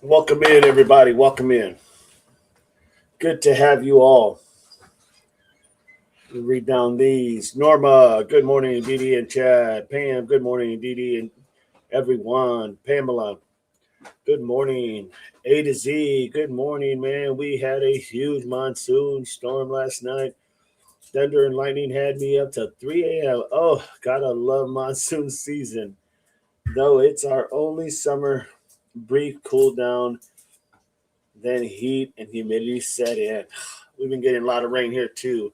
Welcome in, everybody. Welcome in. Good to have you all. Read down these. Norma, good morning, Dee Dee and Chad. Pam, good morning, Dee Dee and everyone. Pamela, good morning. A to Z, good morning, man. We had a huge monsoon storm last night. Thunder and lightning had me up to 3 a.m. Oh, gotta love monsoon season. Though it's our only summer, brief cool down, then heat and humidity set in. We've been getting a lot of rain here too.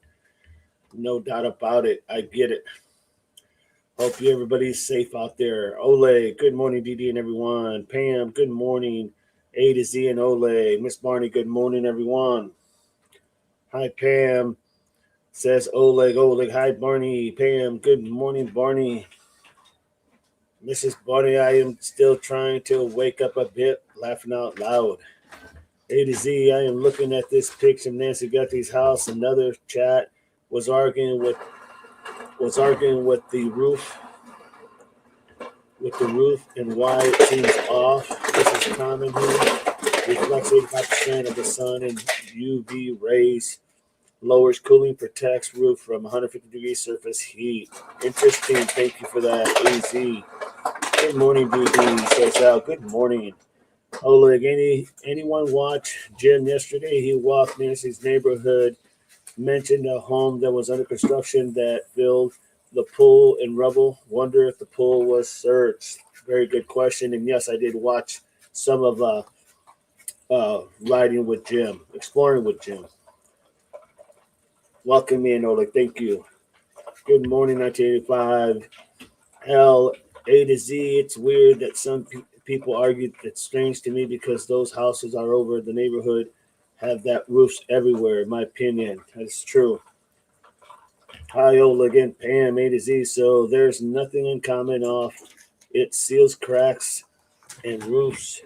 No doubt about it. I get it. Hope you everybody's safe out there. Ole, good morning, Dee Dee and everyone. Pam, good morning. A to Z and Ole. Miss Barney, good morning, everyone. Hi, Pam. Says Oleg. Oleg, hi, Barney. Pam, good morning, Barney. Mrs. Barney, I am still trying to wake up a bit, laughing out loud. A to Z, I am looking at this picture of Nancy Guthrie's house. Another chat was arguing with the roof and why it seems off. This is common here. Reflects 85% of the sun and UV rays. Lowers cooling, protects roof from 150-degree surface heat. Interesting. Thank you for that, AZ. Good morning, DD. Says Al. Good morning. Oleg, anyone watch Jim yesterday? He walked Nancy's neighborhood, mentioned a home that was under construction that filled the pool in rubble. Wonder if the pool was searched. Very good question. And yes, I did watch some of riding with Jim, exploring with Jim. Welcome in, Oleg. Thank you. Good morning, 1985. L A to Z. It's weird that some people argue that's strange to me because those houses are over the neighborhood have that roofs everywhere. In my opinion, that's true. Hi, Oleg and Pam, A to Z. So there's nothing uncommon off. It seals cracks and roofs.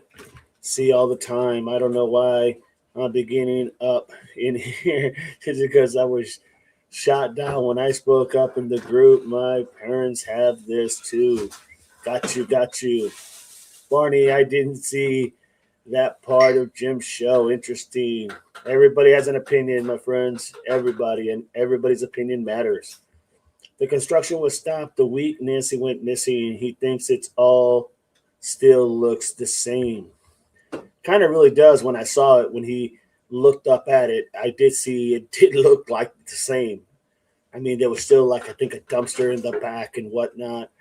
See all the time. I don't know why I'm beginning up in here. It's because I was shot down when I spoke up in the group. My parents have this too. Got you, got you. Barney, I didn't see that part of Jim's show. Interesting. Everybody has an opinion, my friends. Everybody, and everybody's opinion matters. The construction was stopped the week Nancy went missing. He thinks it's all still looks the same. Kind of really does when I saw it when he looked up at it. I did see it did look like the same. I mean, there was still like I think a dumpster in the back and whatnot.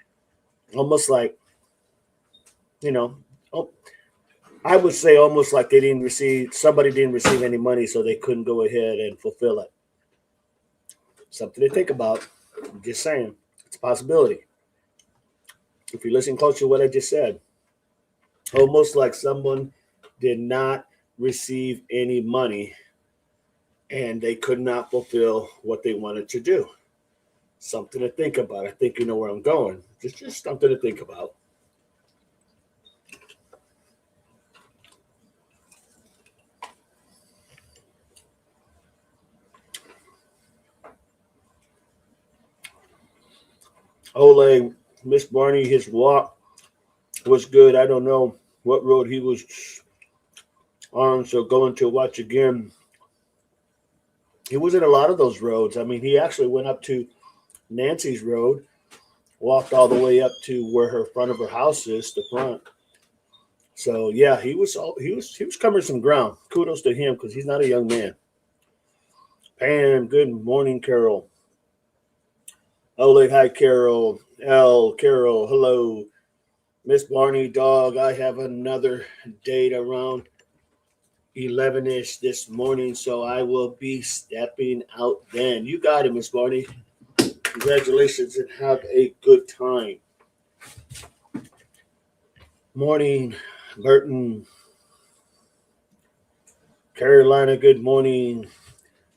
Almost like, you know, oh, I would say almost like they didn't receive somebody didn't receive any money, so they couldn't go ahead and fulfill it. Something to think about. I'm just saying, it's a possibility. If you listen close to what I just said, almost like someone did not receive any money and they could not fulfill what they wanted to do. Something to think about. I think you know where I'm going. Just something to think about. Ole, Miss Barney, his walk was good. I don't know what road he was on, so going to watch again. He was in a lot of those roads. I mean, he actually went up to Nancy's road, walked all the way up to where her front of her house is, the front. So yeah, he was covering some ground. Kudos to him because he's not a young man. Pam, good morning, Carol. Oleg, hi, Carol. L, Carol, hello. Miss Barney, dog, I have another date around 11-ish this morning, so I will be stepping out then. You got it, Miss Barney. Congratulations and have a good time. Morning, Burton. Carolina, good morning.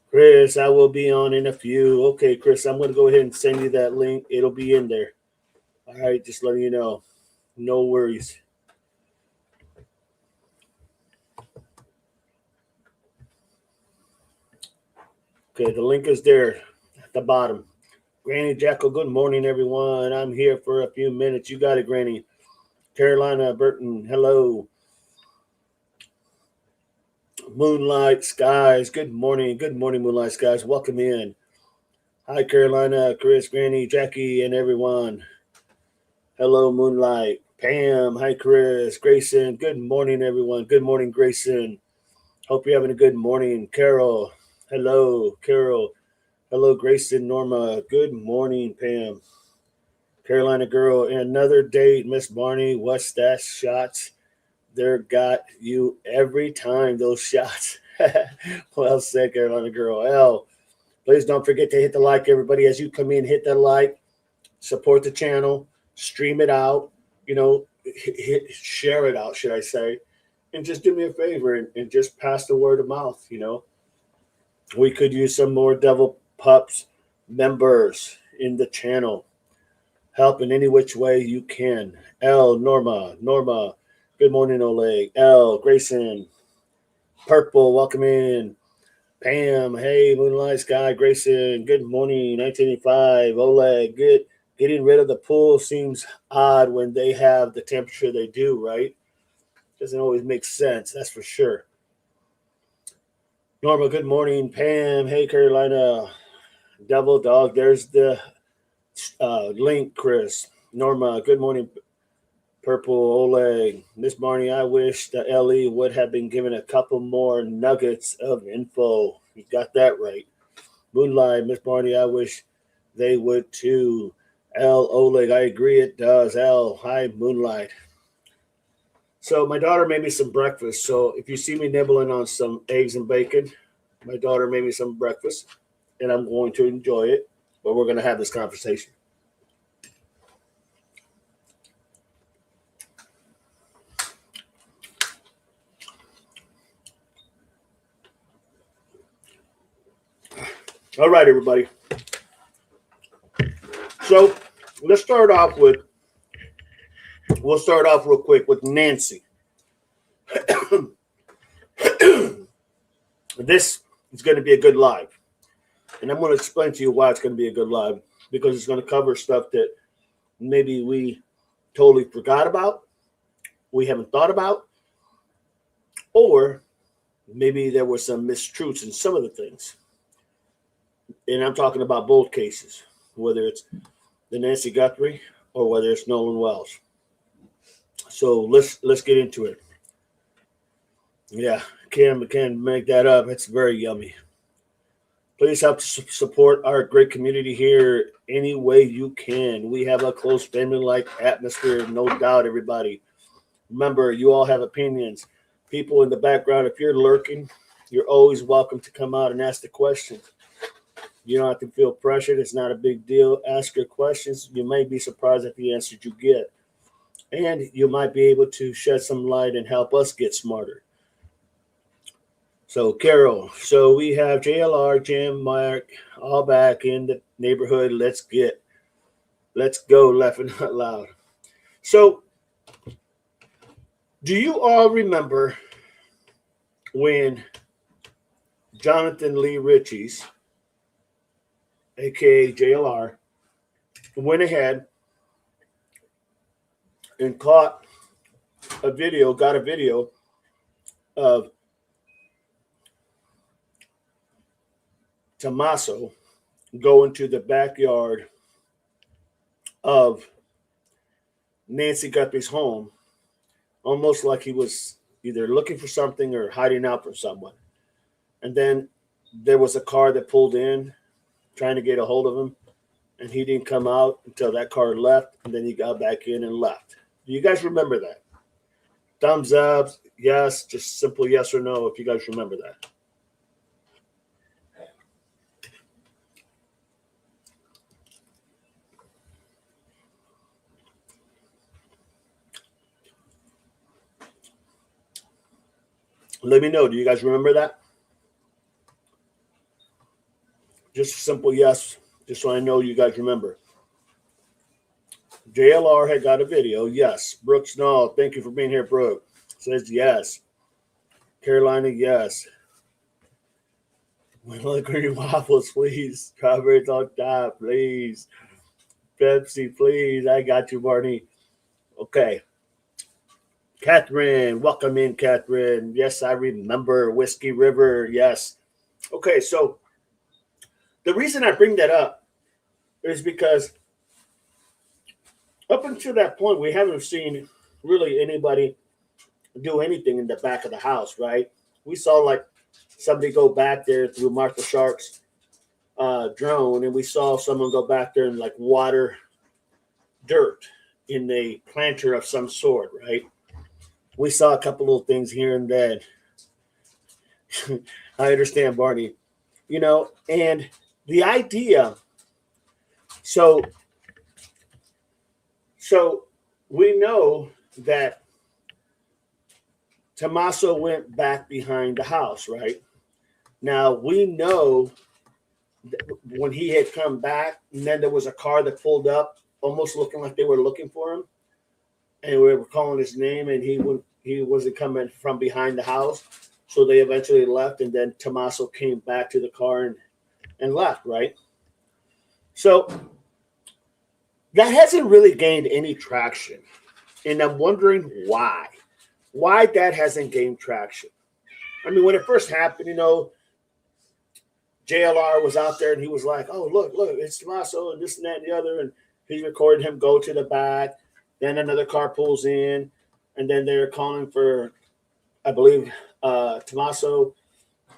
Chris, I will be on in a few. Okay, Chris, I'm going to go ahead and send you that link. It'll be in there. All right, just letting you know. No worries. Okay, the link is there at the bottom. Granny Jackal, good morning, everyone. I'm here for a few minutes. You got it, Granny. Carolina Burton, hello. Moonlight Skies. Good morning. Good morning, Moonlight Skies. Welcome in. Hi, Carolina, Chris, Granny, Jackie, and everyone. Hello, Moonlight. Pam. Hi, Chris. Grayson. Good morning, everyone. Good morning, Grayson. Hope you're having a good morning. Carol. Hello, Carol. Hello, Grayson, Norma. Good morning, Pam. Carolina girl. Another date, Miss Barney. What's that? Shots. There got you every time, those shots. Well said, Carolina girl. L. Please don't forget to hit the like, everybody. As you come in, hit that like. Support the channel. Stream it out. Share it out, should I say. And just do me a favor and just pass the word of mouth, We could use some more Devil Pups members in the channel. Help in any which way you can. L, Norma. Good morning, Oleg. L, Grayson. Purple, welcome in. Pam, hey, Moonlight Sky, Grayson. Good morning, 1985. Oleg, good. Getting rid of the pool seems odd when they have the temperature they do, right? Doesn't always make sense, that's for sure. Norma, good morning. Pam, hey, Carolina. Devil Dog, there's the link, Chris. Norma, good morning. Purple, Oleg. Miss Barney, I wish the LE would have been given a couple more nuggets of info. You got that right. Moonlight, Miss Barney, I wish they would too. L, Oleg, I agree it does. L, hi, Moonlight. So my daughter made me some breakfast. So if you see me nibbling on some eggs and bacon, my daughter made me some breakfast, and I'm going to enjoy it. But we're going to have this conversation. All right, everybody. So we'll start off real quick with Nancy. This is going to be a good live. And I'm going to explain to you why it's going to be a good live. Because it's going to cover stuff that maybe we totally forgot about, we haven't thought about, or maybe there were some mistruths in some of the things. And I'm talking about both cases, whether it's the Nancy Guthrie or whether it's Nolan Wells. So let's get into it. Yeah, can't make that up. It's very yummy. Please help to support our great community here any way you can. We have a close family-like atmosphere, no doubt, everybody. Remember, you all have opinions. People in the background, if you're lurking, you're always welcome to come out and ask the questions. You don't have to feel pressured. It's not a big deal. Ask your questions. You may be surprised at the answers you get. And you might be able to shed some light and help us get smarter. So, Carol, we have JLR, Jim, Mark, all back in the neighborhood. Let's go, laughing out loud. So, do you all remember when Jonathan Lee Ritchie's, a.k.a. JLR, went ahead and got a video of Tommaso going to the backyard of Nancy Guthrie's home, almost like he was either looking for something or hiding out from someone. And then there was a car that pulled in trying to get a hold of him, and he didn't come out until that car left, and then he got back in and left. Do you guys remember that? Thumbs up, yes, just simple yes or no if you guys remember that. Let me know. Do you guys remember that? Just a simple yes, just so I know you guys remember. JLR had got a video. Yes. Brooks, no. Thank you for being here, Brooke. Says yes. Carolina, yes. Vanilla green waffles, please. Strawberries on top, please. Pepsi, please. I got you, Barney. Okay. Catherine, welcome in, Catherine. Yes, I remember Whiskey River. Yes. Okay, so the reason I bring that up is because up until that point, we haven't seen really anybody do anything in the back of the house, right? We saw like somebody go back there through Martha Shark's drone, and we saw someone go back there and like water dirt in a planter of some sort, right? We saw a couple little things here and there. I understand, Barney. And the idea. So, so we know that Tommaso went back behind the house, right? Now we know when he had come back, and then there was a car that pulled up, almost looking like they were looking for him, and we were calling his name, and he wasn't coming from behind the house, so they eventually left, and then Tommaso came back to the car and left, right? So that hasn't really gained any traction, and I'm wondering why that hasn't gained traction. I mean, when it first happened, JLR was out there and he was like, "Oh, look, it's Tommaso and this and that and the other," and he recorded him go to the back. Then another car pulls in, and then they're calling for, I believe, Tommaso,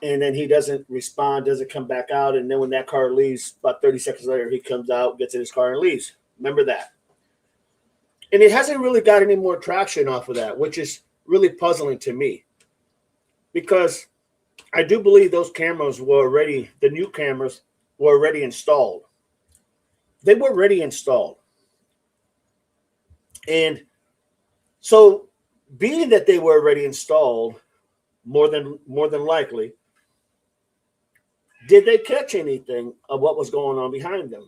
and then he doesn't respond, doesn't come back out, and then when that car leaves, about 30 seconds later, he comes out, gets in his car, and leaves. Remember that? And it hasn't really got any more traction off of that, which is really puzzling to me, because I do believe those cameras were already, the new cameras were already installed. They were already installed. And so being that they were already installed, more than likely, did they catch anything of what was going on behind them?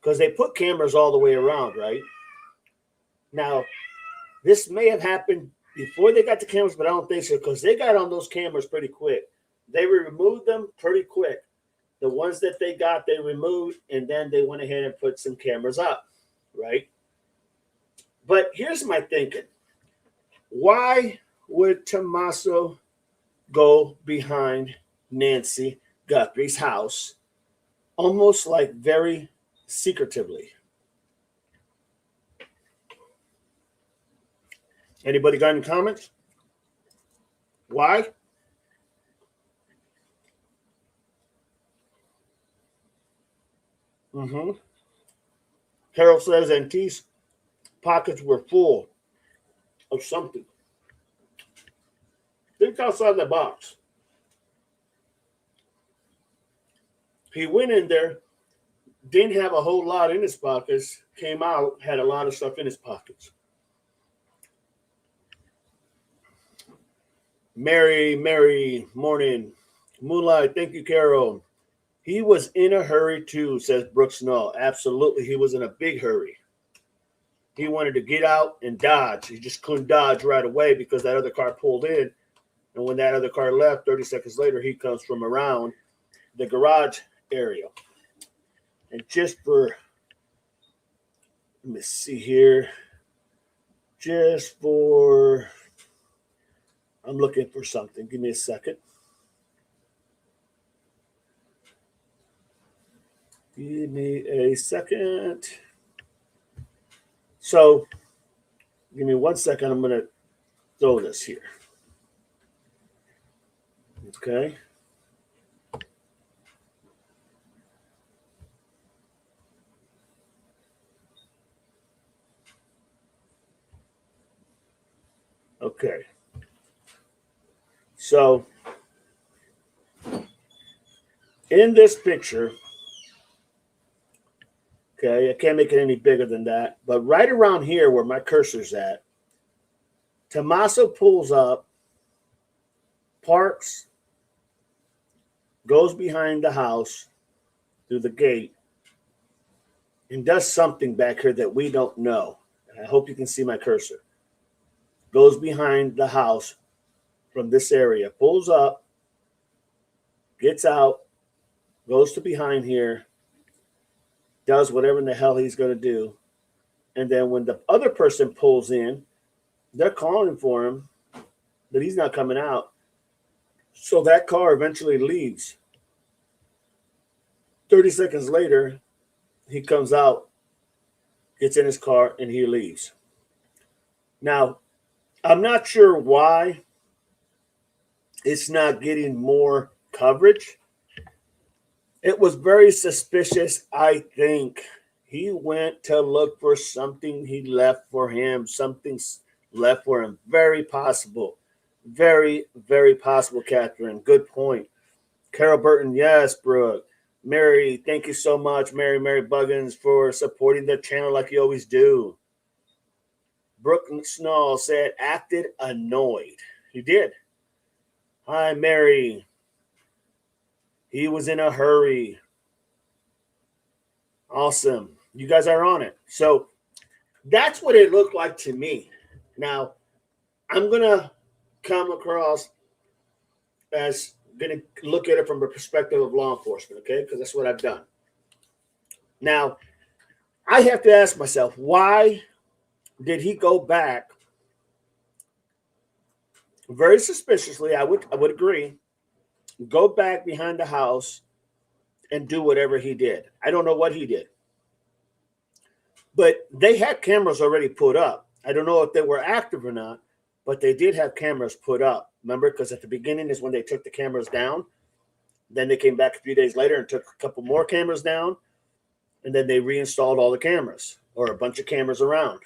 Because they put cameras all the way around, right? Now, this may have happened before they got the cameras, but I don't think so, because they got on those cameras pretty quick. They removed them pretty quick. The ones that they got, they removed, and then they went ahead and put some cameras up, right? But here's my thinking. Why would Tommaso go behind Nancy Guthrie's house almost like very secretively? Anybody got any comments? Why? Harold says Ant's pockets were full of something. Think outside the box. He went in there, didn't have a whole lot in his pockets, came out, had a lot of stuff in his pockets. Mary, morning. Moonlight, thank you, Carol. He was in a hurry too, says Brooks Null. Absolutely, he was in a big hurry. He wanted to get out and dodge. He just couldn't dodge right away because that other car pulled in. And when that other car left, 30 seconds later, he comes from around the garage area. And just for, let me see here. Just for, I'm looking for something. Give me a second. Give me a second. So, give me 1 second. I'm going to throw this here. Okay. Okay. So, in this picture, okay, I can't make it any bigger than that, but right around here where my cursor's at, Tommaso pulls up, parks, goes behind the house through the gate, and does something back here that we don't know. I hope you can see my cursor. Goes behind the house from this area, pulls up, gets out, goes to behind here, does whatever in the hell he's going to do. And then when the other person pulls in, They're calling for him, but he's not coming out. So that car eventually leaves. 30 seconds later, he comes out, gets in his car, and he leaves. Now, I'm not sure why it's not getting more coverage. It was very suspicious, I think. He went to look for something he left for him. Something's left for him. Very possible. Very, very possible, Catherine. Good point. Carol Burton, yes, Brooke. Mary, thank you so much, Mary Buggins, for supporting the channel like you always do. Brooke Snall said, acted annoyed. He did. Hi, Mary. He was in a hurry. Awesome. You guys are on it. So that's what it looked like to me. Now, I'm going to come across as going to look at it from a perspective of law enforcement, okay? Because that's what I've done. Now, I have to ask myself, why did he go back very suspiciously? I would agree. Go back behind the house and do whatever he did. I don't know what he did. But they had cameras already put up. I don't know if they were active or not, but they did have cameras put up. Remember, because at the beginning is when they took the cameras down. Then they came back a few days later and took a couple more cameras down. And then they reinstalled all the cameras, or a bunch of cameras around.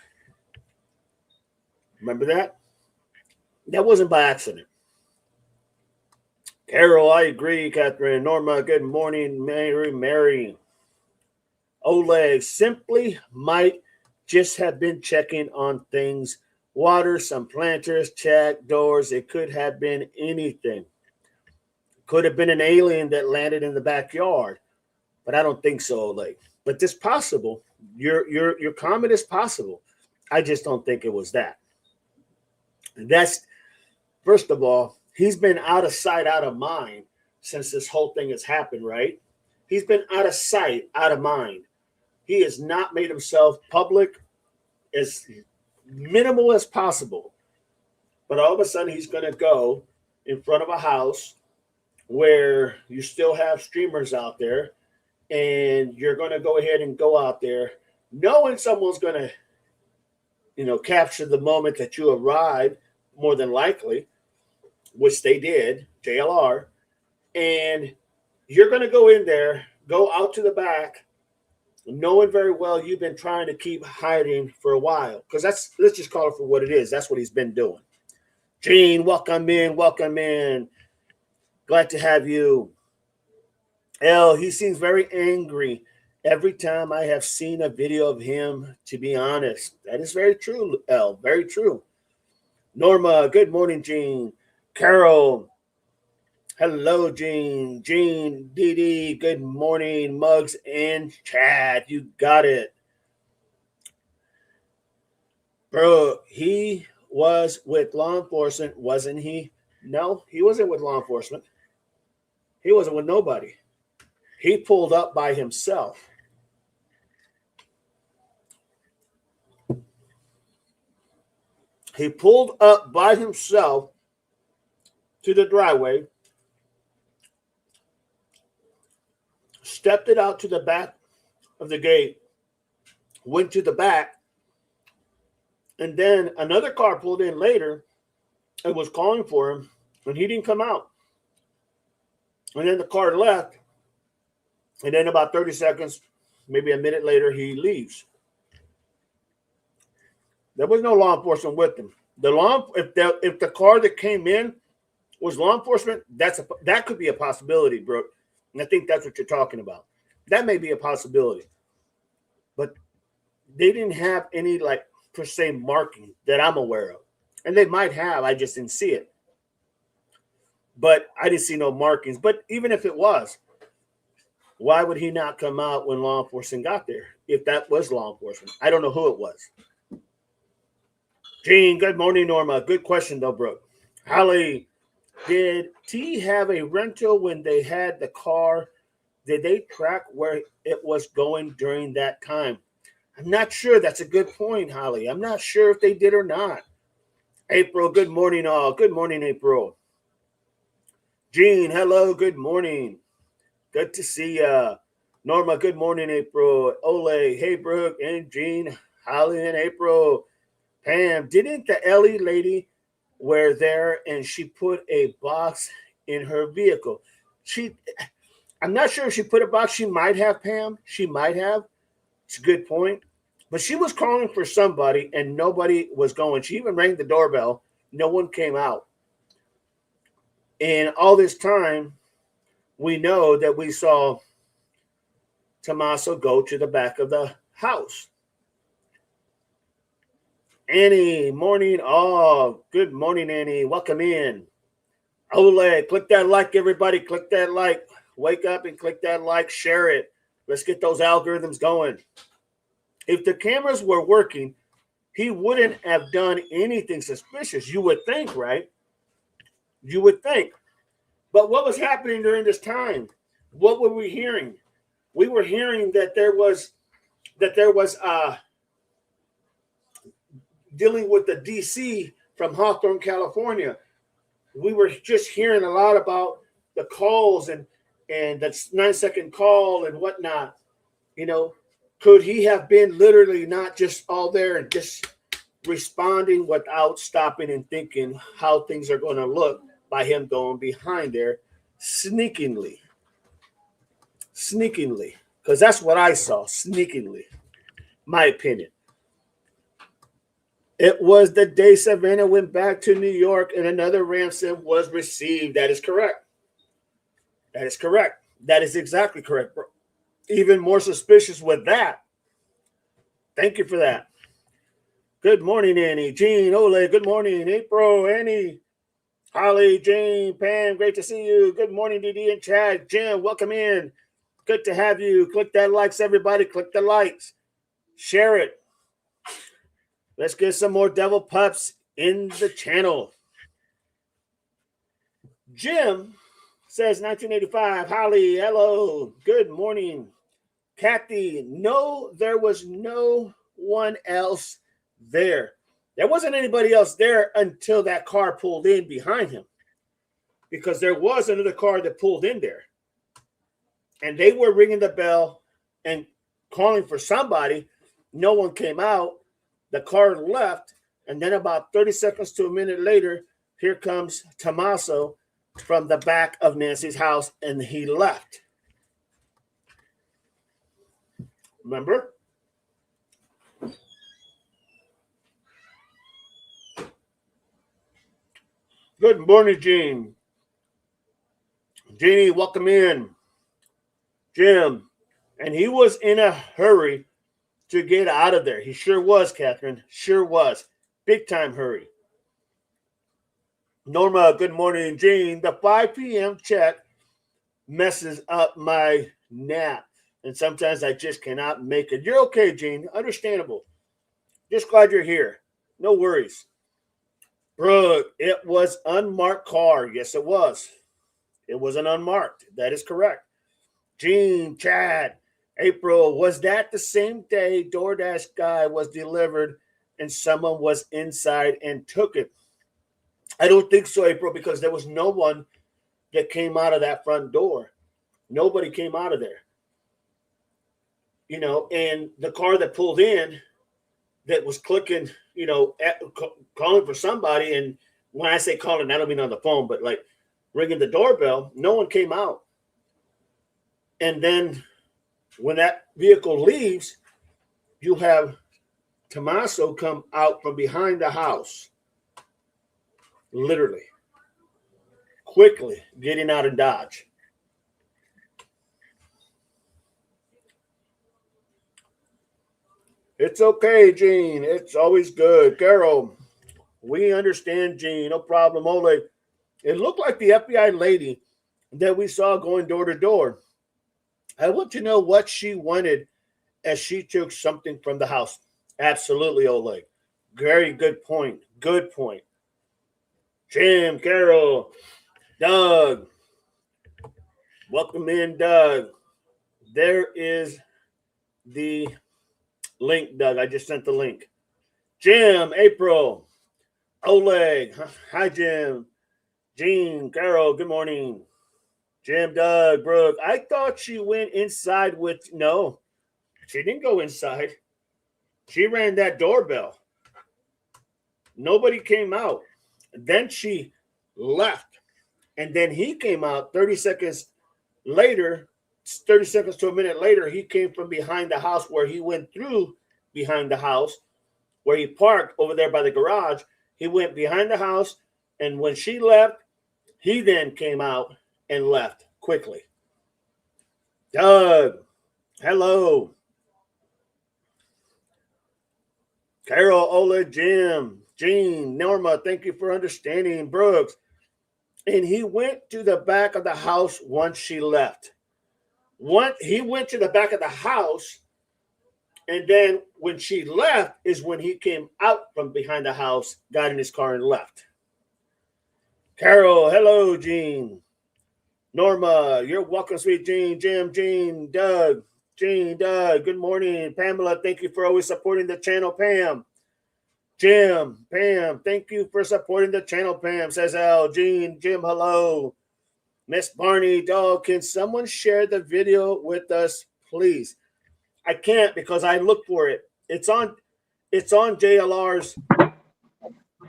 Remember that? That wasn't by accident. Carol, I agree. Catherine, Norma, good morning. Mary. Oleg simply might just have been checking on things. Water, some planters, check doors. It could have been anything. Could have been an alien that landed in the backyard, but I don't think so, Oleg. But it's possible. Your comment is possible. I just don't think it was that. And that's, first of all, he's been out of sight, out of mind since this whole thing has happened, right? He's been out of sight, out of mind. He has not made himself public, as minimal as possible. But all of a sudden, he's going to go in front of a house where you still have streamers out there, and you're going to go ahead and go out there knowing someone's going to, capture the moment that you arrived, more than likely, which they did, JLR, and you're going to go in there, go out to the back, knowing very well you've been trying to keep hiding for a while. Because let's just call it for what it is. That's what he's been doing. Gene, welcome in. Glad to have you. L, he seems very angry every time I have seen a video of him, to be honest. That is very true, L, very true. Norma, good morning, Gene. Carol, hello, Gene. Gene, Dee, good morning. Muggs and Chad, you got it. Bro, he was with law enforcement, wasn't he? No, he wasn't with law enforcement. He wasn't with nobody. He pulled up by himself. He pulled up by himself to the driveway, stepped it out to the back of the gate, went to the back, and then another car pulled in later and was calling for him, and he didn't come out. And then the car left, and then about 30 seconds, maybe a minute later, he leaves. There was no law enforcement with him. If the car that came in was law enforcement, that could be a possibility, Brooke. And I think that's what you're talking about. That may be a possibility. But they didn't have any, per se, marking that I'm aware of. And they might have. I just didn't see it. But I didn't see no markings. But even if it was, why would he not come out when law enforcement got there? If that was law enforcement. I don't know who it was. Gene, good morning, Norma. Good question, though, Brooke. Holly, did T have a rental when they had the car? Did they track where it was going during that time? I'm not sure. That's a good point, Holly. I'm not sure if they did or not. April, good morning, all. Good morning, April. Jean, hello, good morning. Good to see ya. Norma, good morning, April. Ole, hey, Brooke, and Jean, Holly, and April. Pam, didn't the Ellie lady were there and she put a box in her vehicle? I'm not sure if she put a box. She might have, Pam. She might have. It's a good point. But she was calling for somebody and nobody was going. She even rang the doorbell. No one came out. And all this time, we know that we saw Tommaso go to the back of the house. Annie, morning. Oh, good morning, Annie. Welcome in. Ole, click that like, everybody. Click that like. Wake up and click that like. Share it. Let's get those algorithms going. If the cameras were working, he wouldn't have done anything suspicious. You would think, right? You would think. But what was happening during this time? What were we hearing? We were hearing that there was dealing with the DC from Hawthorne, California. We were just hearing a lot about the calls and that 9-second call and whatnot. You know, could he have been literally not just all there and just responding without stopping and thinking how things are going to look by him going behind there sneakingly? Because that's what I saw, sneakingly. My opinion. It was the day Savannah went back to New York and another ransom was received. That is correct. That is correct. That is exactly correct, bro. Even more suspicious with that. Thank you for that. Good morning, Annie. Jean, Ole, good morning. April, Annie, Holly, Jane, Pam, great to see you. Good morning, Didi and Chad. Jim, welcome in. Good to have you. Click that likes, everybody. Click the likes. Share it. Let's get some more devil pups in the channel. Jim says 1985. Holly, hello. Good morning. Kathy, no, there was no one else there. There wasn't anybody else there until that car pulled in behind him. Because there was another car that pulled in there. And they were ringing the bell and calling for somebody. No one came out. The car left. And then about 30 seconds to a minute later, here comes Tommaso from the back of Nancy's house, and he left. Remember? Good morning, Jean. Jeannie, welcome in. Jim. And he was in a hurry to get out of there. He sure was, Catherine. Sure was. Big time hurry. Norma, good morning, Jean. The 5 p.m. check messes up my nap. And sometimes I just cannot make it. You're okay, Jean. Understandable. Just glad you're here. No worries. Brooke, it was unmarked car. Yes, it was. It was an unmarked. That is correct. Jean, Chad, April, was that the same day DoorDash guy was delivered and someone was inside and took it? I don't think so, April, because there was no one that came out of that front door. Nobody came out of there. You know, and the car that pulled in that was clicking, you know, calling for somebody. And when I say calling, I don't mean on the phone, but like ringing the doorbell, no one came out. And then when that vehicle leaves, you have Tommaso come out from behind the house, literally, quickly getting out of Dodge. It's okay, Gene. It's always good. Carol, we understand, Gene. No problem. Ole, it looked like the FBI lady that we saw going door to door. I want to know what she wanted as she took something from the house. Absolutely, Ole. Very good point. Good point. Jim, Carol, Doug. Welcome in, Doug. There is the link, Doug. I just sent the link. Jim, April. Oleg. Hi, Jim. Jean, Carol, good morning. Jim, Doug, Brooke. I thought she went inside with. No, she didn't go inside. She rang that doorbell. Nobody came out. Then she left. And then he came out 30 seconds later, 30 seconds to a minute later. He came from behind the house where he went through behind the house where he parked over there by the garage. He went behind the house. And when she left, he then came out and left quickly. Doug, hello. Carol, Ola, Jim, Jean, Norma, thank you for understanding. Brooks. And he went to the back of the house once she left. He went to the back of the house, and then when she left is when he came out from behind the house, got in his car and left. Carol, hello, Jean. Norma, you're welcome, sweet Jean. Jim, Jean, Doug. Jean, Doug, good morning. Pamela, thank you for always supporting the channel. Pam. Jim, Pam, thank you for supporting the channel. Pam, says Al. Jean, Jim, hello. Miss Barney, dog, can someone share the video with us, please? I can't because I looked for it. It's on JLR's.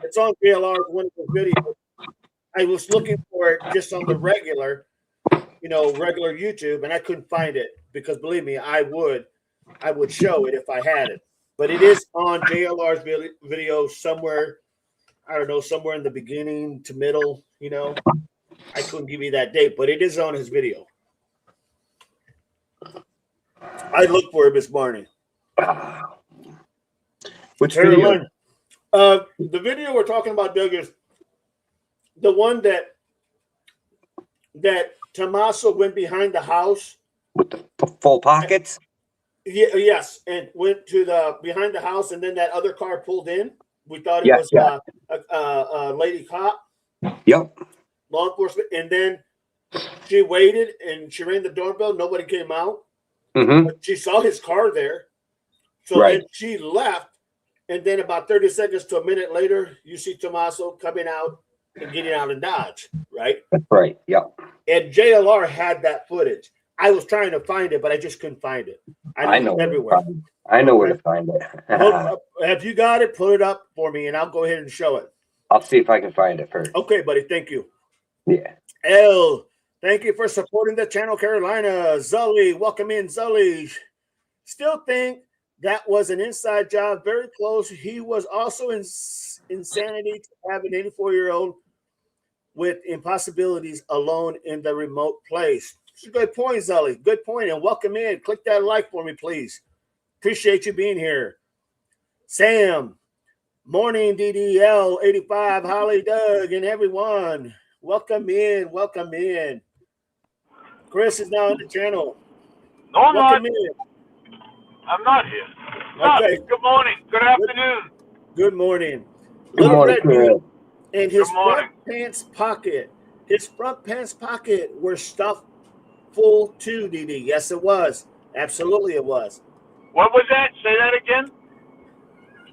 It's on JLR's one of the videos. I was looking for it just on the regular YouTube, and I couldn't find it because believe me, I would show it if I had it. But it is on JLR's video somewhere, I don't know, somewhere in the beginning to middle, I couldn't give you that date, but it is on his video. I look for it, Miss Barney. Which video? The video we're talking about, Doug, is the one that Tommaso went behind the house. With the full pockets? Yeah, yes, and went to the behind the house, and then that other car pulled in. We thought it was a lady cop. Yep. Law enforcement, and then she waited and she rang the doorbell. Nobody came out. Mm-hmm. But she saw his car there, so then she left. And then about 30 seconds to a minute later, you see Tommaso coming out and getting out of Dodge. Right. That's right. Yep. And JLR had that footage. I was trying to find it, but I just couldn't find it. I know everywhere. I know where to find it. Have you got it? Put it up for me, and I'll go ahead and show it. I'll see if I can find it first. Okay, buddy. Thank you. Yeah. L, thank you for supporting the channel, Carolina. Zully, welcome in, Zully. Still think that was an inside job. Very close. He was also in insanity to have an 84-year-old with impossibilities alone in the remote place. It's a good point, Zully. Good point, and welcome in. Click that like for me, please. Appreciate you being here. Sam, morning, DDL 85, Holly, Doug, and everyone. Welcome in. Welcome in. Chris is now on the channel. No, I'm welcome not. In. I'm not here. Okay. Good morning. Good afternoon. Good morning. Good morning, Chris. In his front pants pocket. His front pants pocket were stuffed full too, DD. Yes, it was. Absolutely, it was. What was that? Say that again.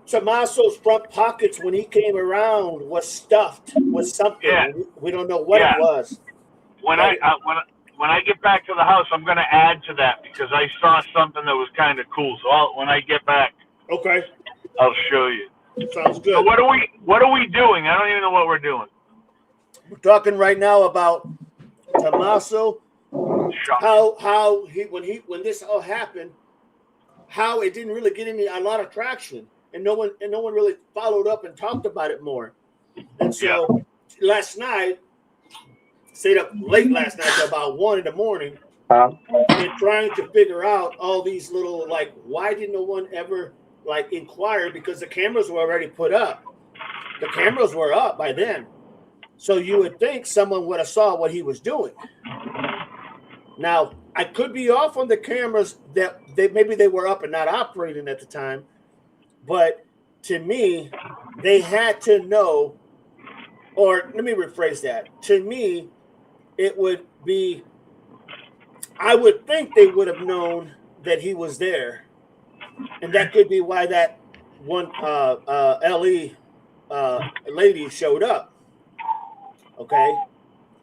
Tommaso's front pockets when he came around was stuffed with something. Yeah. We don't know what it was. When I get back to the house, I'm going to add to that because I saw something that was kind of cool. So when I get back, okay, I'll show you. Sounds good. So what are we doing? I don't even know what we're doing. We're talking right now about Tommaso. How when this all happened, how it didn't really get a lot of traction, and no one really followed up and talked about it more. And so last night, stayed up late last night till about 1 in the morning, and trying to figure out all these little why did no one ever inquire, because the cameras were already put up. The cameras were up by then, so you would think someone would have saw what he was doing. Now, I could be off on the cameras that maybe they were up and not operating at the time, but to me, they had to know, or let me rephrase that. To me, it would be, I would think they would have known that he was there, and that could be why that one LE lady showed up. Okay.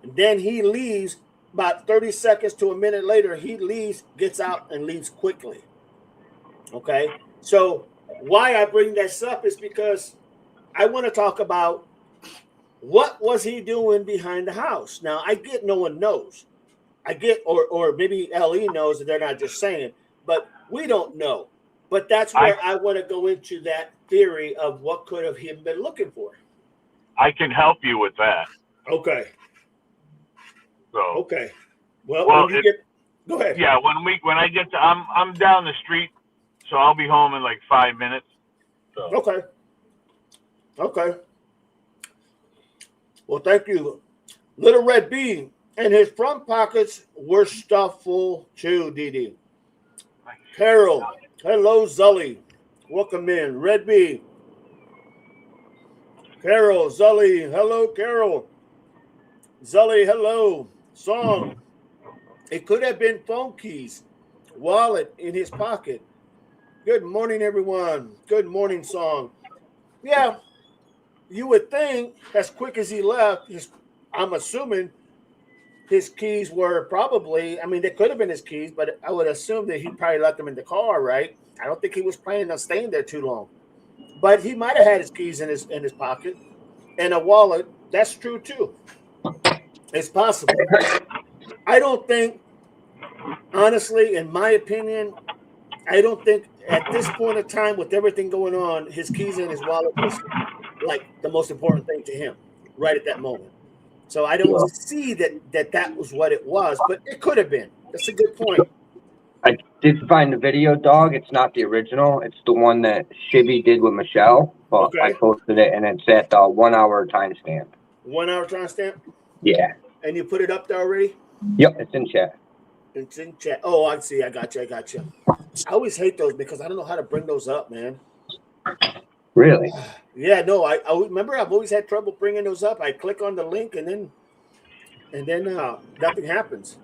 And then he leaves about 30 seconds to a minute later. He leaves, gets out, and leaves quickly. Okay. So why I bring this up is because I want to talk about what was he doing behind the house. Now, I get no one knows. I get, or maybe LE knows that they're not just saying, but we don't know. But that's where I want to go into that theory of what could have he been looking for. I can help you with that. Okay. So okay. Well when you go ahead. Yeah, when I get to I'm down the street, so I'll be home in like 5 minutes. So. Okay. Well, thank you. Little Red B and his front pockets were stuffed full too, DD. Carol, hello, Zully. Welcome in. Red B. Carol, Zully, hello, Carol. Zully, hello. Song. It could have been phone keys, wallet in his pocket. Good morning, everyone. Good morning, Song. Yeah, you would think as quick as he left, I'm assuming his keys were probably, they could have been his keys, but I would assume that he probably left them in the car, right? I don't think he was planning on staying there too long. But he might have had his keys in his pocket and a wallet. That's true, too. It's possible. I don't think, honestly, in my opinion, I don't think at this point of time with everything going on, his keys and his wallet was like the most important thing to him right at that moment. So I don't see that was what it was, but it could have been. That's a good point. I did find the video, dog. It's not the original. It's the one that Shibby did with Michelle. But Okay. I posted it, and it's at the 1 hour timestamp. 1 hour timestamp? Yeah. And you put it up there already? Yep, it's in chat. It's in chat. Oh, I see. I got you. I always hate those because I don't know how to bring those up, man. Really? Yeah, no, I remember I've always had trouble bringing those up. I click on the link and then nothing happens.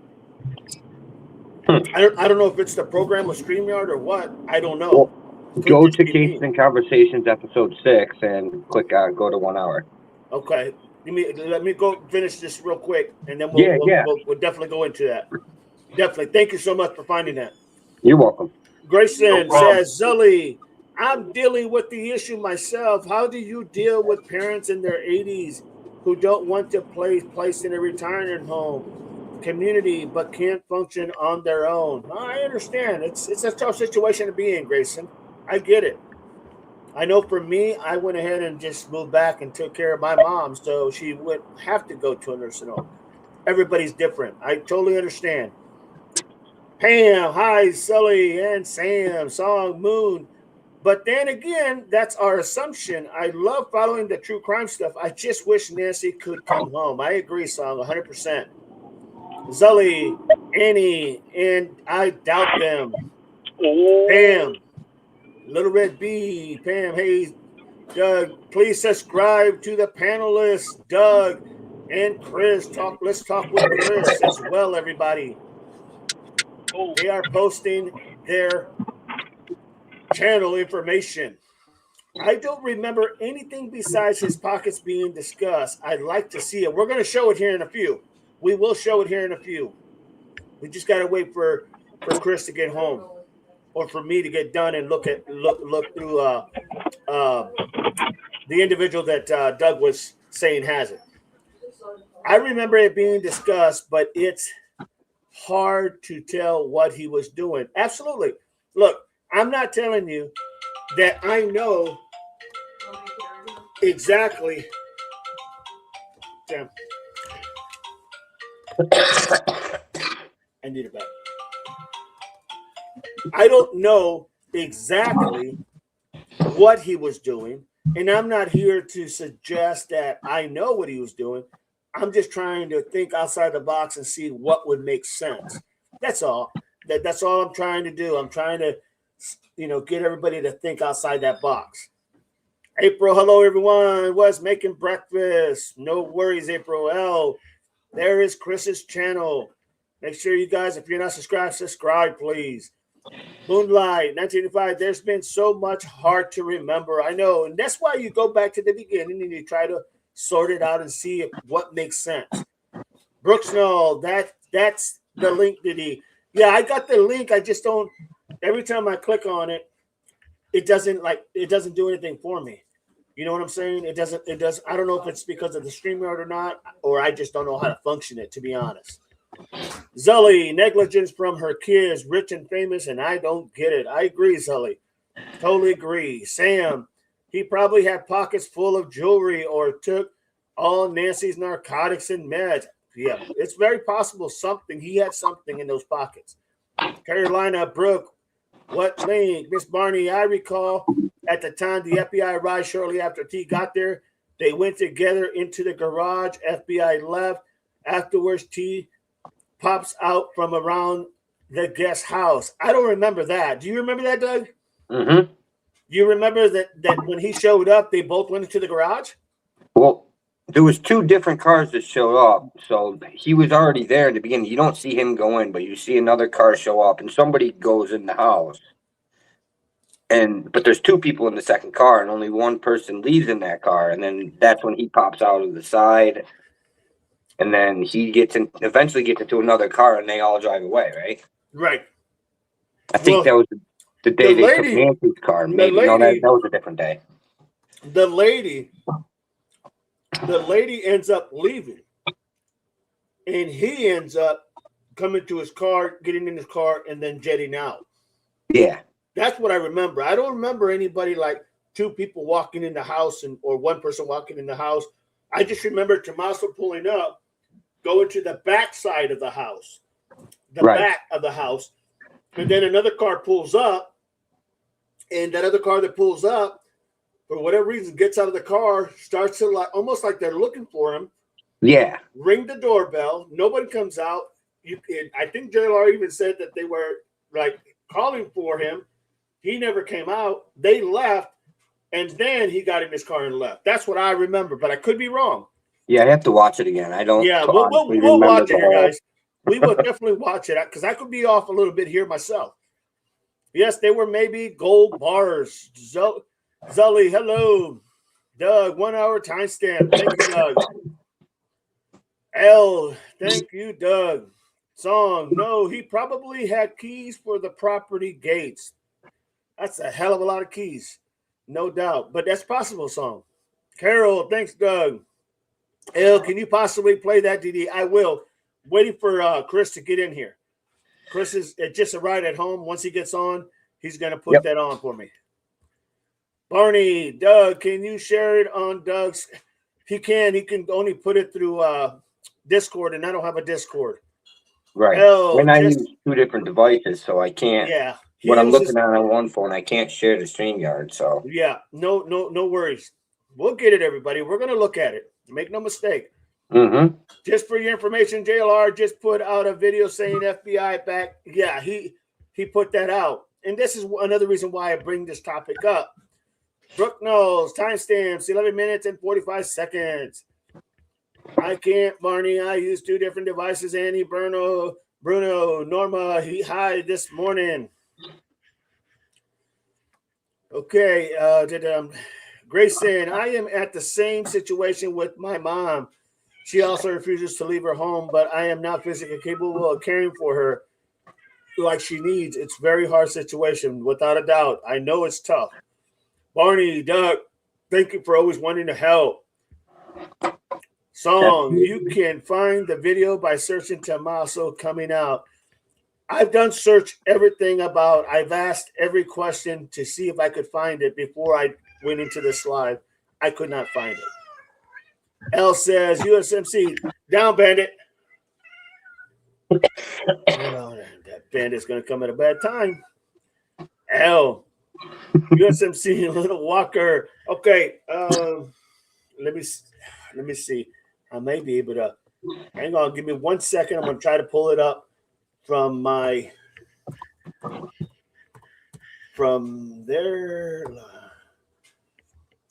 I don't know if it's the program with StreamYard or what. I don't know. Well, go to Cases and Conversations episode 6 and click go to 1 hour. Okay. Let me go finish this real quick and then we'll definitely go into that. Definitely. Thank you so much for finding that. You're welcome. Grayson says, Zully, I'm dealing with the issue myself. How do you deal with parents in their 80s who don't want to placed in a retirement home community but can't function on their own? I understand. It's a tough situation to be in, Grayson. I get it. I know for me, I went ahead and just moved back and took care of my mom, so she wouldn't have to go to a nursing home. Everybody's different. I totally understand. Pam, hi, Sully, and Sam, Song, Moon. But then again, that's our assumption. I love following the true crime stuff. I just wish Nancy could come home. I agree, Song, 100%. Zully, Annie, and I doubt them. Pam, Little Red B, Pam, hey, Doug, please subscribe to the panelists, Doug and Chris. Let's talk with Chris as well, everybody. They are posting their channel information. I don't remember anything besides his pockets being discussed. I'd like to see it. We're going to show it here in a few. We will show it here in a few. We just got to wait for Chris to get home, or for me to get done and look through the individual that Doug was saying has it. I remember it being discussed, but it's hard to tell what he was doing. Absolutely. Look, I'm not telling you that I know exactly. Damn. I need it back. I don't know exactly what he was doing, and I'm not here to suggest that I know what he was doing. I'm just trying to think outside the box and see what would make sense. That's all. That's all I'm trying to do. I'm trying to, get everybody to think outside that box. April, hello, everyone. Was making breakfast. No worries, April. L. There is Chris's channel. Make sure you guys, if you're not subscribed, subscribe, please. Moonlight, 1985. There's been so much hard to remember. I know, and that's why you go back to the beginning and you try to sort it out and see what makes sense. Brooks, no, that's the link. Did he? Yeah, I got the link. I just don't. Every time I click on it, it doesn't do anything for me. You know what I'm saying? It doesn't. It does. I don't know if it's because of the StreamYard or not, or I just don't know how to function it. To be honest. Zully, negligence from her kids, rich and famous, and I don't get it. I agree, Zully. Totally agree. Sam, he probably had pockets full of jewelry or took all Nancy's narcotics and meds. Yeah, it's very possible he had something in those pockets. Carolina, Brooke, what link? Miss Barney, I recall at the time the FBI arrived shortly after T got there. They went together into the garage. FBI left. Afterwards, T pops out from around the guest house. I don't remember that. Do you remember that, Doug? Mm-hmm. You remember that when he showed up, they both went into the garage? Well, there was two different cars that showed up, so he was already there in the beginning. You don't see him go in, but you see another car show up, and somebody goes in the house. But there's two people in the second car, and only one person leaves in that car, and then that's when he pops out of the side. And then he eventually gets into another car, and they all drive away, right? Right. I think that was the day they took Nancy's car. Maybe no, that was a different day. The lady ends up leaving, and he ends up coming to his car, getting in his car, and then jetting out. Yeah, that's what I remember. I don't remember anybody like two people walking in the house or one person walking in the house. I just remember Tommaso pulling up, going to the back side of the house, back of the house, and then another car pulls up, and that other car that pulls up, for whatever reason, gets out of the car, starts to almost like they're looking for him. Yeah. Ring the doorbell. Nobody comes out. I think JLR even said that they were like calling for him. He never came out. They left, and then he got in his car and left. That's what I remember, but I could be wrong. Yeah, I have to watch it again. I don't. Yeah, we'll watch it here, guys. We will definitely watch it because I could be off a little bit here myself. Yes, they were maybe gold bars. Zully, hello. Doug, 1 hour timestamp. Thank you, Doug. L, thank you, Doug. Song, no, he probably had keys for the property gates. That's a hell of a lot of keys, no doubt. But that's possible, Song. Carol, thanks, Doug. L, can you possibly play that, DD? I will. Waiting for Chris to get in here. Chris is just arrived at home. Once he gets on, he's going to put that on for me. Barney, Doug, can you share it on Doug's? He can only put it through Discord, and I don't have a Discord. Right. And I use two different devices, so I can't. Yeah. What I'm looking at on one phone, I can't share the StreamYard. So yeah, no worries. We'll get it, everybody. We're gonna look at it. Make no mistake. Mm-hmm. Just for your information, JLR just put out a video saying FBI back. Yeah, he put that out, and this is another reason why I bring this topic up. Brooke knows timestamps 11 minutes and 45 seconds. I can't, Barney. I use two different devices. Annie, Bruno, Norma. He hired this morning. Okay. Grayson, I am at the same situation with my mom. She also refuses to leave her home, but I am not physically capable of caring for her like she needs. It's a very hard situation, without a doubt. I know it's tough. Barney, Doug, thank you for always wanting to help. Song, you can find the video by searching Tommaso coming out. I've done search everything about. I've asked every question to see if I could find it before I went into this live. I could not find it. L says, USMC, down, Bandit. That Bandit's going to come at a bad time. L, USMC, Little Walker. Okay, let me see. I may be able to. Hang on, give me 1 second. I'm going to try to pull it up from there.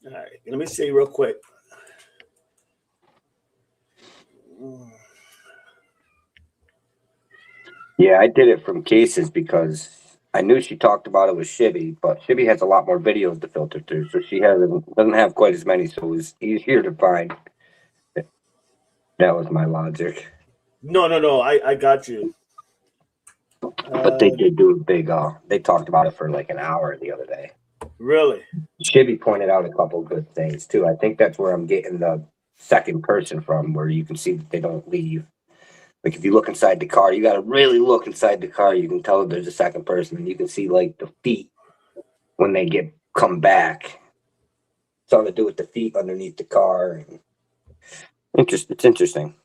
All right, let me see real quick. Yeah, I did it from cases because I knew she talked about it with Shibby, but Shibby has a lot more videos to filter through, so she doesn't have quite as many, so it was easier to find. That was my logic. No. I got you. But they did do a big. They talked about it for like an hour the other day. Really? Shibby pointed out a couple good things too. I think that's where I'm getting the second person from, where you can see that they don't leave. Like if you look inside the car, you got to really look inside the car. You can tell that there's a second person, and you can see like the feet when they come back. Something to do with the feet underneath the car. It's interesting.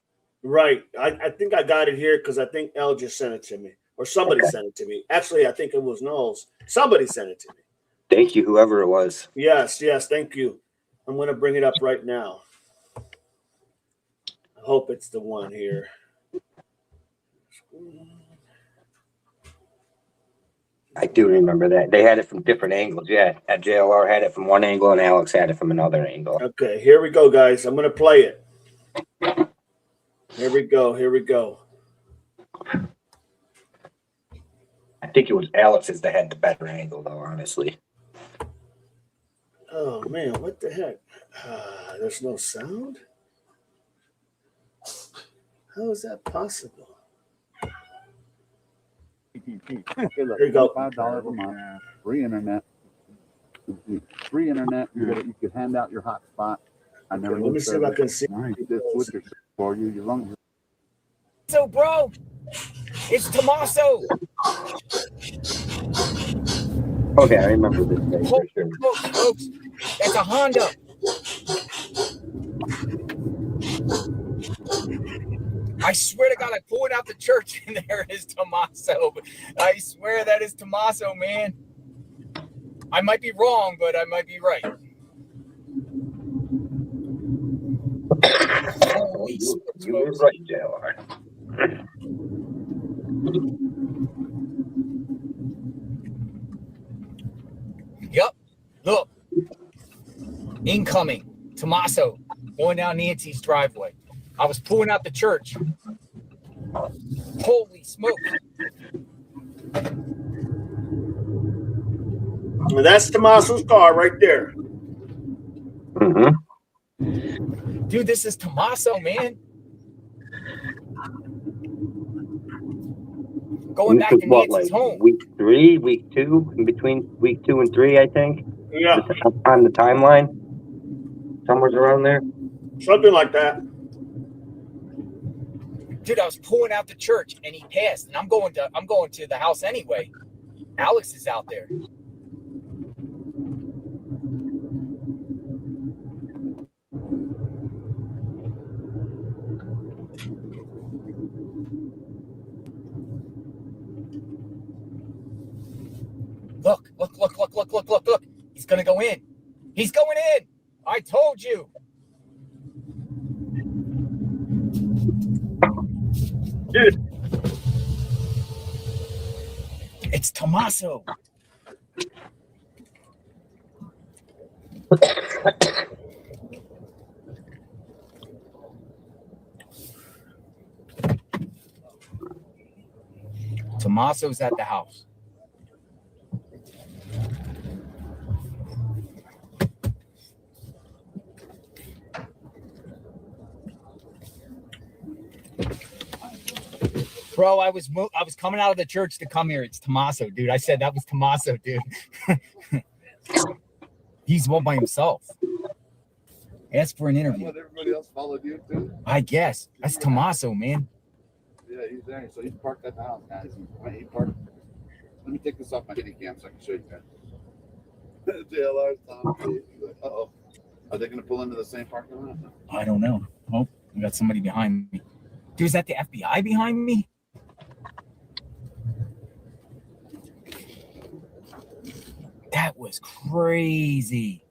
Right. I think I got it here because I think Elle just sent it to me, or somebody sent it to me. Actually, I think it was Knowles. Somebody sent it to me. Thank you, whoever it was. Yes. Thank you. I'm going to bring it up right now. I hope it's the one here. I do remember that. They had it from different angles. Yeah, at JLR had it from one angle and Alex had it from another angle. Okay, here we go, guys. I'm going to play it. Here we go. I think it was Alex's that had the better angle, though, honestly. Oh, man, what the heck? There's no sound? How is that possible? Here you go. $5 a month, free internet. Free internet. You could hand out your hotspot. I never. Let me see if I can see. This switcher for you. You long. So, bro, it's Tommaso. Okay, I remember this thing for sure. Folks, that's a Honda. I swear to God, I pulled out the church and there is Tommaso. I swear that is Tommaso, man. I might be wrong, but I might be right. Holy smokes, You were folks. right, JLR. Yep. Look. Incoming. Tommaso going down Nancy's driveway. I was pulling out the church. Holy smoke. Well, that's Tommaso's car right there. Mm-hmm. Dude, this is Tommaso, man. Going back to Nancy's home. Week 3, week 2, in between week 2 and 3, I think. Yeah, On the timeline, somewhere around there. something like that. Dude, I was pulling out the church and he passed, and I'm going to the house anyway. Alex is out there. Look. He's gonna go in. He's going in. I told you. Dude. It's Tommaso. Tommaso's at the house. Bro, I was coming out of the church to come here. It's Tommaso, dude. I said that was Tommaso, dude. He's all by himself. Ask for an interview. Everybody else followed you too. I guess that's Tommaso, man. Yeah, he's there. So he's parked at the house, guys. He parked. Let me take this off my kitty cam so I can show you guys. JLR's Tom. Uh-oh. Are they going to pull into the same parking lot? I don't know. Oh, we got somebody behind me. Dude, is that the FBI behind me? That was crazy.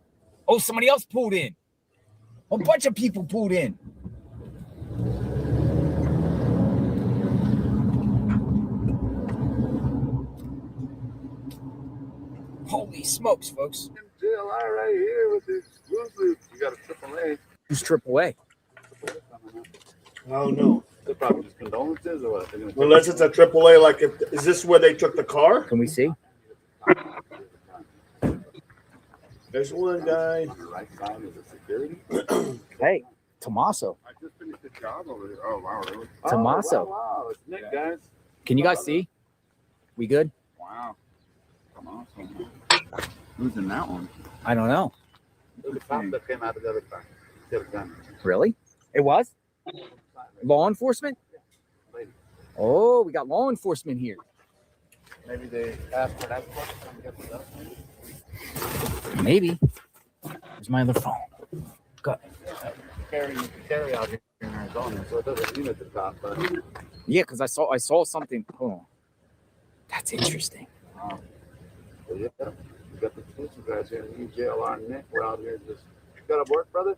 Oh, somebody else pulled in. A bunch of people pulled in. Holy smokes, folks. JLR right here with the exclusive. You got a AAA. Who's AAA? I don't know. They're probably just condolences or what? Unless it's a AAA, like, is this where they took the car? Can we see? There's one guy. On the right side is the security. Hey, Tommaso. I just finished the job over there. Oh wow, really? Tommaso. Oh, wow. It's Nick, guys. Can you guys see? We good? Wow. Come on. Who's in that one? I don't know. There's a cop that came out of the other side. Get a gun. Really? It was? Law enforcement? Lady. Oh, we got law enforcement here. Maybe they asked for that question and get the gun. Maybe. Where's my other phone? Go. Carry out here in Arizona, so it doesn't seem at the top, but Yeah, because I saw something. Hold on. That's interesting. so yeah, we got the police guys here, you JLR and Nick. We're out here just got to work, brother.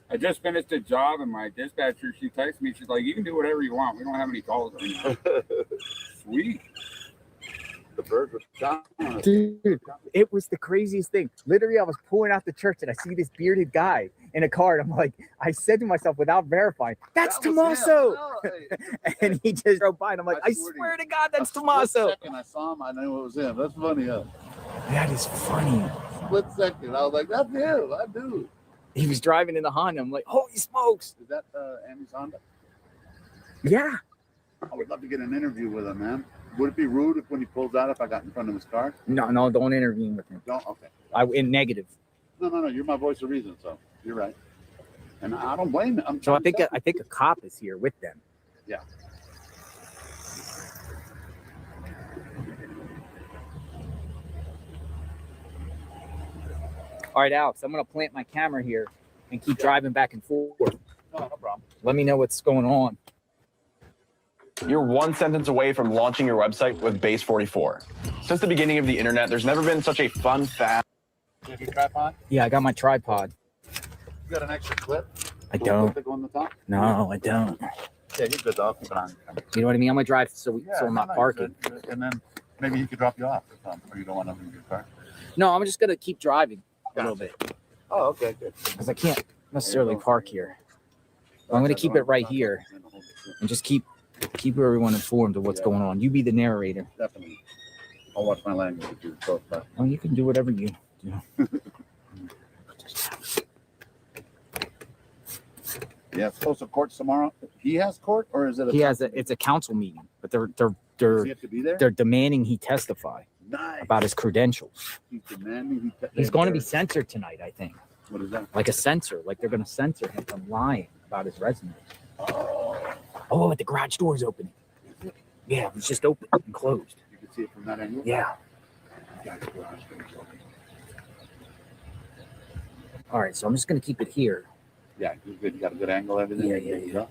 I just finished a job, and my dispatcher, she texted me. She's like, "You can do whatever you want. We don't have any calls right now." Sweet. The birds were down. Dude, it was the craziest thing. Literally, I was pulling out the church and I see this bearded guy in a car. And I'm like, I said to myself without verifying, that's That was Tommaso. him. No, hey. And he just drove by and I'm like, I swear to God, that's Tommaso. Second I saw him, I knew it was him. That's funny, huh? That is funny. Split second. I was like, that's him. I do. He was driving in the Honda. I'm like, holy smokes. Is that Andy's Honda? Yeah. I would love to get an interview with him, man. Would it be rude if when he pulls out if I got in front of his car? No, don't intervene with him. Don't? Okay. In negative. No. You're my voice of reason, so you're right. And I don't blame him. So I think a cop is here with them. Yeah. All right, Alex, I'm going to plant my camera here and keep driving back and forth. No problem. Let me know what's going on. You're one sentence away from launching your website with Base 44. Since the beginning of the internet, there's never been such a fun, fast. You have your tripod? Yeah, I got my tripod. You got an extra clip? I don't. Clip on the top? No, I don't. Yeah, you're good. I'll keep it on. You know what I mean? I'm gonna drive so I'm not parking. Good. And then maybe he could drop you off or something, or you don't want him in your car. No, I'm just gonna keep driving a little bit Oh, okay, good. because I can't necessarily park here. I'm gonna keep it right here and just keep everyone informed of what's going on. You be the narrator. Definitely. I'll watch my language too. So, but Oh, you can do whatever you do. yeah, it's close to court tomorrow. He has court, or is it? It's a council meeting, but Does he have to be there? they're demanding he testify Nice. about his credentials. He's demanding. He's going to be censored tonight, I think. What is that? Like a censor, like they're going to censor him from lying about his resume. Oh, the garage door is opening. Yeah, it's just open and closed. You can see it from that angle. Yeah. Guy's garage door is open. All right, so I'm just going to keep it here. Yeah, he's good. You got a good angle, everything. Yeah.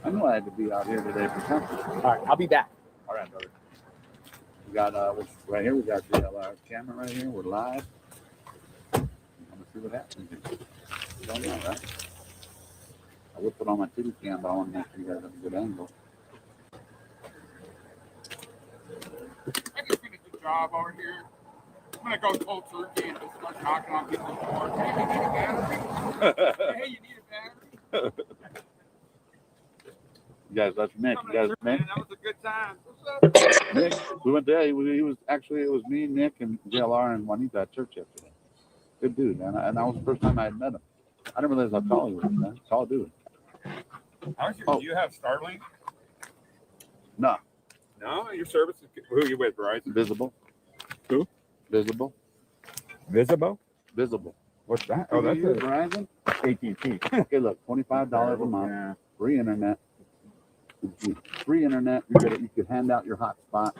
I knew I had to be out here today for something. All right, I'll be back. All right, brother. We got right here. We got the camera right here. We're live. I'm gonna see what happens. You don't know, right? I will put on my TV cam, but I want to make sure you guys have a good angle. I just finished a job over here. I'm gonna go cold turkey and just start knocking on people's doors. Hey, you need a battery? Hey, you need a battery? You guys, that's Nick. You guys, Man, Nick. that was a good time. What's up? Nick. We went there. He was actually, it was me, Nick, and JLR and Juanita at church yesterday. Good dude, man. And that was the first time I had met him. I didn't realize how tall he was, man. Tall dude. Do you have Starlink? No, No, your service is who are you with, Verizon? visible. Who? Visible. Visible? Visible. What's that? Oh, that's Verizon. AT&T. Okay, look, $25 a month, Yeah. free internet. Free internet. You could hand out your hotspot.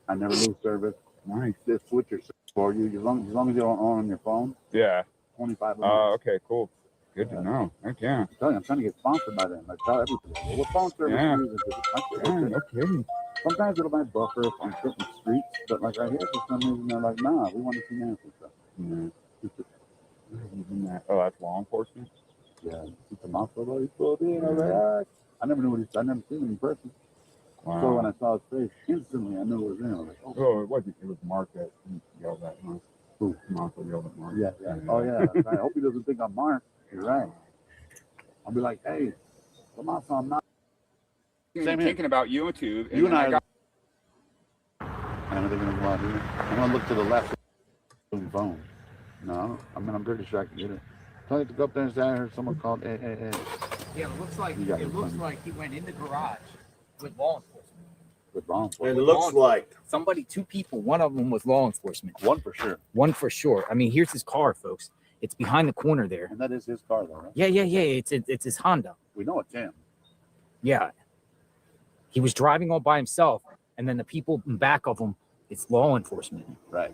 I never lose service. Nice. They switch your service for you as long as you don't own on your phone. Yeah. 25 a month. Oh, okay, cool. Good to know. Heck yeah. I'm telling you, I'm trying to get sponsored by them. I tell everybody, well, what phone service Yeah. are you using? No kidding. Sometimes it'll buy buffer on certain streets, but like right here, for some reason, they're like, nah, we want to see Nancy stuff. Oh, that's law enforcement? Yeah, see Tommaso, though, he pulled in. I was like, ah. I never knew I never seen him in person. Wow. So when I saw his face, instantly I knew it was him. I was like, oh, Oh, it wasn't. It was Mark that yelled at me. Who? Marco yelled at Mark. yeah. Oh, yeah. I hope he doesn't think I'm Mark. You're right. I'll be like, hey, Tommaso, I'm not. Same Same here. thinking about you two. You and I Are they going to go out here? I'm going to look to the left. Phone. No, I mean, I'm pretty sure I can get it. Tell you to go up there and say I heard someone called. Hey. Yeah, it looks like he went in the garage with law enforcement. With law enforcement. It looks like somebody, 2 people. One of them was law enforcement. One for sure. One for sure. I mean, here's his car, folks. It's behind the corner there. And that is his car, though, right? Yeah. It's his Honda. We know it's him. Yeah. He was driving all by himself, and then the people in back of him, it's law enforcement. Right.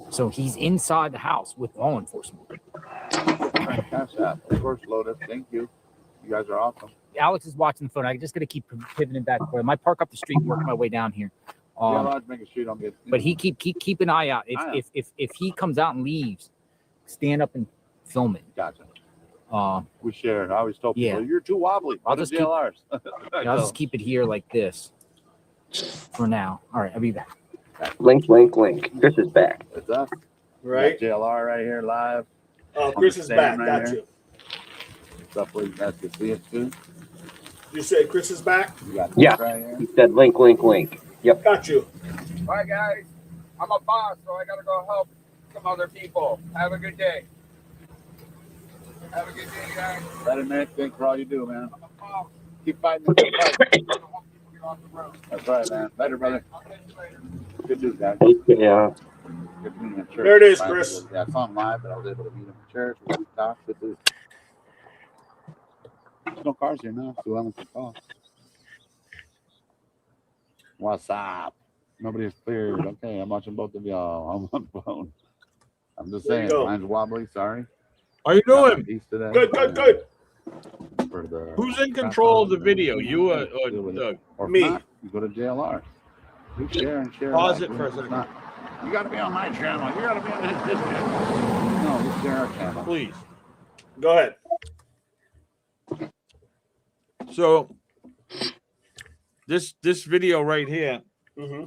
So he's inside the house with law enforcement. Cash App. Of course, Lotus. Thank you. You guys are awesome. Alex is watching the phone. I just got to keep pivoting back and forth. I might park up the street and work my way down here. Make sure you don't get. But he keep an eye out. If he comes out and leaves, stand up and film it. Gotcha. We share. I always told people, you're too wobbly. I'll just keep it here like this for now. All right, I'll be back. Link. Chris is back. It's us. right. JLR right here live. Oh, Chris is back. Right Got here. you. What's up, where you guys can see it too? You say Chris is back? You got Yeah. right here. He said link. Yep. Got you. Bye, guys. I'm a boss, so I gotta go help some other people. Have a good day. Have a good day, guys. Let him man. Thanks for all you do, man. I'm a boss. Keep fighting. Keep fighting. I don't want people to get off the road. That's right, man. Later, brother. I'll catch you later. Good news, guys. Yeah. Good to meet you in church. There it is, Finally, Chris. Yeah, I saw him live, but I was able to meet him in church. We talked. Good news. There's no cars here now, so I don't think call. What's up? Nobody's cleared. Okay, I'm watching both of y'all on one phone. I'm just There you saying, go. mine's wobbly. Sorry. How you doing? East today. Good. For the Who's in control of the video? You or Doug? Or if Me. not, you go to JLR. You share and share. Pause that. it for a It's second. not- You got to be on my channel. You got to be on this channel. No, you share our channel. Please. Go ahead. So this video right here, Mm-hmm.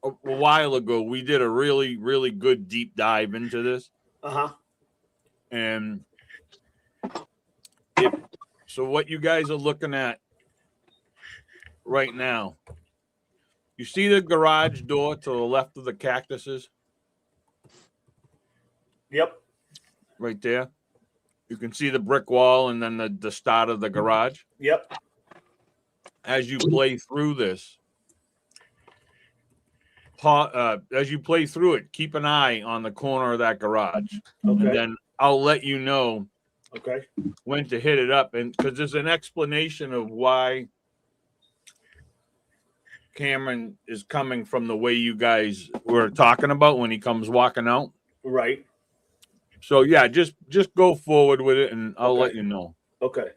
a while ago, we did a really good deep dive into this. Uh-huh. And so what you guys are looking at right now, you see the garage door to the left of the cactuses Yep. right there? You can see the brick wall and then the start of the garage. Yep. As you play through this, as you play through it, keep an eye on the corner of that garage. Okay. And then I'll let you know Okay. when to hit it up. And because there's an explanation of why Cameron is coming from the way you guys were talking about when he comes walking out. Right. So yeah, just go forward with it and I'll Okay. let you know. Okay.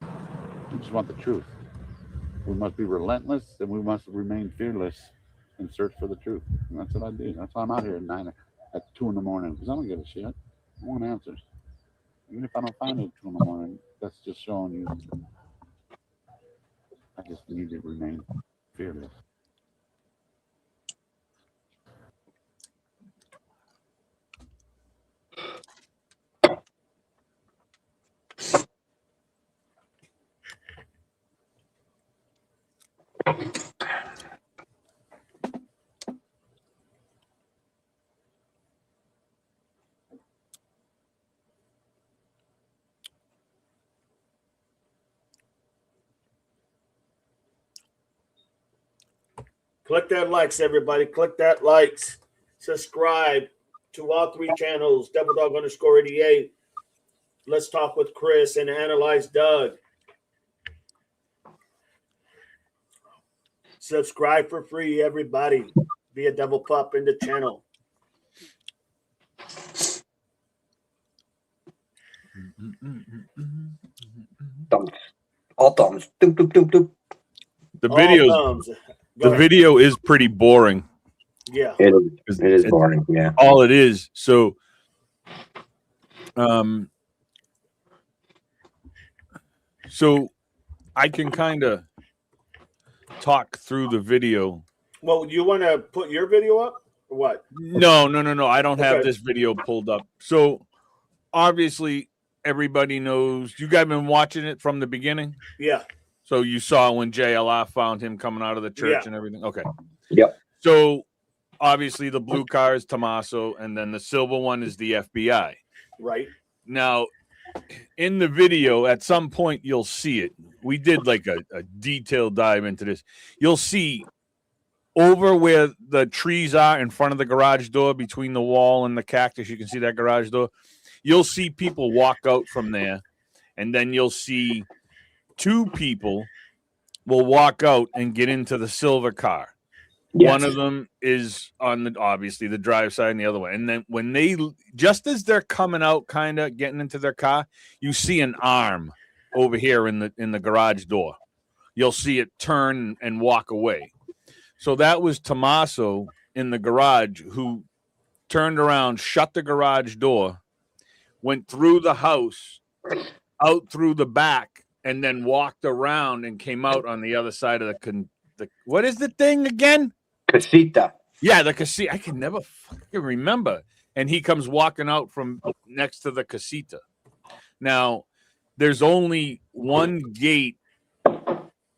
We just want the truth. We must be relentless and we must remain fearless and search for the truth. And that's what I do. That's why I'm out here at 2 in the morning, because I don't give a shit. I want answers. Even if I don't find it at 2 in the morning, that's just showing you I just need to remain fearless. Click that likes, everybody. Click that likes. Subscribe to all 3 channels, Devil Dog _88. Let's talk with Chris and analyze Doug. Subscribe for free, everybody. Be a devil pup in the channel. Thumbs. All thumbs. Doop, doop, doop, doop. The All video, thumbs. Go the ahead. video is pretty boring. Yeah. It is It's boring. Yeah. all it is. So, so I can kind of talk through the video. Well, you want to put your video up or what? No. I don't have Okay. this video pulled up. So obviously everybody knows you guys been watching it from the beginning. Yeah. So you saw when JLR found him coming out of the church Yeah. and everything. Okay. Yep. So obviously the blue car is Tommaso, and then the silver one is the FBI. Right. Now, in the video, at some point you'll see it. We did like a detailed dive into this. You'll see over where the trees are in front of the garage door, between the wall and the cactus, you can see that garage door. You'll see people walk out from there, and then you'll see two people will walk out and get into the silver car. Yes. One of them is on the obviously the drive side, and the other one. And then when they just as they're coming out, kind of getting into their car, you see an arm over here in the garage door. You'll see it turn and walk away. So that was Tommaso in the garage who turned around, shut the garage door, went through the house, out through the back, and then walked around and came out on the other side of the what is the thing again? Casita. Yeah, the casita. I can never fucking remember. And he comes walking out from next to the casita. Now, there's only one gate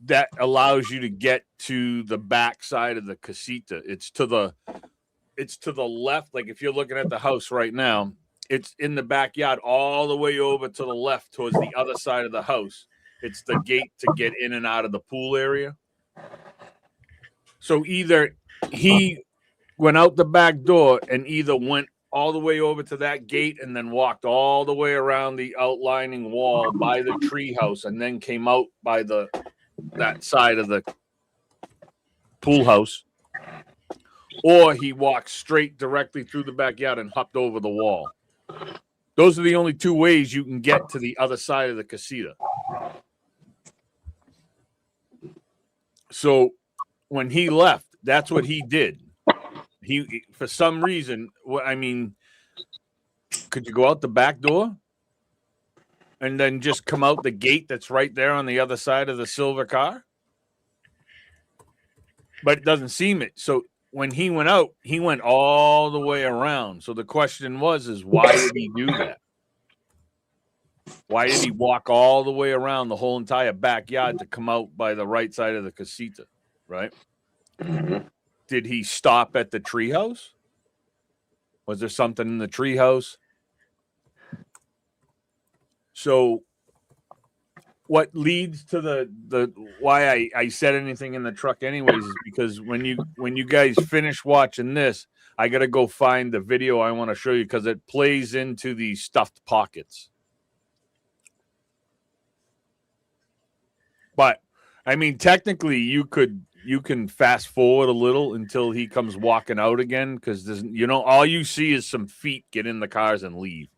that allows you to get to the back side of the casita. It's to the left. Like if you're looking at the house right now, it's in the backyard all the way over to the left towards the other side of the house. It's the gate to get in and out of the pool area. So either he went out the back door and either went all the way over to that gate and then walked all the way around the outlining wall by the tree house and then came out by that side of the pool house, or he walked straight directly through the backyard and hopped over the wall. Those are the only two ways you can get to the other side of the casita. So when he left, that's what he did. He for some reason, I mean, could you go out the back door and then just come out the gate that's right there on the other side of the silver car? But it doesn't seem it. So when he went out, he went all the way around. So the question is why did he do that? Why did he walk all the way around the whole entire backyard to come out by the right side of the casita, right? Mm-hmm. Did he stop at the treehouse? Was there something in the treehouse? So what leads to the why I said anything in the truck anyways is because when you guys finish watching this, I got to go find the video I want to show you because it plays into the stuffed pockets. But I mean, technically, you can fast forward a little until he comes walking out again because all you see is some feet get in the cars and leave.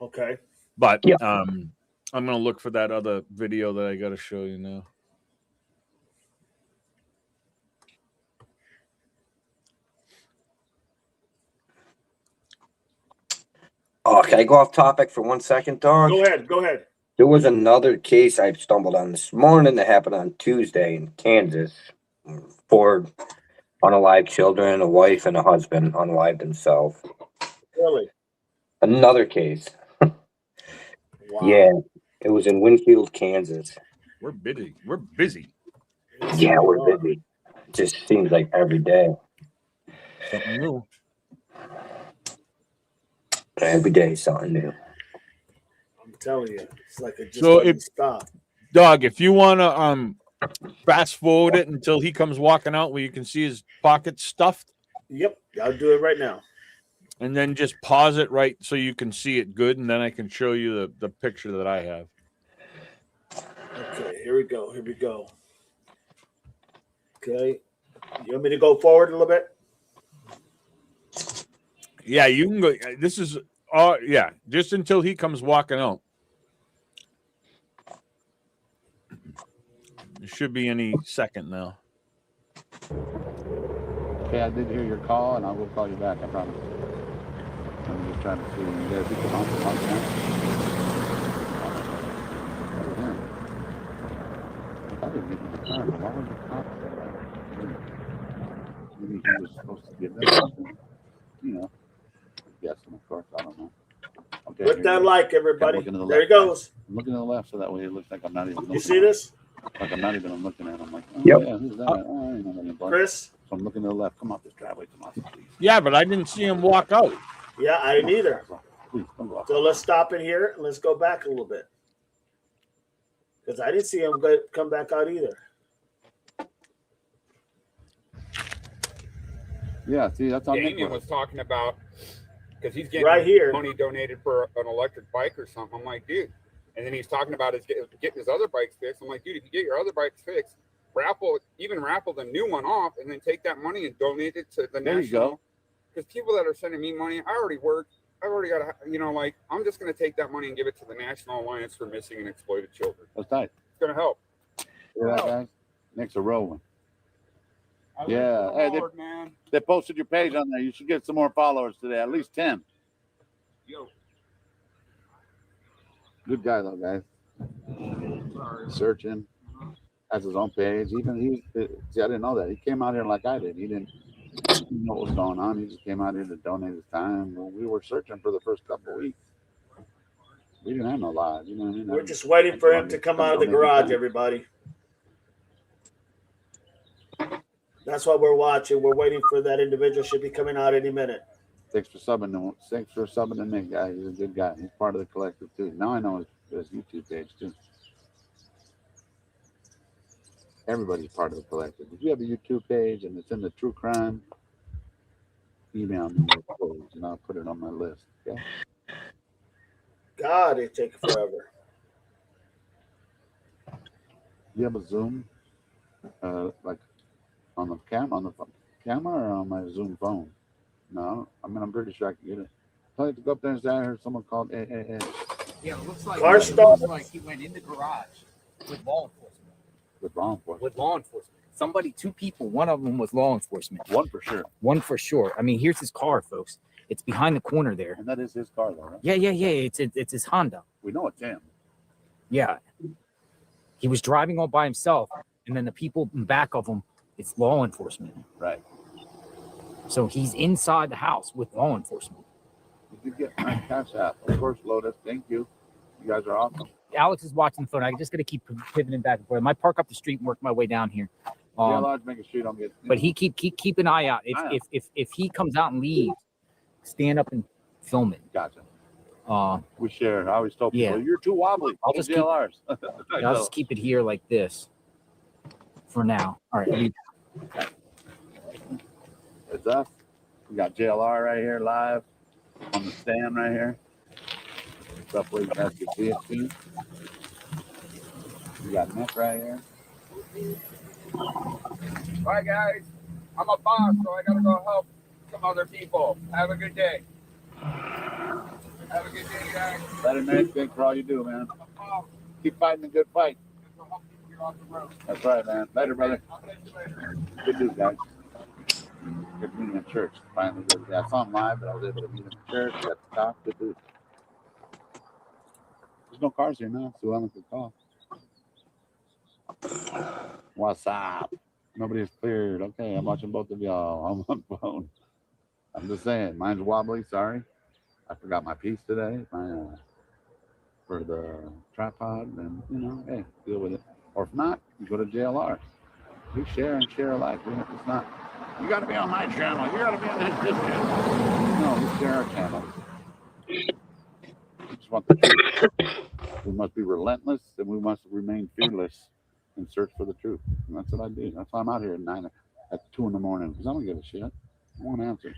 Okay. But yeah. I'm gonna look for that other video that I got to show you now. Oh, can I go off topic for 1 second, dog? Go ahead. There was another case I stumbled on this morning that happened on Tuesday in Kansas. 4 unalived children, a wife, and a husband unalived himself. Really? Another case. Wow. Yeah, it was in Winfield, Kansas. We're busy. Yeah, we're busy. It just seems like every day. Something new. Every day, something new. I'm telling you, it's like it just So doesn't stop. Dog, if you want to fast forward it until he comes walking out where you can see his pockets stuffed. Yep, I'll do it right now. And then just pause it right so you can see it good, and then I can show you the picture that I have. Okay, here we go. Okay. You want me to go forward a little bit? Yeah, you can go. This is just until he comes walking out. It should be any second now. Okay, I did hear your call, and I will call you back, I promise. I'm just trying to see when you guys get the house now. I didn't get the car, but why would the cop say that? Maybe he was supposed to get that. Guessing, of course, I don't know. Okay, Put that like, everybody. There There he goes. I'm looking to the left so that way it looks like I'm not even looking. You see this? Like I'm not even looking at him. Like, oh Yep. yeah, who's that? Oh, I ain't nobody involved. Chris? So I'm looking to the left. Come off this driveway, Tomaso, please. Yeah, but I didn't see him walk out. Yeah, I didn't either. Please don't go off. So let's stop it here and let's go back a little bit. Because I didn't see him come back out either. Yeah, see, that's how Damien was talking about because he's getting Right here. money donated for an electric bike or something. I'm like, dude. And then he's talking about getting his other bikes fixed. I'm like, dude, if you get your other bikes fixed, raffle the new one off and then take that money and donate it to the There you national. go. Because people that are sending me money, I already work. I've already got to, like, I'm just going to take that money and give it to the National Alliance for Missing and Exploited Children. That's tight. It's going to help. Hear that, guys? Nick's a rolling. I Yeah. live for Hey, the Lord, man. They posted your page on there. You should get some more followers today, at least 10. Yo. Good guy, though, guys. Sorry. Searching. Has his own page. See, I didn't know that. He came out here like I did. He didn't know what was going on. He just came out here to donate his time. When we were searching for the first couple of weeks, we didn't have no live. You know what I mean? We're just waiting for him to come out of the garage, everybody. That's what we're watching. We're waiting for that individual. Should be coming out any minute. Thanks for subbing to Nick, guys. He's a good guy. He's part of the collective too. Now I know his YouTube page too. Everybody's part of the collective. If you have a YouTube page and it's in the true crime, email me your page and I'll put it on my list. Okay. God, it takes forever. You have a Zoom, like on the camera or on my Zoom phone? No, I'm pretty sure I can get it. I have to go up there and say I heard someone called. Yeah, it looks like Car stop. he went in the garage with law enforcement. With law enforcement. With law enforcement. 2 people. One of them was law enforcement. One for sure. One for sure. I mean, here's his car, folks. It's behind the corner there. And that is his car, though, right? Yeah. It's his Honda. We know it's him. Yeah. He was driving all by himself, and then the people in back of him, it's law enforcement. Right. So he's inside the house with law enforcement. You could get my cash app. Of course, Lotus. Thank you. You guys are awesome. Alex is watching the phone. I just got to keep pivoting back and forth. I might park up the street and work my way down here. Making sure you don't get. But he keep an eye out. If he comes out and leaves, stand up and film it. Gotcha. We share. I always tell people, Yeah. you're too wobbly. I'll just I'll just keep it here like this for now. All right. It's us. We got JLR right here live on the stand right here. Stuff where you guys can see it too. We got Nick right here. All right, guys. I'm a boss, so I got to go help some other people. Have a good day. Have a good day, guys. Better Nick, thanks for all you do, man. Keep fighting the good fight. That's right, man. Later, brother. Good news, guys. Good meeting in church. Finally, I saw him live, but I was able to meet him in church. Got to talk. Good dude. There's no cars here now, so Ellen could call. What's up? Nobody's cleared. Okay, I'm watching both of y'all. I'm on the phone. I'm just saying, mine's wobbly. Sorry, I forgot my piece today. For the tripod, and hey, deal with it. Or if not, you go to JLR. We share and share alike. It's not. You got to be on my channel. You got to be on this channel. No, we share our channels. We just want the truth. We must be relentless, and we must remain fearless and search for the truth. And that's what I do. That's why I'm out here at 2 in the morning, because I don't give a shit. I won't answer.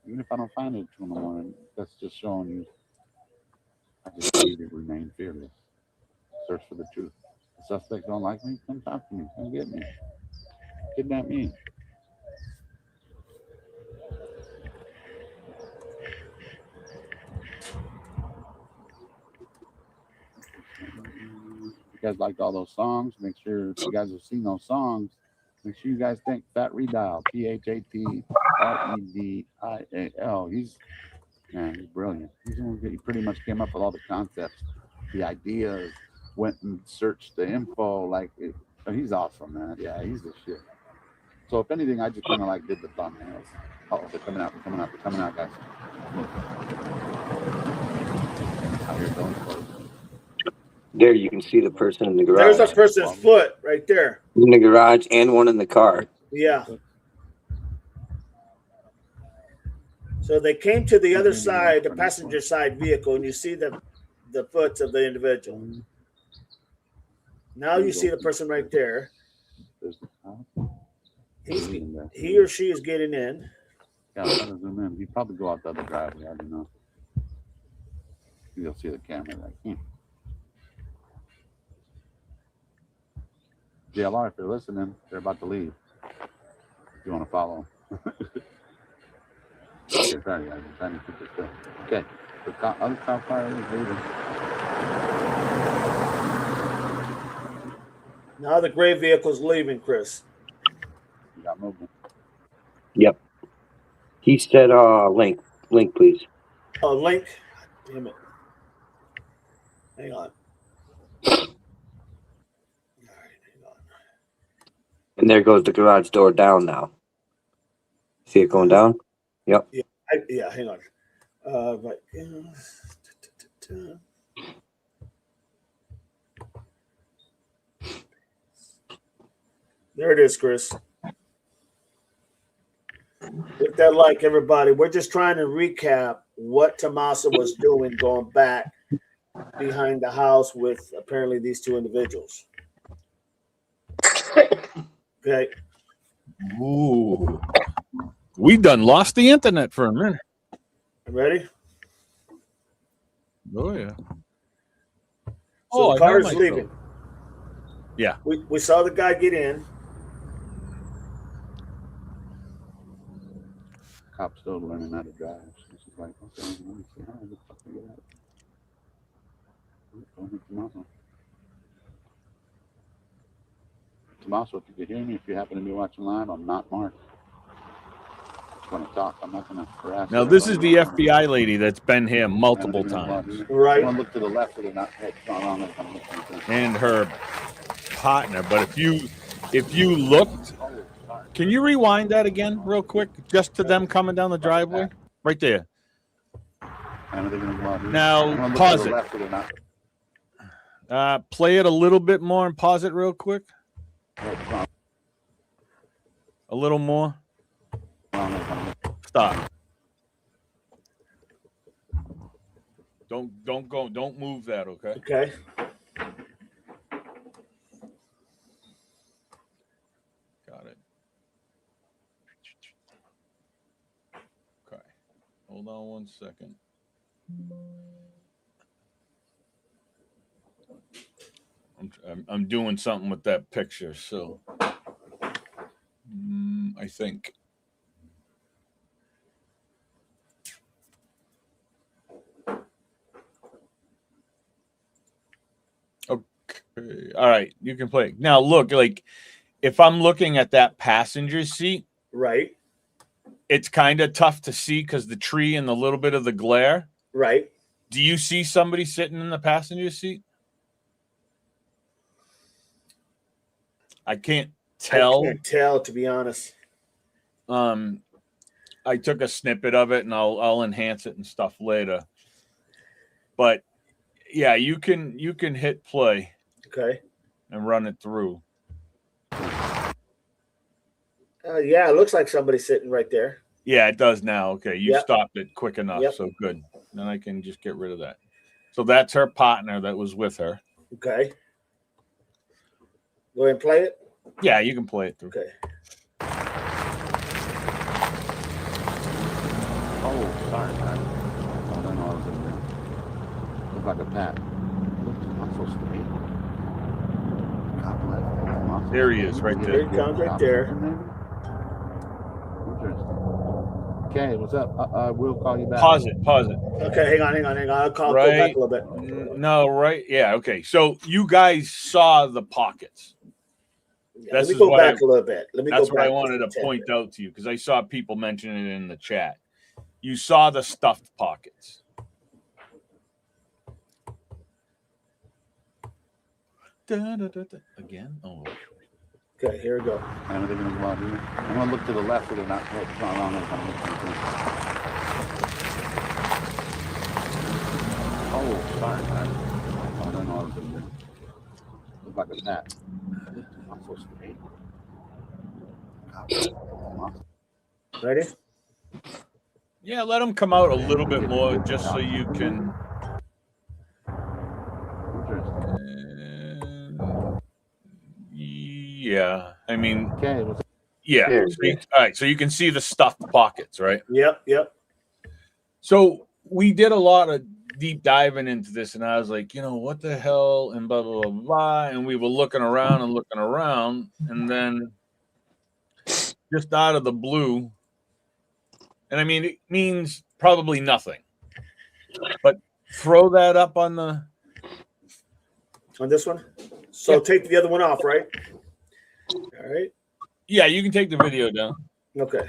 Even if I don't find it at 2 in the morning, that's just showing you I just need to remain fearless. Search for the truth. The suspects don't like me, come talk to me. Come get me. Kidnap me. If you guys liked all those songs, make sure if you guys have seen those songs, make sure you guys thank Fat Redial, PhatRedial. He's brilliant. He's the one that pretty much came up with all the concepts, the ideas, went and searched the info. He's awesome, man. Yeah, he's the shit. So if anything, I just kind of did the thumbnails. Oh, they're coming out, guys. I hear those folks. there, you can see the person in the There's garage. a person's foot right there. In the garage and one in the car. Yeah. So they came to the other side, the passenger side vehicle, and you see the foot of the individual. Now you see the person right there. He or she is getting in. Yeah, I'll zoom in. He'd probably go out the other driveway. I don't know. You'll see the camera like. JLR, if they're listening, they're about to leave. If you want to follow them. Okay, sorry, guys. I'm trying to keep this good. Okay, the other cop car is leaving. Now the gray vehicle's leaving, Chris. You got movement. Yep. He said, link, please. Oh, Link. Damn it. Hang on. And there goes the garage door down now. See it going down? Yep. Yeah, hang on. But there it is, Chris. Hit that like, everybody. We're just trying to recap what Tommaso was doing going back behind the house with apparently these two individuals. Okay. Ooh. We done lost the internet for a minute. Ready? Oh, yeah. So the car is leaving. Yeah. We saw the guy get in. Cop's still learning how to drive. This is like, okay, let me see how the fuck we get out. Don't hit Tommaso. Tommaso, if you could hear me, if you happen to be watching live, I'm not Mark. When I talk, I'm not going to harass you. Now, this is the FBI lady that's been here multiple times. Right. I want to look to the left so they're not wrong. And her partner. But if you looked, can you rewind that again real quick? Just to them coming down the driveway? Right there. Now, pause it. Play it a little bit more and pause it real quick. A little more. Stop. Don't go. Don't move that, okay? Okay. Got it. Okay. Hold on 1 second. I'm doing something with that picture, so I think. Okay. All right, you can play. Now look, like if I'm looking at that passenger seat, right, it's kind of tough to see because the tree and the little bit of the glare. Right. Do you see somebody sitting in the passenger seat? I can't tell. I can't tell, to be honest. I took a snippet of it and I'll enhance it and stuff later. But yeah, you can hit play. Okay. And run it through. Yeah, it looks like somebody's sitting right there. Yeah, it does now. Okay, you stopped it quick enough, Yep. so good. Then I can just get rid of that. So that's her partner that was with her. Okay. Go ahead and play it? Yeah, you can play it through. Okay. Oh, sorry, man. I don't know. I was in there. Look like a bat. I'm so straight. There he is, right there. Here he comes, right there. Interesting. Okay, what's up? We'll call you back. Pause it. Okay, hang on. I'll go back a little bit. No, right? Yeah, okay. So you guys saw the pockets. Yeah, let me go back a little bit. That's what I wanted to point out to you because I saw people mentioning it in the chat. You saw the stuffed pockets. Again? Oh. Okay, here we go. I'm going to look to the left so they're not wrong. Oh, sorry, man. I don't know. $100 in there. Look like a net. I'm so scared. Ready? Yeah, let them come out a little bit more just so you can. Yeah, I mean, yeah. All right, so you can see the stuffed pockets, right? Yep. So we did a lot of deep diving into this, and I was like, what the hell, and blah blah blah blah, and we were looking around, and then just out of the blue, and I mean, it means probably nothing, but throw that up on this one. So take the other one off, right? All right. Yeah, you can take the video down. Okay.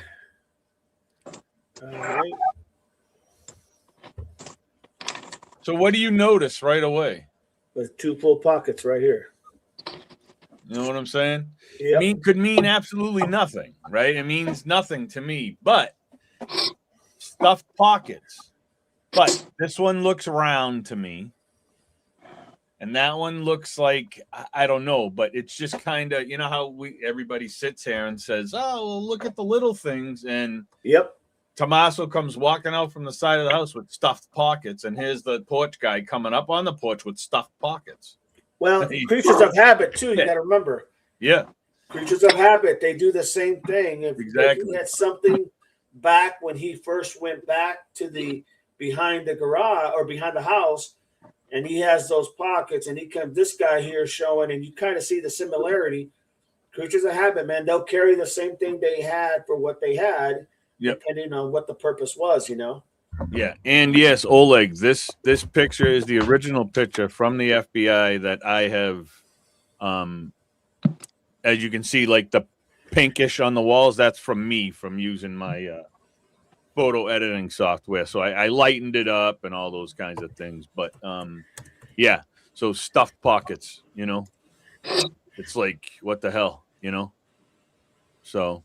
All right. So what do you notice right away? There's 2 full pockets right here. You know what I'm saying? Yep. Could mean absolutely nothing, right? It means nothing to me, but stuffed pockets. But this one looks round to me. And that one looks like, I don't know, but it's just kind of, how everybody sits here and says, oh, well, look at the little things. And yep. Tommaso comes walking out from the side of the house with stuffed pockets. And here's the porch guy coming up on the porch with stuffed pockets. Well, creatures of habit, too. You got to remember. Yeah. Creatures of habit. They do the same thing. If he had something back when he first went back to the behind the garage or behind the house, and he has those pockets, and this guy here showing, and you kind of see the similarity. Creatures of habit, man, they'll carry the same thing they had for what they had, depending on what the purpose was, Yeah, and yes, Oleg, this picture is the original picture from the FBI that I have. As you can see, like the pinkish on the walls, that's from me from using my photo editing software. So I lightened it up and all those kinds of things. But yeah, so stuffed pockets, it's like, what the hell, So,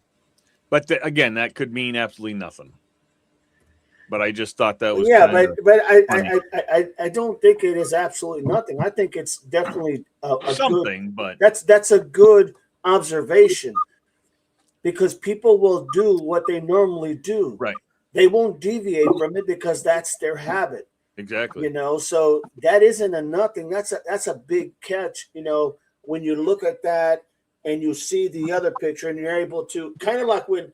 but again, that could mean absolutely nothing. But I just thought that was but I don't think it is absolutely nothing. I think it's definitely a something, good, but that's a good observation, because people will do what they normally do. Right. They won't deviate from it because that's their habit. Exactly. So that isn't a nothing. That's a big catch. When you look at that and you see the other picture and you're able to kind of like when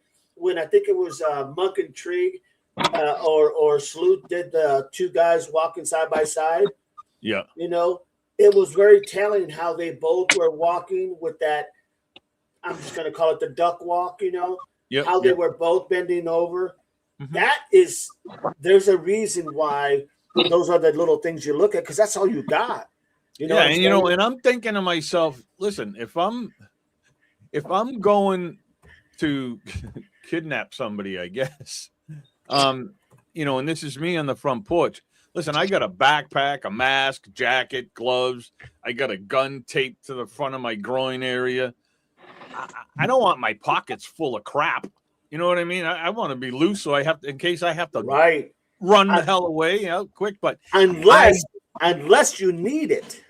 I think it was Monk and Trig or Sloot did the 2 guys walking side by side. Yeah. It was very telling how they both were walking with that. I'm just going to call it the duck walk, how they were both bending over. Mm-hmm. There's a reason why those are the little things you look at, because that's all you got. And I'm thinking to myself, listen, if I'm going to kidnap somebody, I guess, and this is me on the front porch. Listen, I got a backpack, a mask, jacket, gloves. I got a gun taped to the front of my groin area. I don't want my pockets full of crap. You know what I mean? I want to be loose, so in case I have to run the hell away, quick. But unless you need it,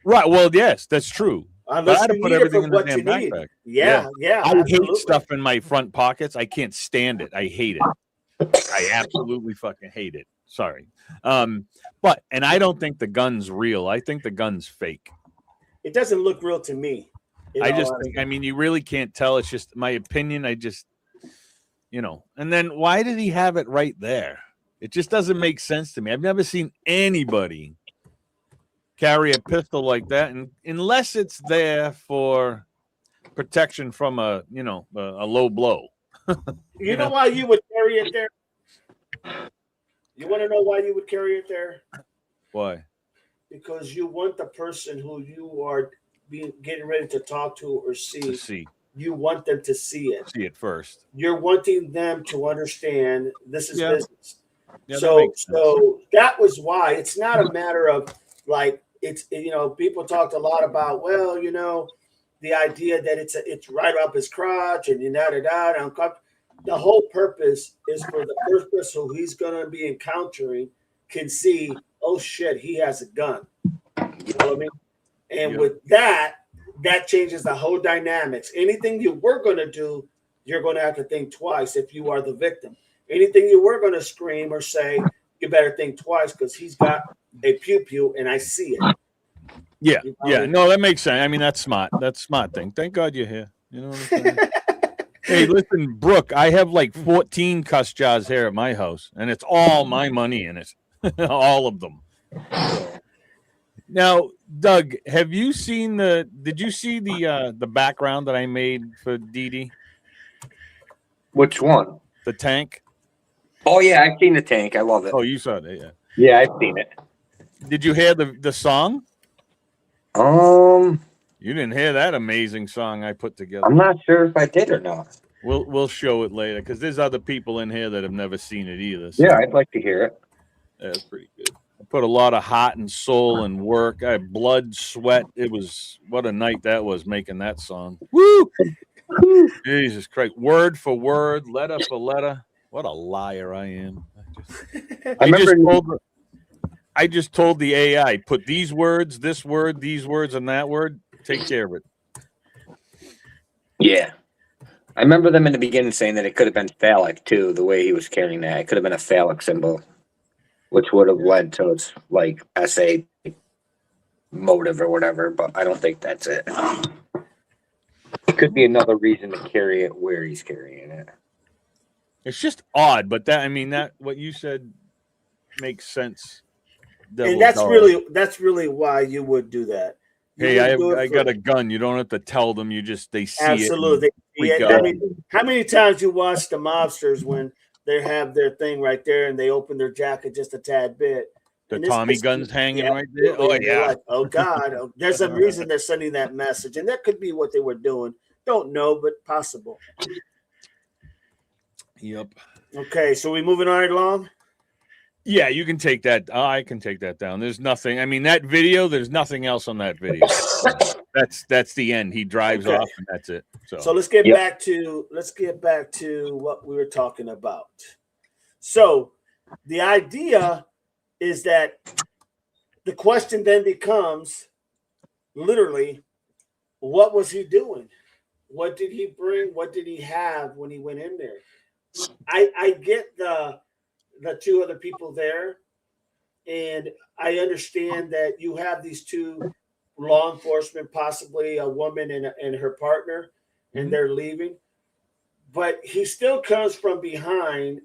right? Well, yes, that's true. Unless you put need everything it for in what the you damn need. backpack. Yeah. I hate stuff in my front pockets. I can't stand it. I hate it. I absolutely fucking hate it. Sorry. And I don't think the gun's real. I think the gun's fake. It doesn't look real to me. I just think, you really can't tell. It's just my opinion. I just, and then why did he have it right there? It just doesn't make sense to me. I've never seen anybody carry a pistol like that, and unless it's there for protection from a low blow. You know why you would carry it there? You want to know why you would carry it there? Why? Because you want the person who you are getting ready to talk to or see. You want them to see it. See it first. You're wanting them to understand this is business. Yeah, so that was why. It's not a matter of like it's people talked a lot about the idea that it's right up his crotch and the whole purpose is for the first person who he's going to be encountering can see, oh shit, he has a gun. You know what I mean? And Yep. with that changes the whole dynamics. Anything you were going to do, you're going to have to think twice if you are the victim. Anything you were going to scream or say, you better think twice because he's got a pew-pew and I see it. Yeah, You know what I yeah. mean? No, that makes sense. I mean, that's smart. That's a smart thing. Thank God you're here. You know what I'm saying? Hey, listen, Brooke, I have like 14 cuss jars here at my house, and it's all my money in it. All of them. Now, Doug, have you seen did you see the background that I made for Dee Dee? Which one? The tank? Oh yeah, I've seen the tank. I love it. Oh, you saw it, yeah. Yeah, I've seen it. Did you hear the song? You didn't hear that amazing song I put together. I'm not sure if I did or not. We'll show it later because there's other people in here that have never seen it either. So Yeah, I'd like to hear it. that's pretty good. I put a lot of heart and soul and work. I had blood, sweat. It was what a night that was making that song. Woo! Jesus Christ. Word for word, letter for letter. What a liar I am. I just told the AI, put these words, this word, these words, and that word. Take care of it. Yeah. I remember them in the beginning saying that it could have been phallic too, the way he was carrying that. It could have been a phallic symbol, which would have led to its like SA motive or whatever, but I don't think that's it. It could be another reason to carry it where he's carrying it. It's just odd, but that what you said makes sense. And that's really why you would do that. Hey, I got a gun. You don't have to tell them. They see absolutely. it. Absolutely. How many times you watch the mobsters when they have their thing right there and they open their jacket just a tad bit? The Tommy guns hanging right there. Oh yeah. Like, oh God, there's a reason they're sending that message, and that could be what they were doing. Don't know, but possible. Yep. Okay, so we moving right along. Yeah, you can take that. I can take that down. There's nothing. I mean, that video. There's nothing else on that video. That's the end. He drives off, and that's it. So let's get back to what we were talking about. So the idea is that the question then becomes literally, what was he doing? What did he bring? What did he have when he went in there? I get the two other people there, and I understand that you have these two law enforcement, possibly a woman and her partner, and they're leaving. But he still comes from behind,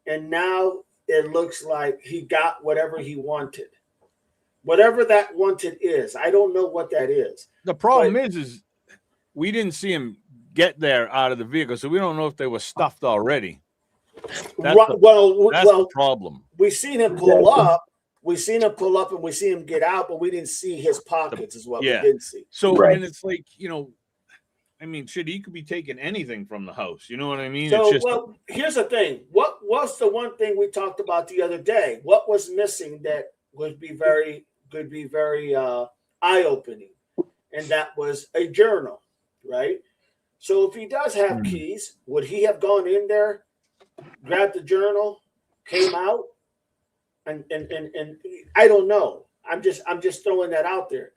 and now it looks like he got whatever he wanted. Whatever that wanted is. I don't know what that is. The problem is we didn't see him get there out of the vehicle, so we don't know if they were stuffed already. That's the problem. We seen him pull up. We seen him pull up and we see him get out, but we didn't see his pockets is what we didn't see. So, and it's like, I mean, shit, he could be taking anything from the house. You know what I mean? So, it's just, well, here's the thing. What was the one thing we talked about the other day? What was missing that could be very eye-opening? And that was a journal, right? So if he does have keys, would he have gone in there, grabbed the journal, came out? And I don't know. I'm just throwing that out there.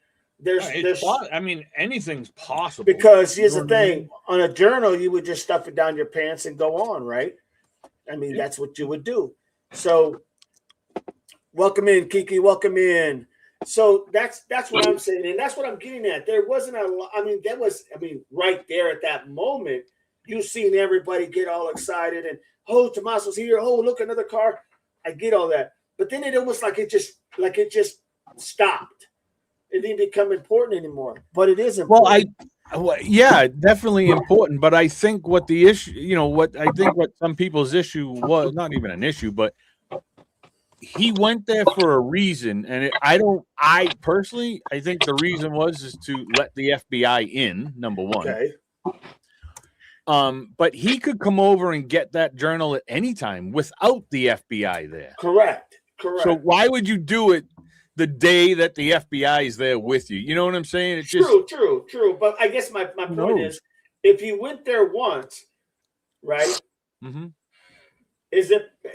I mean, anything's possible. Because here's the thing: on a journal, you would just stuff it down your pants and go on, right? I mean, that's what you would do. So, welcome in, Kiki. Welcome in. So that's what I'm saying, and that's what I'm getting at. There wasn't a lot. I mean, right there at that moment, you seen everybody get all excited and Tommaso's here. Oh, look, another car. I get all that. But then it almost like it just stopped. It didn't become important anymore. But it is important. Yeah, definitely important. But I think what the issue, what some people's issue was, not even an issue, but he went there for a reason. And I personally think the reason is to let the FBI in, number one. Okay. But he could come over and get that journal at any time without the FBI there. Correct. So why would you do it the day that the FBI is there with you? You know what I'm saying? It's true. But I guess my point is, if he went there once, right? Mm-hmm.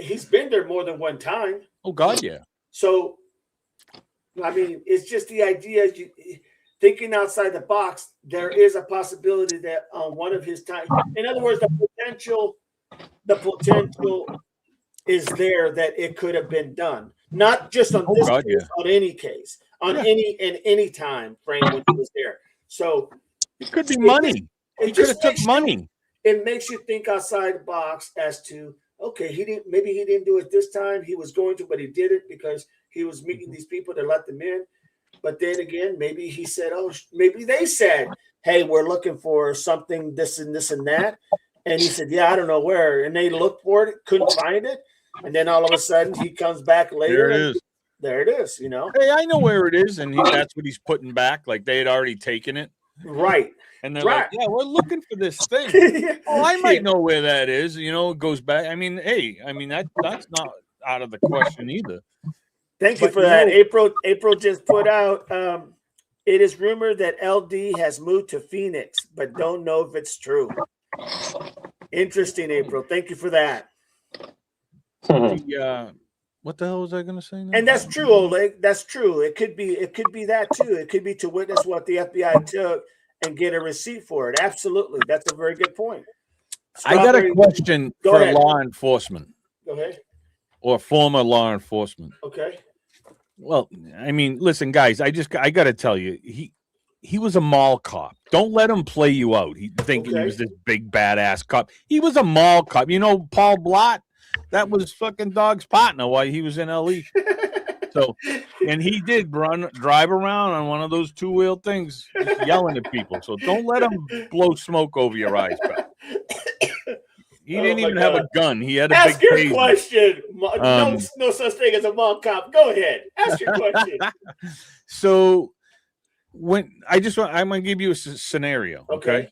He's been there more than one time? Oh God, yeah. So I mean, it's just the idea. Thinking outside the box, there is a possibility that on one of his time, in other words, the potential is there that it could have been done. Not just on this God, case, on any case, on Yeah. any time frame when he was there. So It could be money. He could have took makes money. It makes you think outside the box as to, okay, maybe he didn't do it this time. He was going to, but he did it because he was meeting these people to let them in. But then again, maybe he said, oh, maybe they said, hey, we're looking for something, this and this and that. And he said, yeah, I don't know where. And they looked for it, couldn't find it. And then all of a sudden he comes back later. There it is, you know. Hey, I know where it is. And that's what he's putting back. Like they had already taken it. Right. And they're like, yeah, we're looking for this thing. Oh, I might know where that is. You know, it goes back. I mean, hey, that's not out of the question either. Thank you for that. April just put out, it is rumored that LD has moved to Phoenix, but don't know if it's true. Interesting, April. Thank you for that. What the hell was I going to say now? And that's true, Oleg. That's true. It could be that too. It could be to witness what the FBI took and get a receipt for it. Absolutely. That's a very good point. I got a question for law enforcement. Go ahead. Or former law enforcement. Okay. Well, I mean, listen, guys, I got to tell you, he was a mall cop. Don't let him play you out. He thinking he was this big badass cop. He was a mall cop. You know, Paul Blott, that was fucking Dog's partner while he was in LE. So, and he did drive around on one of those two-wheel things, just yelling at people. So don't let him blow smoke over your eyes, pal. He didn't even have a gun. He had a Ask big your taser. question. No such thing as a mall cop. Go ahead. Ask your question. So I'm gonna give you a scenario. Okay.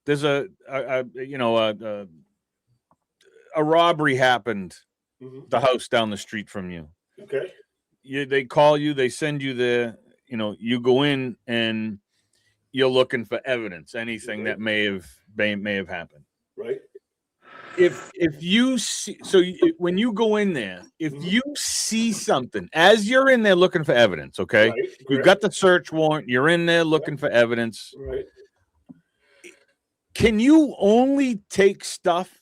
There's a robbery happened. Mm-hmm. The house down the street from you. Okay. They call you. They send you there. You know, you go in and you're looking for evidence, anything that may have happened. Right. If you see, when you go in there, if you see something as you're in there looking for evidence, okay, you've got the search warrant, you're in there looking for evidence. Right. Can you only take stuff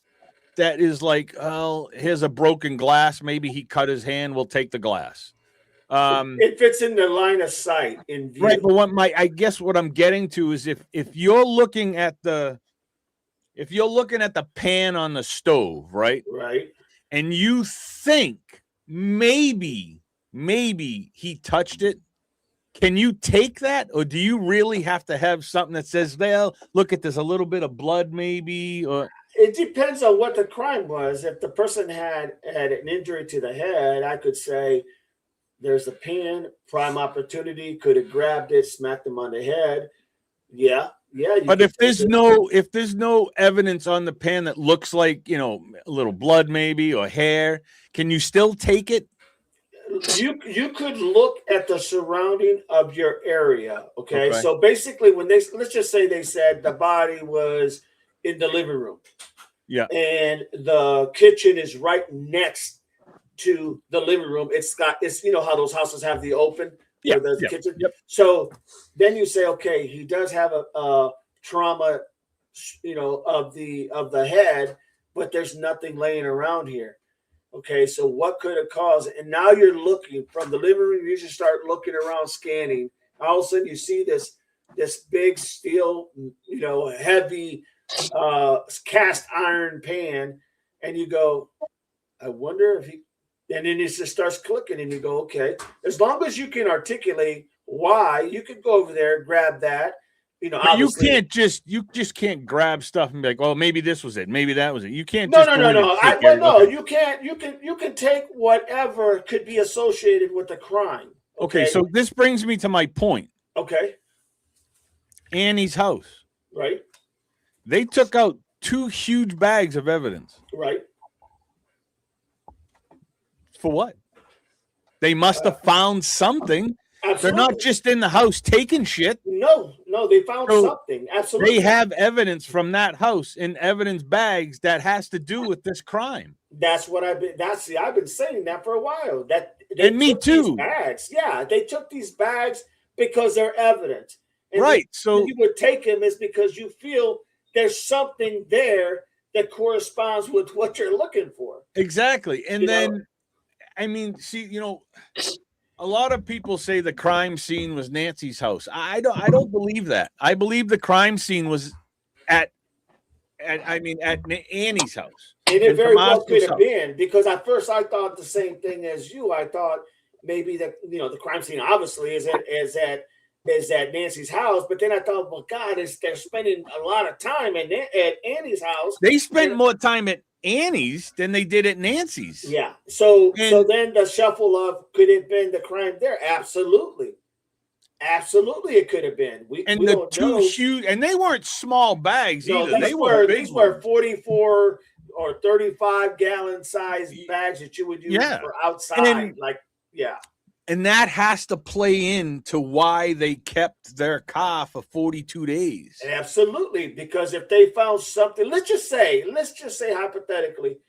that is like, oh, here's a broken glass, maybe he cut his hand, we'll take the glass. It fits in the line of sight in view. Right, but I guess what I'm getting to is if you're looking at the pan on the stove, right? Right. And you think maybe he touched it, can you take that, or do you really have to have something that says, well, look at this, a little bit of blood, maybe? Or it depends on what the crime was. If the person had an injury to the head, I could say there's a pan, prime opportunity, could have grabbed it, smacked him on the head. Yeah. But if there's no evidence on the pan that looks like, you know, a little blood maybe or hair, can you still take it? You could look at the surrounding of your area. Okay. So basically let's just say they said the body was in the living room. Yeah. And the kitchen is right next to the living room. It's you know how those houses have the open. Yeah. There's the kitchen. Yep. So then you say, okay, he does have a trauma, you know, of the head, but there's nothing laying around here. Okay, so what could have caused it? And now you're looking from the living room. You just start looking around, scanning. All of a sudden, you see this big steel, you know, heavy cast iron pan, and you go, I wonder if he. And then it just starts clicking, and you go, okay. As long as you can articulate why, you could go over there, grab that. You know, you just can't grab stuff and be like, oh, maybe this was it, maybe that was it. You can't. No. You can't. You can take whatever could be associated with the crime. Okay, so this brings me to my point. Okay. Annie's house. Right. They took out 2 huge bags of evidence. Right. For what? They must have found something. Absolutely. They're not just in the house taking shit. No. No, they found So something. Absolutely. They have evidence from that house in evidence bags that has to do with this crime. That's what I've been saying that for a while. That And me took these too. bags. Yeah, they took these bags because they're evidence. And Right. So you would take them is because you feel there's something there that corresponds with what you're looking for. exactly. And You then know? I mean, see, a lot of people say the crime scene was Nancy's house. I don't believe that. I believe the crime scene was at Annie's house. And it very well Tomaso's could have house. been, because at first I thought the same thing as you. I thought maybe that the crime scene obviously is at Nancy's house, but then I thought, well, God, they're spending a lot of time at Annie's house. They spent more time at Annie's than they did at Nancy's. Yeah. So And- then the shuffle of could it have been the crime there? Absolutely. Absolutely, it could have been. We And we the don't know. two shoes, and they weren't small bags No, either. They were big these were ones. 44 or 35 gallon size bags that you would use Yeah. for outside. And- Yeah. And that has to play into why they kept their car for 42 days. Absolutely, because if they found something, let's just say hypothetically,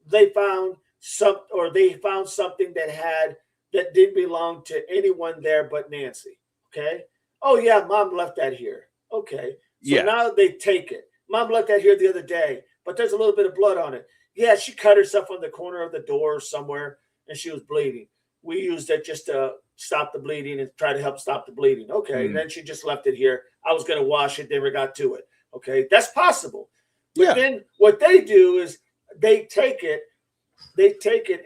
they found something that didn't belong to anyone there but Nancy. Okay. Oh yeah, Mom left that here. Okay. So Yeah. now they take it. Mom left that here the other day, but there's a little bit of blood on it. Yeah, she cut herself on the corner of the door somewhere, and she was bleeding. We used it just to stop the bleeding and try to help stop the bleeding. Okay. Mm. Then she just left it here. I was going to wash it, never got to it. Okay. That's possible. But Yeah. then what they do is they take it,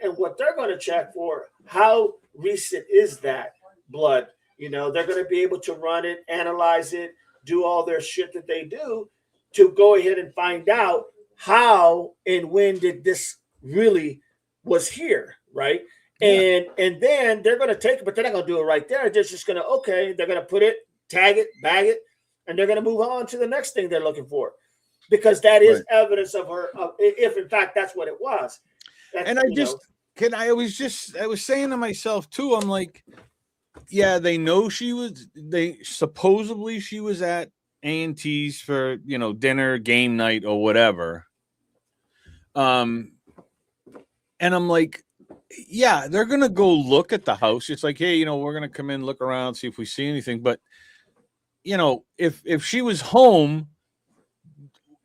and what they're going to check for, how recent is that blood? They're going to be able to run it, analyze it, do all their shit that they do to go ahead and find out how and when did this really was here, right? Yeah. And then they're going to take it, but they're not going to do it right there. They're just going to, they're going to put it, tag it, bag it, and they're going to move on to the next thing they're looking for, because that is evidence of her, if in fact that's what it was. And I was saying to myself too, I'm like, yeah, they know supposedly she was at A&T's for, dinner, game night or whatever. And I'm like, yeah, they're going to go look at the house. It's like, hey, we're going to come in, look around, see if we see anything. But, if she was home,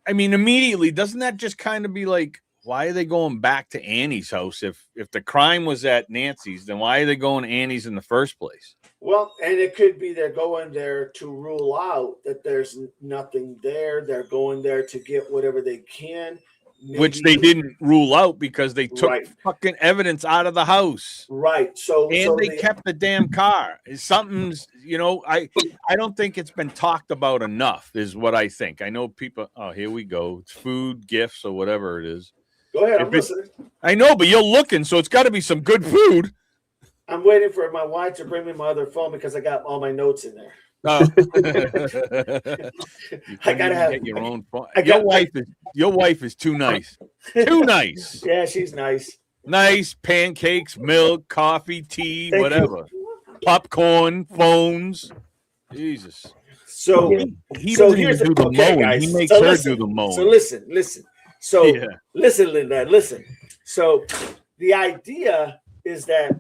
I mean, immediately, doesn't that just kind of be like, why are they going back to Annie's house? If the crime was at Nancy's, then why are they going to Annie's in the first place? Well, and it could be they're going there to rule out that there's nothing there. They're going there to get whatever they can. Which they didn't rule out because they took Right. fucking evidence out of the house. Right. So They kept the damn car. Something's, I don't think it's been talked about enough, is what I think. I know people, here we go. It's food, gifts, or whatever it is. Go ahead. I'm listening. I know, but you're looking, so it's got to be some good food. I'm waiting for my wife to bring me my other phone because I got all my notes in there. Oh. I gotta have get your own phone. I got Your wife is too nice. Too nice. Yeah, she's nice. Nice pancakes, milk, coffee, tea, Thank whatever. Popcorn, phones. Jesus. So He so doesn't here's even do the okay, mowing. guys. He makes So her listen, do the mowing. So listen. So Yeah. listen, Linda, listen. So the idea is that,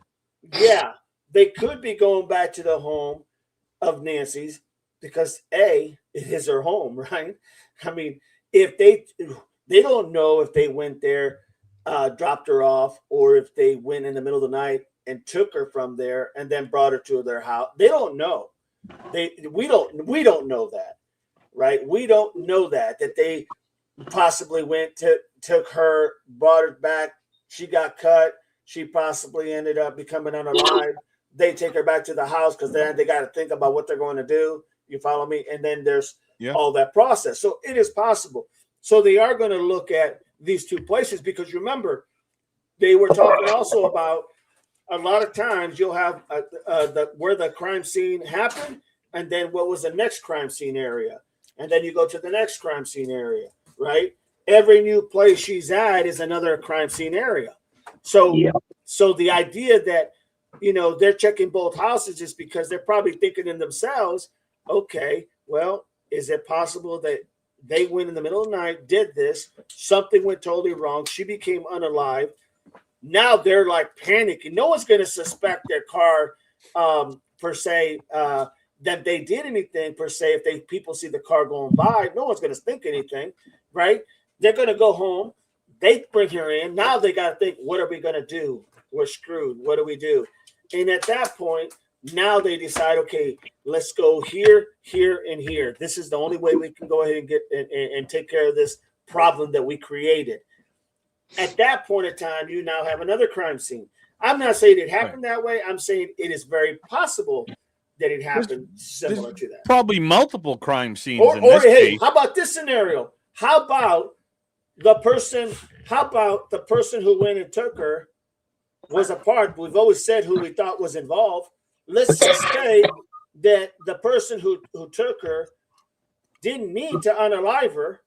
yeah, they could be going back to the home of Nancy's because it is her home, right? I mean, if they don't know if they went there, dropped her off, or if they went in the middle of the night and took her from there and then brought her to their house. They don't know. We don't know that, right? We don't know that they possibly took her, brought her back. She got cut. She possibly ended up becoming unalive. They take her back to the house because then they got to think about what they're going to do. You follow me? And then there's all that process. So it is possible. So they are going to look at these two places because remember, they were talking also about a lot of times you'll have where the crime scene happened and then what was the next crime scene area. And then you go to the next crime scene area, right? Every new place she's at is another crime scene area. So the idea that, they're checking both houses is because they're probably thinking in themselves, okay, well, is it possible that they went in the middle of the night, did this, something went totally wrong, she became unalive. Now they're like panicking. No one's going to suspect their car per se that they did anything per se. If people see the car going by, no one's going to think anything, right? They're going to go home. They bring her in. Now they got to think, what are we going to do? We're screwed. What do we do? And at that point, now they decide, okay, let's go here, here, and here. This is the only way we can go ahead and get and take care of this problem that we created. At that point in time, you now have another crime scene. I'm not saying it happened that way. I'm saying it is very possible that it happened similar to that. Probably multiple crime scenes. Or in this hey, case. how about this scenario? How about the person who went and took her was a part? We've always said who we thought was involved. Let's just say that the person who took her didn't mean to unalive her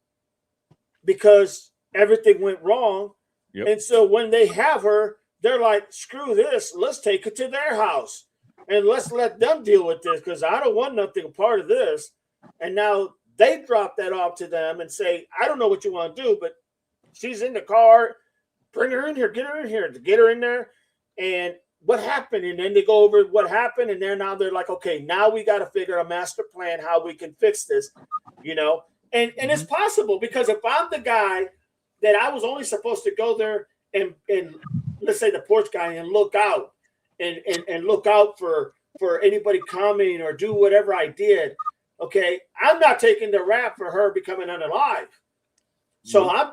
because everything went wrong. Yep. And so when they have her, they're like, screw this. Let's take it to their house and let's let them deal with this because I don't want nothing part of this. And now they drop that off to them and say, I don't know what you want to do, but she's in the car. Bring her in here. Get her in here. Get her in there. And what happened? And then they go over what happened. And they're like, okay, now we got to figure a master plan how we can fix this, you know? And it's possible because if I'm the guy that I was only supposed to go there and let's say the porch guy and look out and look out for anybody coming or do whatever I did. Okay. I'm not taking the rap for her becoming unalive. So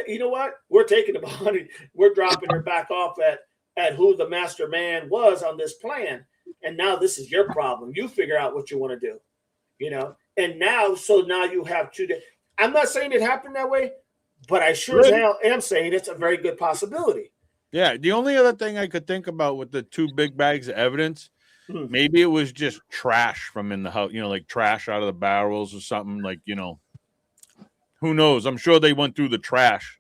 you know what? We're taking the money. We're dropping her back off at who the master man was on this plan. And now this is your problem. You figure out what you want to do, you know? And now you have two days. I'm not saying it happened that way, but I sure as hell am saying it's a very good possibility. Yeah. The only other thing I could think about with the two big bags of evidence, maybe it was just trash from in the house, you know, like trash out of the barrels or something, like, you know, who knows? I'm sure they went through the trash.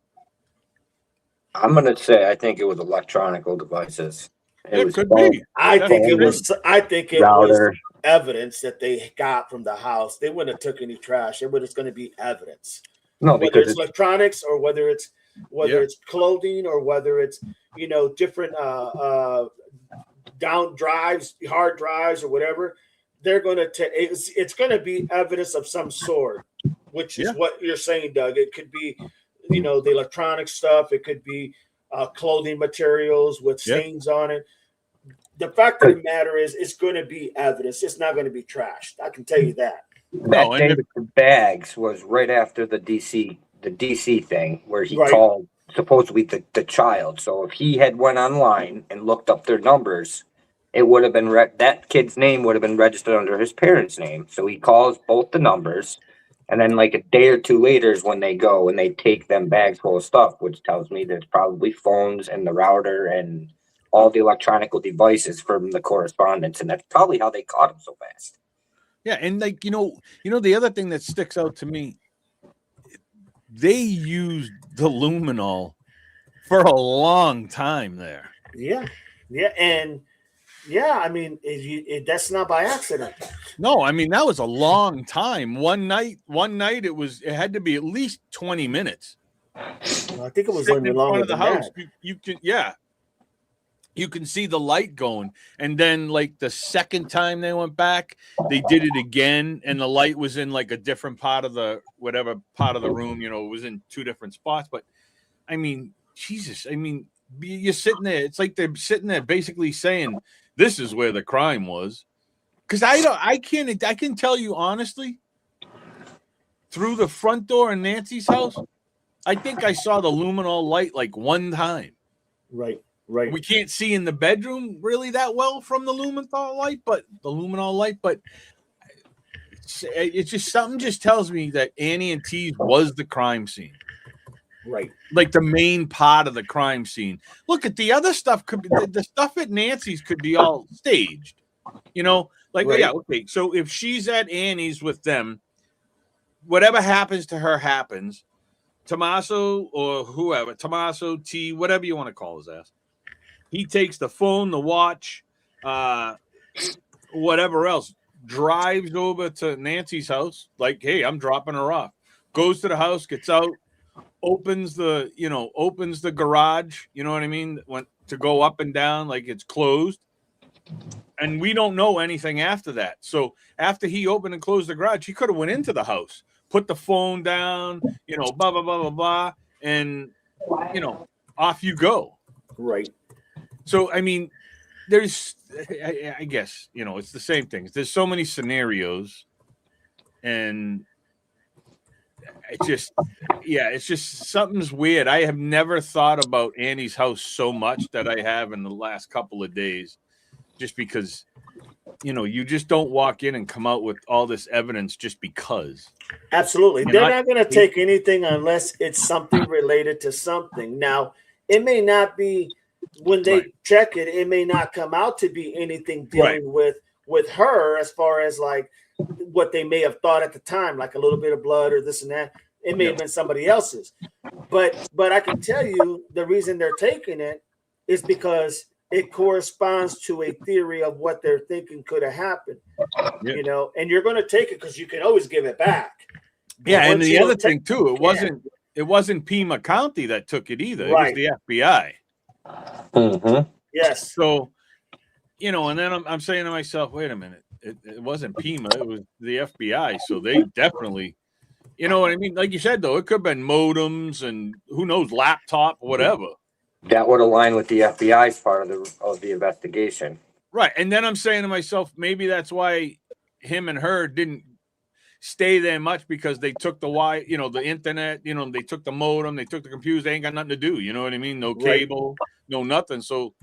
I'm going to say I think it was electronic devices. It could be. I think it was router. Evidence that they got from the house. They wouldn't have took any trash. It's going to be evidence. No, whether because it's electronics or whether it's clothing or whether it's, you know, different down drives, hard drives or whatever, they're going to take. It's going to be evidence of some sort, which is what you're saying, Doug. It could be, you know, the electronic stuff. It could be clothing materials with stains on it. The fact of the matter is, it's going to be evidence. It's not going to be trashed. I can tell you that. That day with the bags was right after the DC thing where he called supposedly the child. So if he had went online and looked up their numbers, it would have been that kid's name would have been registered under his parents' name. So he calls both the numbers, and then like a day or two later is when they go and they take them bags full of stuff, which tells me there's probably phones and the router and all the electronic devices from the correspondence, and that's probably how they caught him so fast. Yeah, and like you know, the other thing that sticks out to me, they used the luminol for a long time there. Yeah, and I mean, that's not by accident. No, I mean that was a long time. One night, it had to be at least 20 minutes. Well, I think it was sitting even in longer front of the than house. that. You can see the light going, and then like the second time they went back, they did it again, and the light was in like a different part of the room. You know, it was in two different spots. But I mean, Jesus, I mean, you're sitting there. It's like they're sitting there basically saying, "This is where the crime was." Because I can tell you honestly, through the front door in Nancy's house, I think I saw the luminol light like one time. Right. We can't see in the bedroom really that well from the luminol light, but it's just something just tells me that Annie and T's was the crime scene. Right. Like the main part of the crime scene. Look at the other stuff could be the stuff at Nancy's could be all staged. You know, like yeah, okay. So if she's at Annie's with them, whatever happens to her happens. Tommaso or whoever, Tommaso, T, whatever you want to call his ass. He takes the phone, the watch, whatever else. drives over to Nancy's house, like, hey, I'm dropping her off. Goes to the house, gets out, opens the garage, you know what I mean? Went to go up and down like it's closed. And we don't know anything after that. So after he opened and closed the garage, he could have went into the house, put the phone down, blah, blah, blah, blah, blah. And, off you go. Right. So, I mean, there's, I guess, it's the same thing. There's so many scenarios, and it's just something's weird. I have never thought about Annie's house so much that I have in the last couple of days, just because, you just don't walk in and come out with all this evidence just because. Absolutely. They're not going to take anything unless it's something related to something. Now, it may not be, when they check it, it may not come out to be anything dealing with her, as far as like what they may have thought at the time, like a little bit of blood or this and that. It may have been somebody else's. But I can tell you the reason they're taking it is because it corresponds to a theory of what they're thinking could have happened. And you're going to take it because you can always give it back. Yeah, and the other thing too, it wasn't Pima County that took it either. It was the FBI. Mm-hmm. Yes. So, and then I'm saying to myself, wait a minute, it wasn't Pima, it was the FBI. So they definitely, you know what I mean? Like you said, though, it could have been modems and who knows, laptop, whatever. That would align with the FBI's part of the investigation. Right. And then I'm saying to myself, maybe that's why him and her didn't stay there much, because they took the internet, they took the modem, they took the computers, they ain't got nothing to do. You know what I mean? No cable, no nothing. So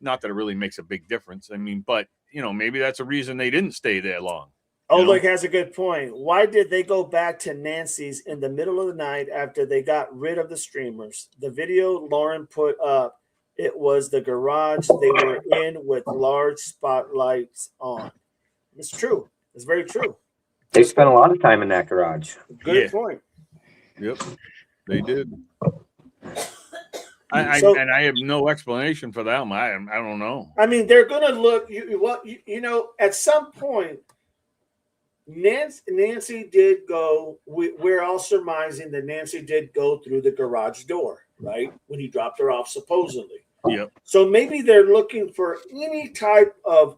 not that it really makes a big difference. I mean, but maybe that's a reason they didn't stay there long. Oleg has a good point. Why did they go back to Nancy's in the middle of the night after they got rid of the streamers? The video Lauren put up, it was the garage they were in with large spotlights on. It's true. It's very true. They spent a lot of time in that garage. Good point. Yep, they did. And I have no explanation for that. I don't know. I mean, they're going to look. At some point, Nancy did go. We're all surmising that Nancy did go through the garage door, right, when he dropped her off, supposedly. Yep. So maybe they're looking for any type of,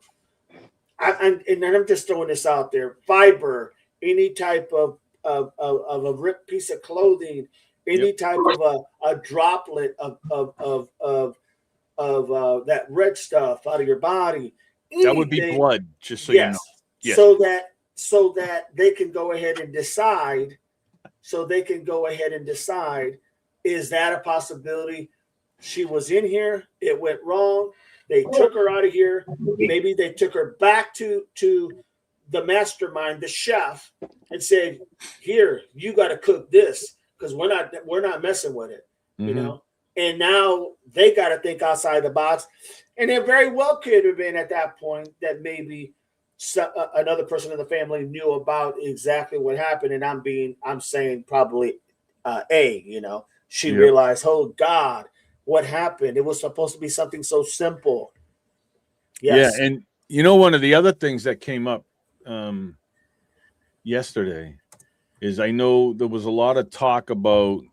and I'm just throwing this out there, fiber, any type of a ripped piece of clothing, any type of a droplet of that red stuff out of your body. Anything, that would be blood, just so you know. Yes. So that they can go ahead and decide. Is that a possibility? She was in here. It went wrong. They took her out of here. Maybe they took her back to the mastermind, the chef, and said, "Here, you got to cook this because we're not messing with it." Mm-hmm. And now they got to think outside the box. And it very well could have been at that point that maybe another person in the family knew about exactly what happened. And I'm saying probably she realized, oh God, what happened? It was supposed to be something so simple. Yes. Yeah. And one of the other things that came up yesterday is, I know there was a lot of talk about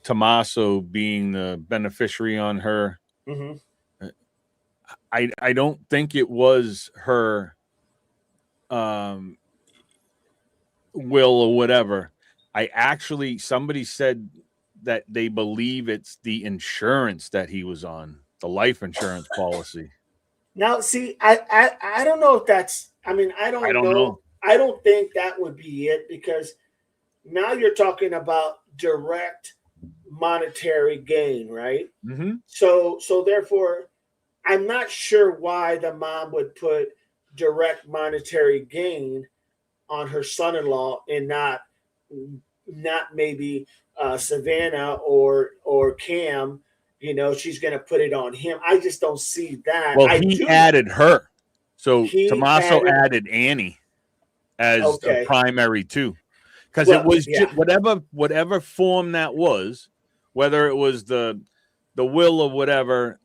Tommaso being the beneficiary on her. Mm-hmm. I don't think it was her will or whatever. Somebody said that they believe it's the insurance that he was on, the life insurance policy. Now, see, I don't know if that's, I don't know. I don't think that would be it, because now you're talking about direct monetary gain, right? Mm-hmm. So therefore, I'm not sure why the mom would put direct monetary gain on her son-in-law and not maybe Savannah or Cam. She's going to put it on him. I just don't see that. Well, he added her. So Tommaso added Annie as a primary too. Because it was just whatever form that was, whether it was the will or whatever,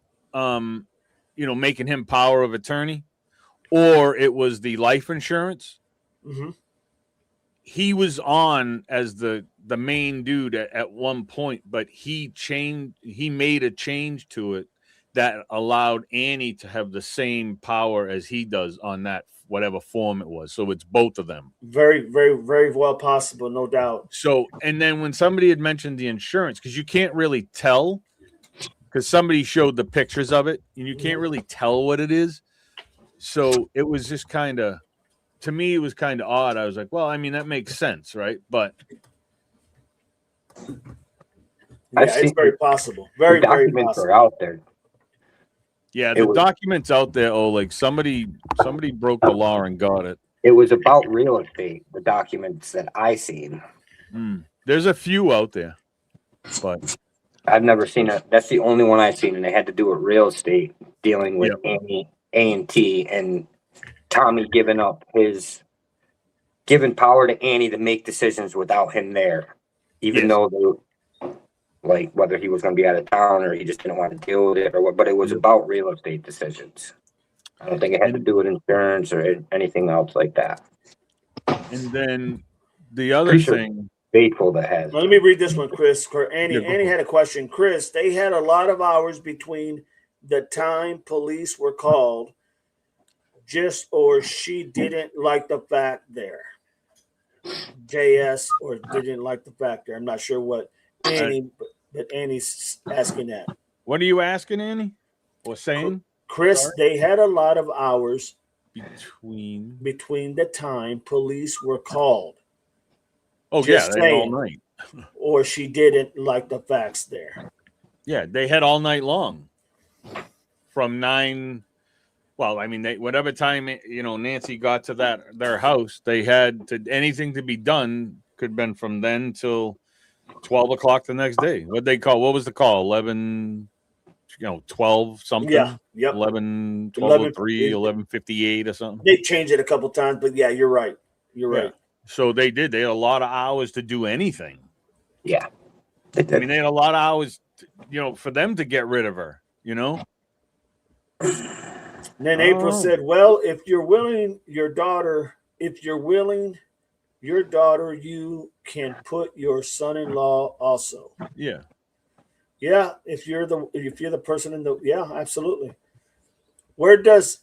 making him power of attorney, or it was the life insurance. Mm-hmm. He was on as the main dude at one point, but he made a change to it that allowed Annie to have the same power as he does on that whatever form it was. So it's both of them. Very, very, very well possible, no doubt. So, and then when somebody had mentioned the insurance, because you can't really tell, because somebody showed the pictures of it, and you can't really tell what it is. So it was just kind of, to me, it was kind of odd. I was like, well, I mean, that makes sense, right? But yeah, it's very possible. Very, the very documents possible. are out there. yeah, the documents out there. Oh, like somebody broke the law and got it. It was about real estate. The documents that I seen. There's a few out there, but I've never seen it. That's the only one I've seen, and they had to do with real estate, dealing with Annie, A&T, and Tommy giving power to Annie to make decisions without him there, even though they, like, whether he was going to be out of town or he just didn't want to deal with it or what. But it was about real estate decisions. I don't think it had to do with insurance or anything else like that. And then the other thing. Faithful that has. Well, let me read this one, Chris. Annie Yeah, had a question. Chris, they had a lot of hours between the time police were called, or she didn't like the fact there. JS or didn't like the fact there. I'm not sure what Annie, but Annie's asking that. What are you asking, Annie? Or saying? Chris, Sorry? they had a lot of hours between the time police were called. Oh, Just yeah, they had all night. Or she didn't like the facts there. Yeah, they had all night long. From 9. Well, I mean, whatever time Nancy got to their house, they had anything to be done could have been from then till 12 o'clock the next day. What was the call? 11, 12 something. Yeah, yep. 11, 12:03, 11:58 or something. They changed it a couple times, but yeah, you're right. You're right. So they did. They had a lot of hours to do anything. Yeah. I mean, they had a lot of hours, for them to get rid of her, And then April said, well, if you're willing, your daughter, you can put your son-in-law also. Yeah. Yeah. If you're the person yeah, absolutely. Where does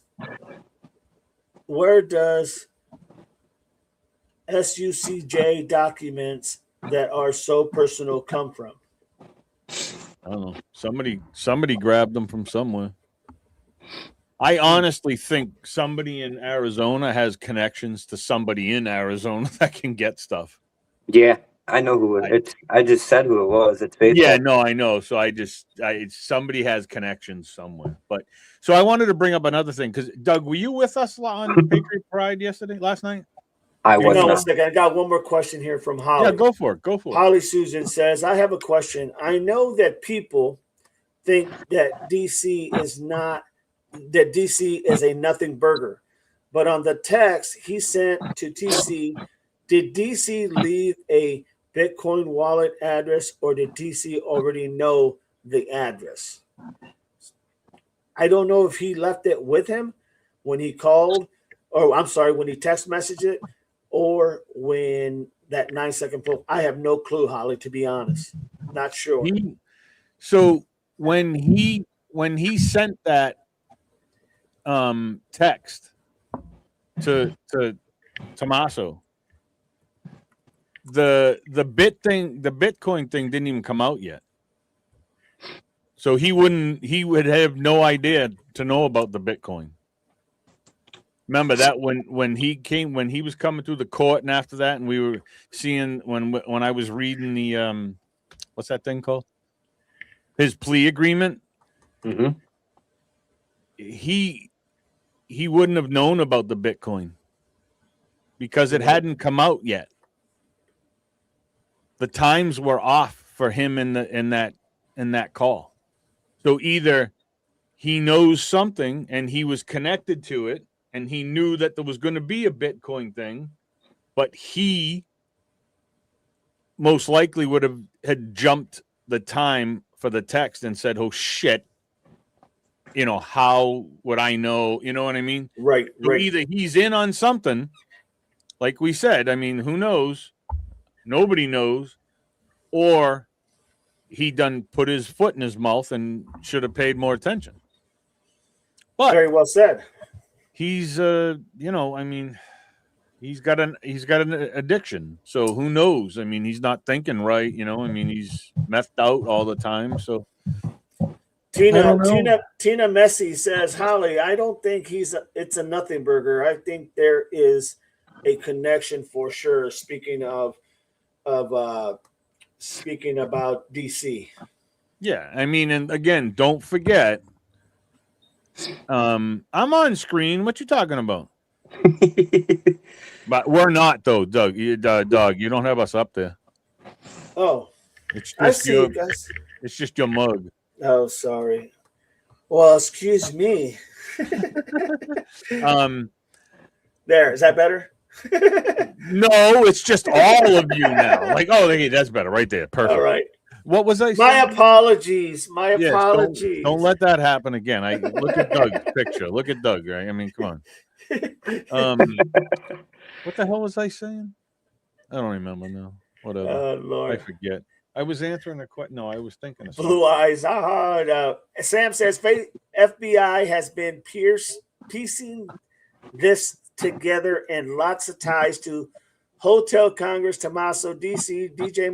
SUCJ documents that are so personal come from? I don't know. Somebody grabbed them from somewhere. I honestly think somebody in Arizona has connections to somebody in Arizona that can get stuff. Yeah, I know who it is. I just said who it was. It's Facebook. Yeah, no, I know. So somebody has connections somewhere. But so I wanted to bring up another thing because Doug, were you with us on Patriot Pride last night? I was Hang on not. a second. I got one more question here from Holly. Yeah, go for it. Holly Susan says, I have a question. I know that people think that DC is a nothing burger. But on the text he sent to TC, did DC leave a Bitcoin wallet address or did DC already know the address? I don't know if he left it with him when he called, when he text messaged it, or when that 9-second post. I have no clue, Holly, to be honest. Not sure. So when he sent that text to Tommaso, the Bitcoin thing didn't even come out yet. So he would have no idea to know about the Bitcoin. Remember that when he was coming through the court, and after that, and we were seeing when I was reading the what's that thing called? His plea agreement. Mm-hmm. He wouldn't have known about the Bitcoin because it hadn't come out yet. The times were off for him in that call. So either he knows something and he was connected to it and he knew that there was going to be a Bitcoin thing, but he most likely had jumped the time for the text and said, "Oh shit, how would I know? You know what I mean? Right, So right. either he's in on something, like we said. I mean, who knows? Nobody knows, or he done put his foot in his mouth and should have paid more attention. But Very well said. he's I mean, he's got an addiction. So who knows? I mean, he's not thinking right, I mean, he's methed out all the time. So Tina don't know. Messi says, Holly, I don't think it's a nothing burger. I think there is a connection for sure. Speaking about DC. Yeah, I mean, and again, don't forget, I'm on screen. What you talking about? But we're not though, Doug. Doug, you don't have us up there. Oh, It's I just see, your, guys. it's just your mug. Oh, sorry. Well, excuse me. There, is that better? No, it's just all of you now. Like, oh, hey, that's better right there. Perfect. All right. What was I saying? My apologies. Yes, Apologies. don't let that happen again. I look at Doug's picture. Look at Doug, right? I mean, come on. What the hell was I saying? I don't remember now. Whatever. Oh, I Lord. forget. I was answering a question. No, I was thinking of something. Blue eyes. No. Sam says FBI has been piecing this together and lots of ties to Hotel Congress, Tommaso, DC, DJ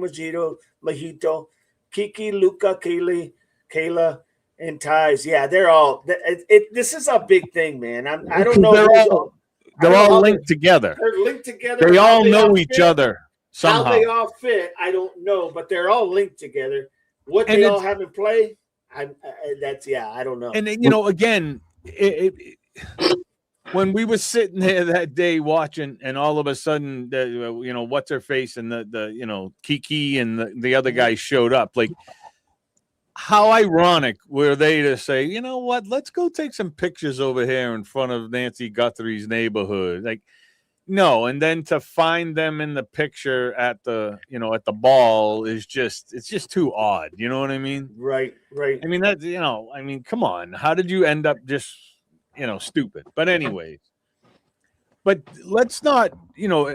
Mojito, Kiki, Luca, Kayla, and ties. Yeah, they're all. This is a big thing, man. I don't know. They're all linked together. They're linked together. They all know each other somehow. How they all fit, I don't know, but they're all linked together. What they all have in play, I don't know. And again, when we were sitting there that day watching, and all of a sudden, what's her face and the Kiki and the other guy showed up. Like, how ironic were they to say, you know what? Let's go take some pictures over here in front of Nancy Guthrie's neighborhood. Like, no, and then to find them in the picture at the ball it's just too odd. You know what I mean? Right. I mean, come on. How did you end up just stupid? But anyways, but let's not,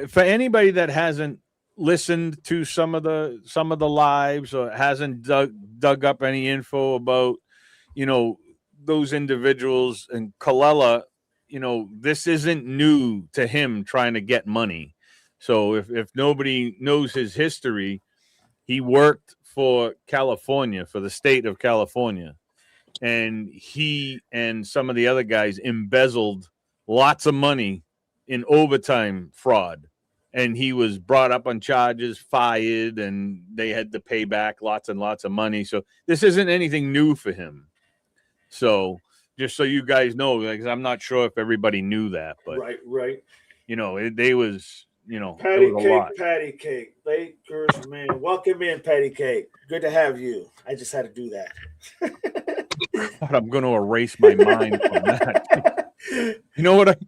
for anybody that hasn't listened to some of the lives or hasn't dug up any info about, those individuals and Colella, this isn't new to him trying to get money. So if nobody knows his history, he worked for California, for the state of California. And he and some of the other guys embezzled lots of money in overtime fraud. And he was brought up on charges, fired, and they had to pay back lots and lots of money. So this isn't anything new for him. So just so you guys know, because I'm not sure if everybody knew that, but right. They was, Patty Cake, Lakers, man. Welcome in, Patty Cake. Good to have you. I just had to do that. I'm going to erase my mind from that. You know what?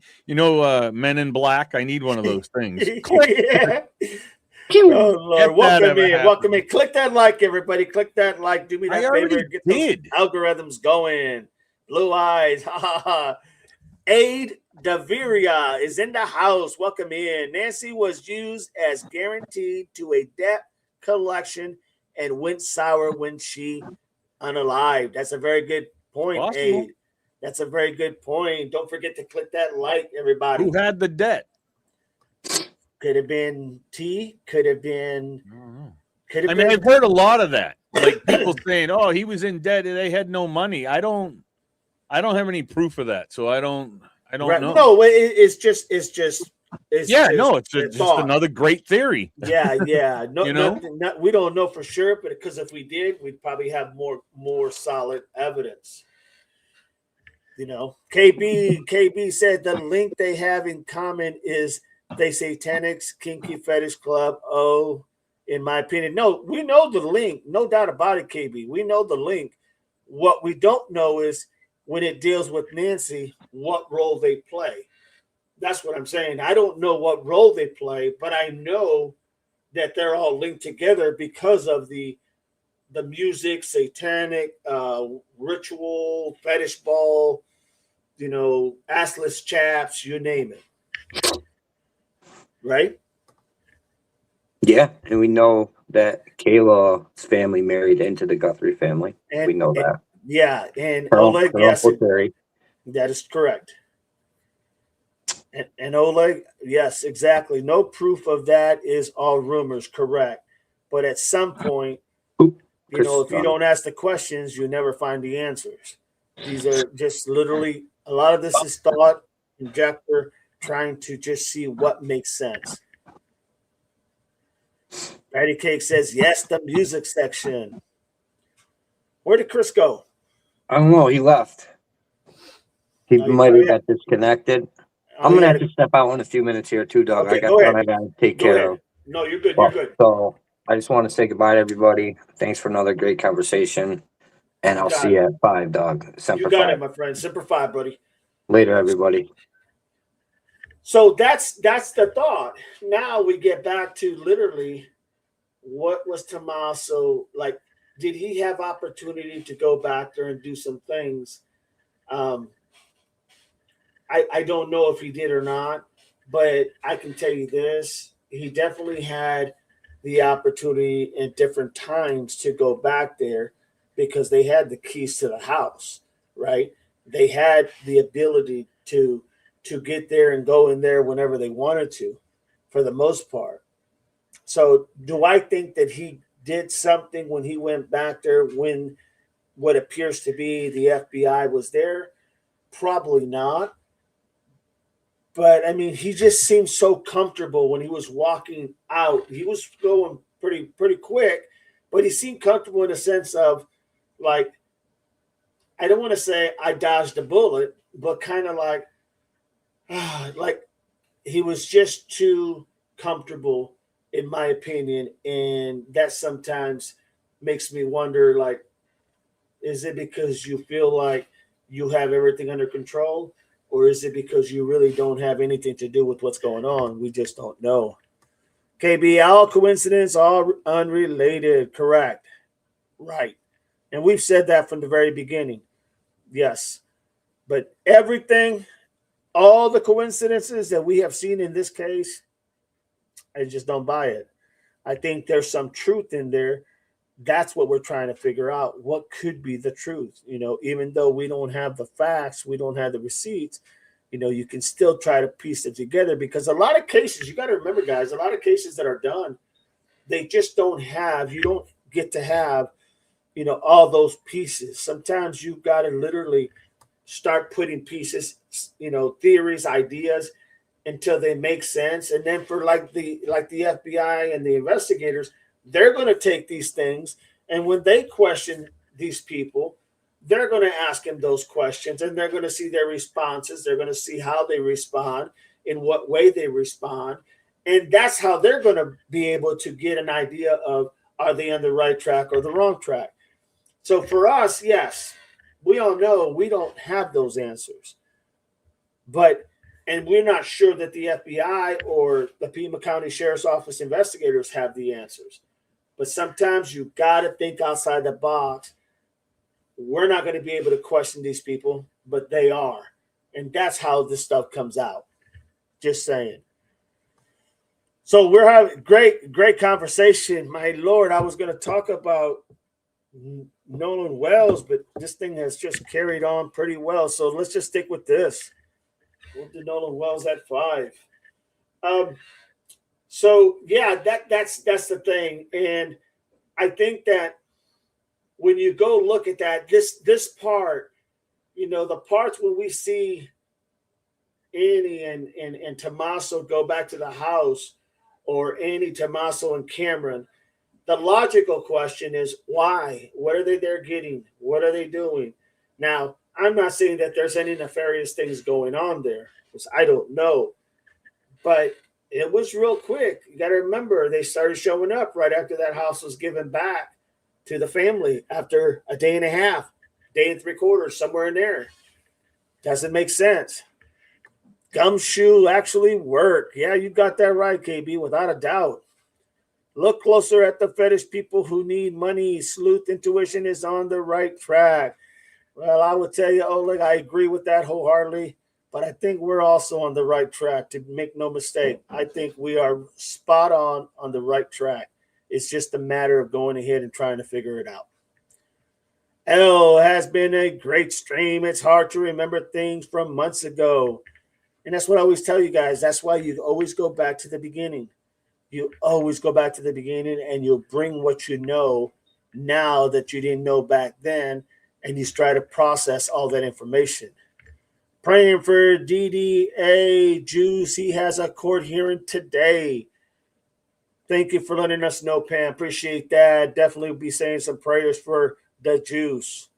Men in Black. I need one of those things. Yeah. Oh Lord, welcome in. Click that like, everybody. Click that like. Do me that favor. Get those algorithms going. Blue eyes. Ha ha ha. Aid Daviria is in the house. Welcome in. Nancy was used as guaranteed to a debt collection and went sour when she unalived. That's a very good point, Possible. Aid. That's a very good point. Don't forget to click that like, everybody. Who had the debt? Could have been T. Could have been. I mean, I've heard a lot of that. Like people saying, "Oh, he was in debt and they had no money." I don't have any proof of that, so I don't know. No, it's just another great theory. Yeah. No, we don't know for sure, but because if we did, we'd probably have more solid evidence. KB said the link they have in common is they Satanics Kinky Fetish Club. Oh, in my opinion, no, we know the link, no doubt about it. KB, we know the link. What we don't know is when it deals with Nancy, what role they play. That's what I'm saying. I don't know what role they play, but I know that they're all linked together because of the the music, satanic, ritual, fetish ball, assless chaps, you name it. Right? Yeah, and we know that Kayla's family married into the Guthrie family. And, we know that. Yeah, and Her Oleg, yes, Uncle Terry. that is correct. And Oleg, yes, exactly. No proof of that is all rumors, correct. But at some point, Oop, if you don't ask the questions, you never find the answers. These are just literally, a lot of this is thought, conjecture, trying to just see what makes sense. Patty Cake says, yes, the music section. Where did Chris go? I don't know. He left. He might have got disconnected. I'm going to have to step out in a few minutes here too, Doug. Okay, I got go ahead. I got to take Go care ahead. of. No, you're good. Well, You're good. So I just want to say goodbye to everybody. Thanks for another great conversation. And I'll see you at 5, Doug. Semper You got Fi. it, my friend. Semper Fi, buddy. Later, everybody. So that's the thought. Now we get back to literally what was Tommaso like? Did he have opportunity to go back there and do some things? I don't know if he did or not, but I can tell you this: he definitely had the opportunity at different times to go back there because they had the keys to the house, right? They had the ability to get there and go in there whenever they wanted to, for the most part. So do I think that he did something when he went back there when what appears to be the FBI was there? Probably not. But I mean, he just seemed so comfortable when he was walking out. He was going pretty quick, but he seemed comfortable in a sense of like, I don't want to say I dodged a bullet, but kind of like he was just too comfortable, in my opinion, and that sometimes makes me wonder, like, is it because you feel like you have everything under control, or is it because you really don't have anything to do with what's going on? We just don't know. KB, all coincidence, all unrelated. Correct. Right. And we've said that from the very beginning. Yes. But everything, all the coincidences that we have seen in this case, I just don't buy it. I think there's some truth in there. That's what we're trying to figure out. What could be the truth? Even though we don't have the facts, we don't have the receipts, you can still try to piece it together, because a lot of cases, you got to remember, guys, a lot of cases that are done, they just don't have, you don't get to have, all those pieces. Sometimes you've got to literally start putting pieces, theories, ideas, until they make sense. And then for like the FBI and the investigators, they're going to take these things, and when they question these people, they're going to ask them those questions, and they're going to see their responses. They're going to see how they respond, in what way they respond, and that's how they're going to be able to get an idea of, are they on the right track or the wrong track. So for us, yes, we all know we don't have those answers, and we're not sure that the FBI or the Pima County Sheriff's Office investigators have the answers. But sometimes you got to think outside the box. We're not going to be able to question these people, but they are. And that's how this stuff comes out. Just saying. So we're having great conversation. My Lord, I was going to talk about Nolan Wells, but this thing has just carried on pretty well. So let's just stick with this. We'll do Nolan Wells at 5. So yeah, that's the thing. And I think that when you go look at that, this part, the parts when we see Annie and Tommaso go back to the house, or Annie, Tommaso, and Cameron, the logical question is why? What are they there getting? What are they doing? Now, I'm not saying that there's any nefarious things going on there, because I don't know. But it was real quick. You got to remember, they started showing up right after that house was given back to the family, after a day and a half, day and 3/4, somewhere in there. Doesn't make sense. Gumshoe actually work. Yeah, you got that right, KB, without a doubt. Look closer at the fetish people who need money. Sleuth intuition is on the right track. Well, I would tell you, Oleg, I agree with that wholeheartedly, but I think we're also on the right track. To make no mistake, I think we are spot on the right track. It's just a matter of going ahead and trying to figure it out. L has been a great stream. It's hard to remember things from months ago. And that's what I always tell you guys. That's why you always go back to the beginning. You always go back to the beginning and you'll bring what you know now that you didn't know back then, and you try to process all that information. Praying for DDA Juice. He has a court hearing today. Thank you for letting us know, Pam. Appreciate that. Definitely be saying some prayers for the Juice.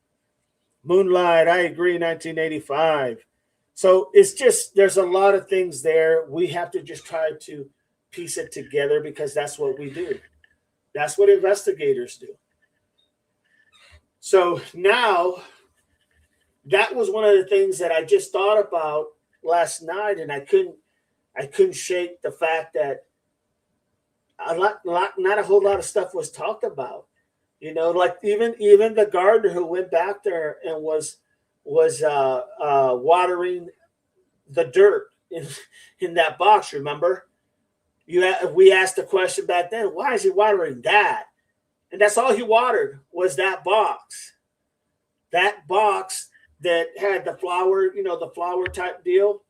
Moonlight, I agree, 1985. So it's just, there's a lot of things there. We have to just try to piece it together because that's what we do. That's what investigators do. So now, that was one of the things that I just thought about last night, and I couldn't shake the fact that not a whole lot of stuff was talked about. You know, like even the gardener who went back there and was watering the dirt in that box. Remember, we asked the question back then, why is he watering that? And that's all he watered was that box. That box that had the flower, the flower type deal.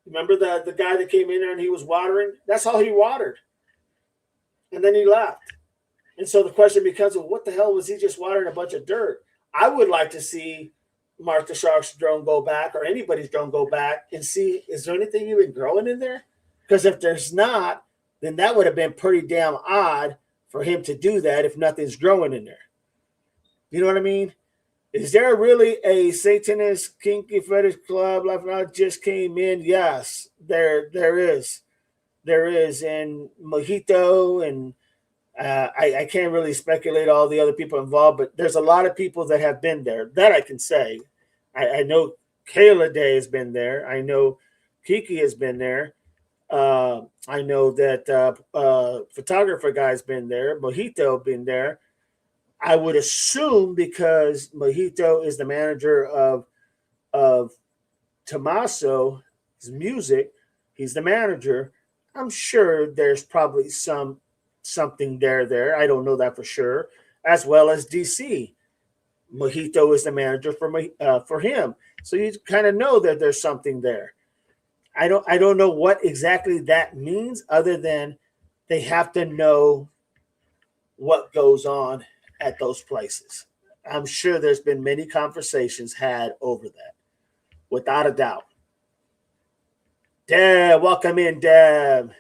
Remember the guy that came in there and he was watering? That's all he watered. And then he left. And so the question becomes, well, what the hell was he just watering a bunch of dirt? I would like to see Martha Shark's drone go back, or anybody's drone go back, and see, is there anything even growing in there? Because if there's not, then that would have been pretty damn odd for him to do that if nothing's growing in there. You know what I mean? Is there really a Satanist kinky fetish club like I just came in? Yes, there is. There is. And Mojito, and I can't really speculate all the other people involved, but there's a lot of people that have been there. That I can say. I know Kayla Day has been there. I know Kiki has been there. I know that photographer guy's been there. Mojito been there. I would assume because Mojito is the manager of Tommaso's music, he's the manager. I'm sure there's probably something there. I don't know that for sure. As well as DC, Mojito is the manager for him, so you kind of know that there's something there. I don't know what exactly that means, other than they have to know what goes on at those places. I'm sure there's been many conversations had over that, without a doubt. Deb, welcome in, Deb.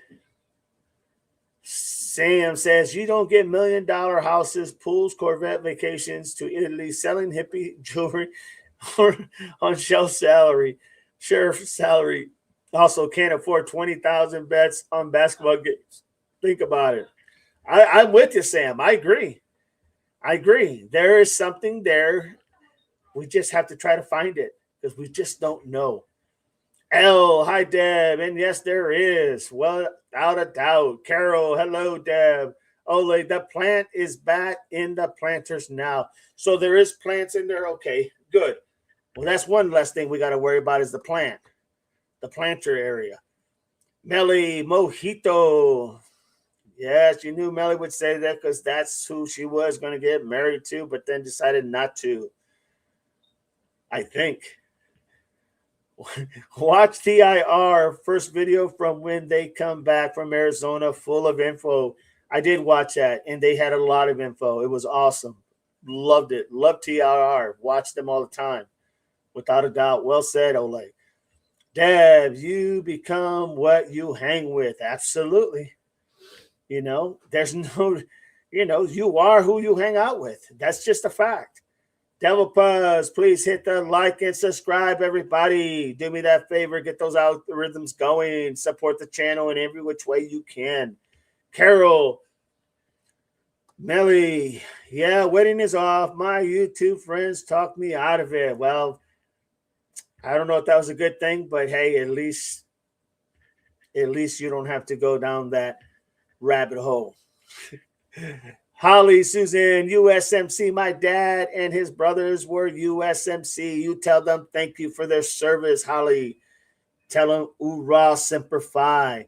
Sam says, you don't get $1 million houses, pools, Corvette vacations to Italy, selling hippie jewelry or on shelf salary, sheriff salary. Also can't afford 20,000 bets on basketball games. Think about it. I'm with you, Sam. I agree. There is something there. We just have to try to find it because we just don't know. L, hi, Deb. And yes, there is. Well, without a doubt. Carol, hello, Deb. Ole, the plant is back in the planters now. So there is plants in there. Okay, good. Well, that's one less thing we got to worry about is the plant, the planter area. Melly, Mojito. Yes, you knew Melly would say that because that's who she was going to get married to, but then decided not to. I think. Watch TIR first video from when they come back from Arizona, full of info. I did watch that, and they had a lot of info. It was awesome. Loved it. Loved TIR. Watch them all the time, without a doubt. Well said, Ole. Deb, you become what you hang with. Absolutely. There's no, you are who you hang out with. That's just a fact. Devil Puzz, please hit the like and subscribe, everybody. Do me that favor. Get those algorithms going. Support the channel in every which way you can. Carol, Melly, yeah, wedding is off. My YouTube friends talked me out of it. Well, I don't know if that was a good thing, but hey, at least you don't have to go down that rabbit hole. Holly, Susan, USMC. My dad and his brothers were USMC. You tell them thank you for their service, Holly. Tell them Ura Semper Fi.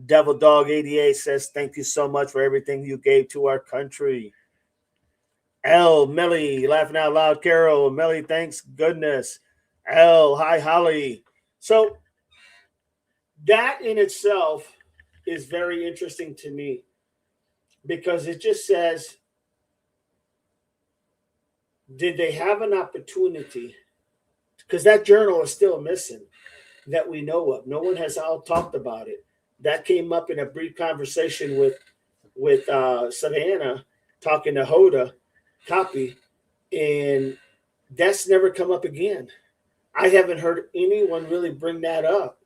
Devil Dog 88 says thank you so much for everything you gave to our country. L, Millie, laughing out loud. Carol, Millie, thanks goodness. L, hi, Holly. So that in itself is very interesting to me because it just says, did they have an opportunity? Because that journal is still missing that we know of. No one has all talked about it. That came up in a brief conversation with Savannah talking to Hoda copy, and that's never come up again. I haven't heard anyone really bring that up.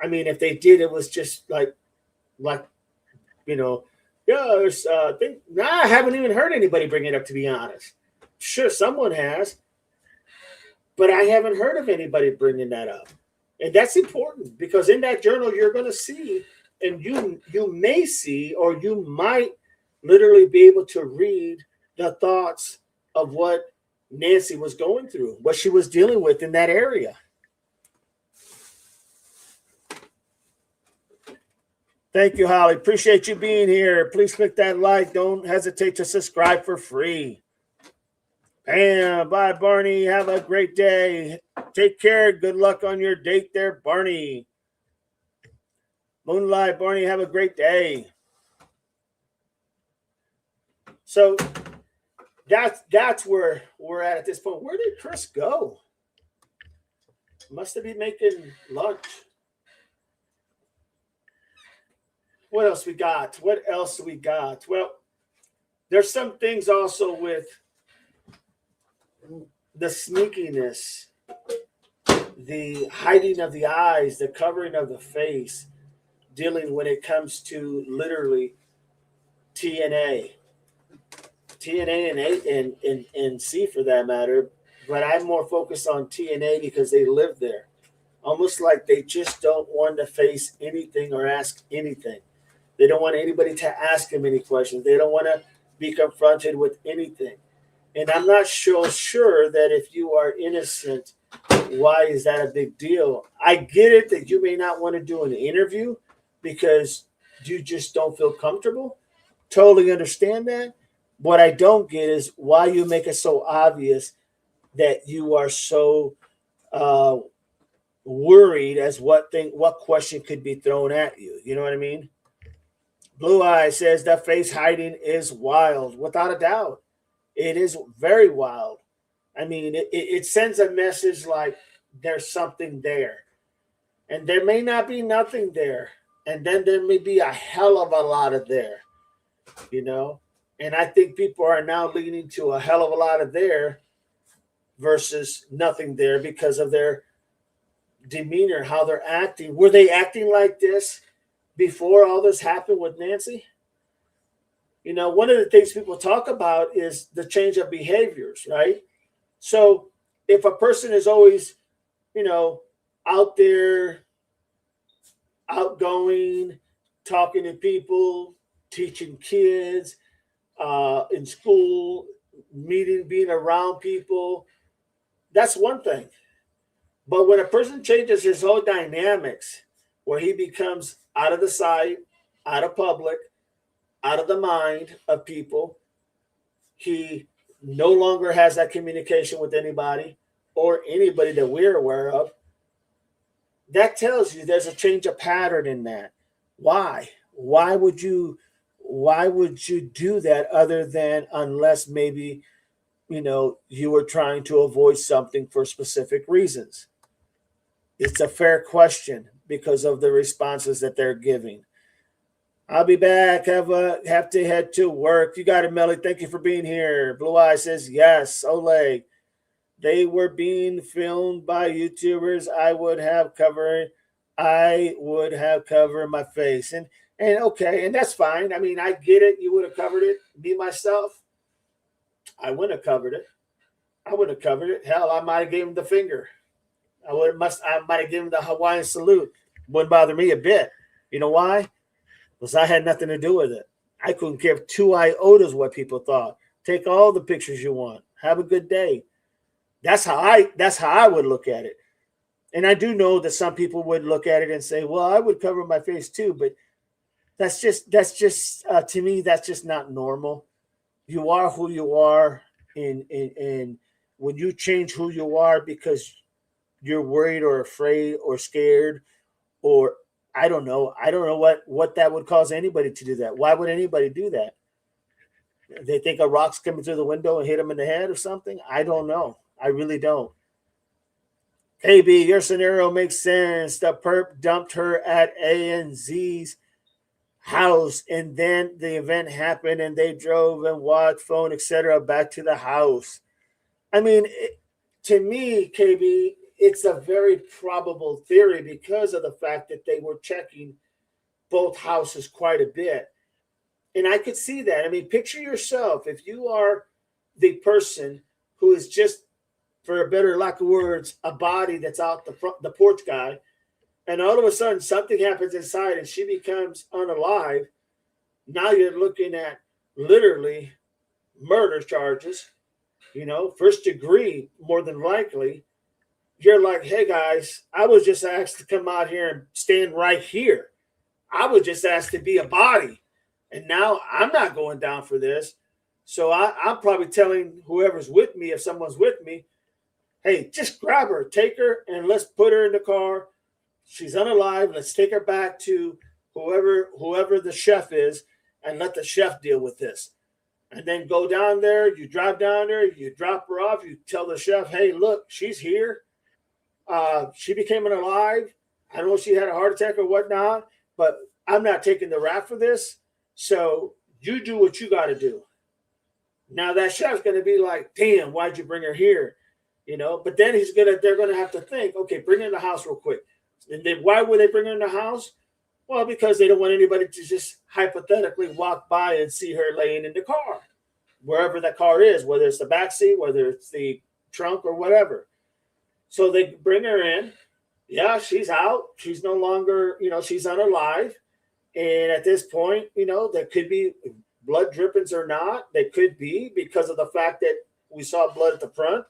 I mean, if they did, it was just like you know, yeah, there's I haven't even heard anybody bring it up, to be honest. Sure, someone has, but I haven't heard of anybody bringing that up. And that's important because in that journal, you're going to see, and you may see, or you might literally be able to read the thoughts of what Nancy was going through, what she was dealing with in that area. Thank you, Holly. Appreciate you being here. Please click that like. Don't hesitate to subscribe for free. Bam. Bye, Barney. Have a great day. Take care. Good luck on your date there, Barney. Moonlight, Barney, have a great day. So that's where we're at this point. Where did Chris go? Must have been making lunch. What else we got? What else we got? Well, there's some things also with the sneakiness, the hiding of the eyes, the covering of the face, dealing when it comes to literally TNA and C for that matter. But I'm more focused on TNA because they live there. Almost like they just don't want to face anything or ask anything. They don't want anybody to ask them any questions. They don't want to be confronted with anything. And I'm not so sure that if you are innocent, why is that a big deal? I get it that you may not want to do an interview because you just don't feel comfortable. Totally understand that. What I don't get is why you make it so obvious that you are so worried as what question could be thrown at you. You know what I mean? Blue Eye says that face hiding is wild. Without a doubt. It is very wild. I mean, it sends a message like there's something there. And there may not be nothing there. And then there may be a hell of a lot of there. You know? And I think people are now leaning to a hell of a lot of there versus nothing there because of their demeanor, how they're acting. Were they acting like this before all this happened with Nancy? You know, one of the things people talk about is the change of behaviors, right? So if a person is always, you know, out there, outgoing, talking to people, teaching kids, in school, being around people, that's one thing. But when a person changes his whole dynamics, where he becomes out of the sight, out of public, out of the mind of people, he no longer has that communication with anybody or anybody that we're aware of. That tells you there's a change of pattern in that. Why? Why would you do that other than unless maybe, you know, you were trying to avoid something for specific reasons? It's a fair question because of the responses that they're giving. I'll be back. Have to head to work. You got it, Melly. Thank you for being here. Blue Eye says yes. Ole. They were being filmed by YouTubers. I would have covered my face. And okay, and that's fine. I mean, I get it. You would have covered it. Me, myself, I wouldn't have covered it. Hell, I might have gave him the finger. I might have given him the Hawaiian salute. Wouldn't bother me a bit. You know why? Because I had nothing to do with it. I couldn't give two iotas what people thought. Take all the pictures you want. Have a good day. That's how I would look at it. And I do know that some people would look at it and say, well, I would cover my face too, but that's just to me, that's just not normal. You are who you are, and when you change who you are because you're worried or afraid or scared, or I don't know what that would cause anybody to do that. Why would anybody do that? They think a rock's coming through the window and hit them in the head or something? I don't know. I really don't. KB, your scenario makes sense. The perp dumped her at ANZ's house, and then the event happened, and they drove and watched, phone, etc., back to the house. I mean, to me, KB, it's a very probable theory because of the fact that they were checking both houses quite a bit. And I could see that. I mean, picture yourself. If you are the person who is just, for a better lack of words, a body that's out the porch guy, and all of a sudden something happens inside and she becomes unalive, now you're looking at literally murder charges, first degree, more than likely. You're like, hey, guys, I was just asked to come out here and stand right here. I was just asked to be a body. And now I'm not going down for this. So I'm probably telling whoever's with me, if someone's with me, hey, just grab her, take her, and let's put her in the car. She's unalive. Let's take her back to whoever the chef is, and let the chef deal with this. And then go down there. You drive down there. You drop her off. You tell the chef, hey, look, she's here. She became unalive. I don't know if she had a heart attack or whatnot, but I'm not taking the rap for this. So you do what you got to do. Now that chef's going to be like, damn, why'd you bring her here? But then they're going to have to think, okay, bring her in the house real quick. And then why would they bring her in the house? Well, because they don't want anybody to just hypothetically walk by and see her laying in the car, wherever that car is, whether it's the backseat, whether it's the trunk or whatever. So they bring her in. Yeah, she's out. She's no longer, she's unalive. And at this point, there could be blood drippings or not. There could be, because of the fact that we saw blood at the front.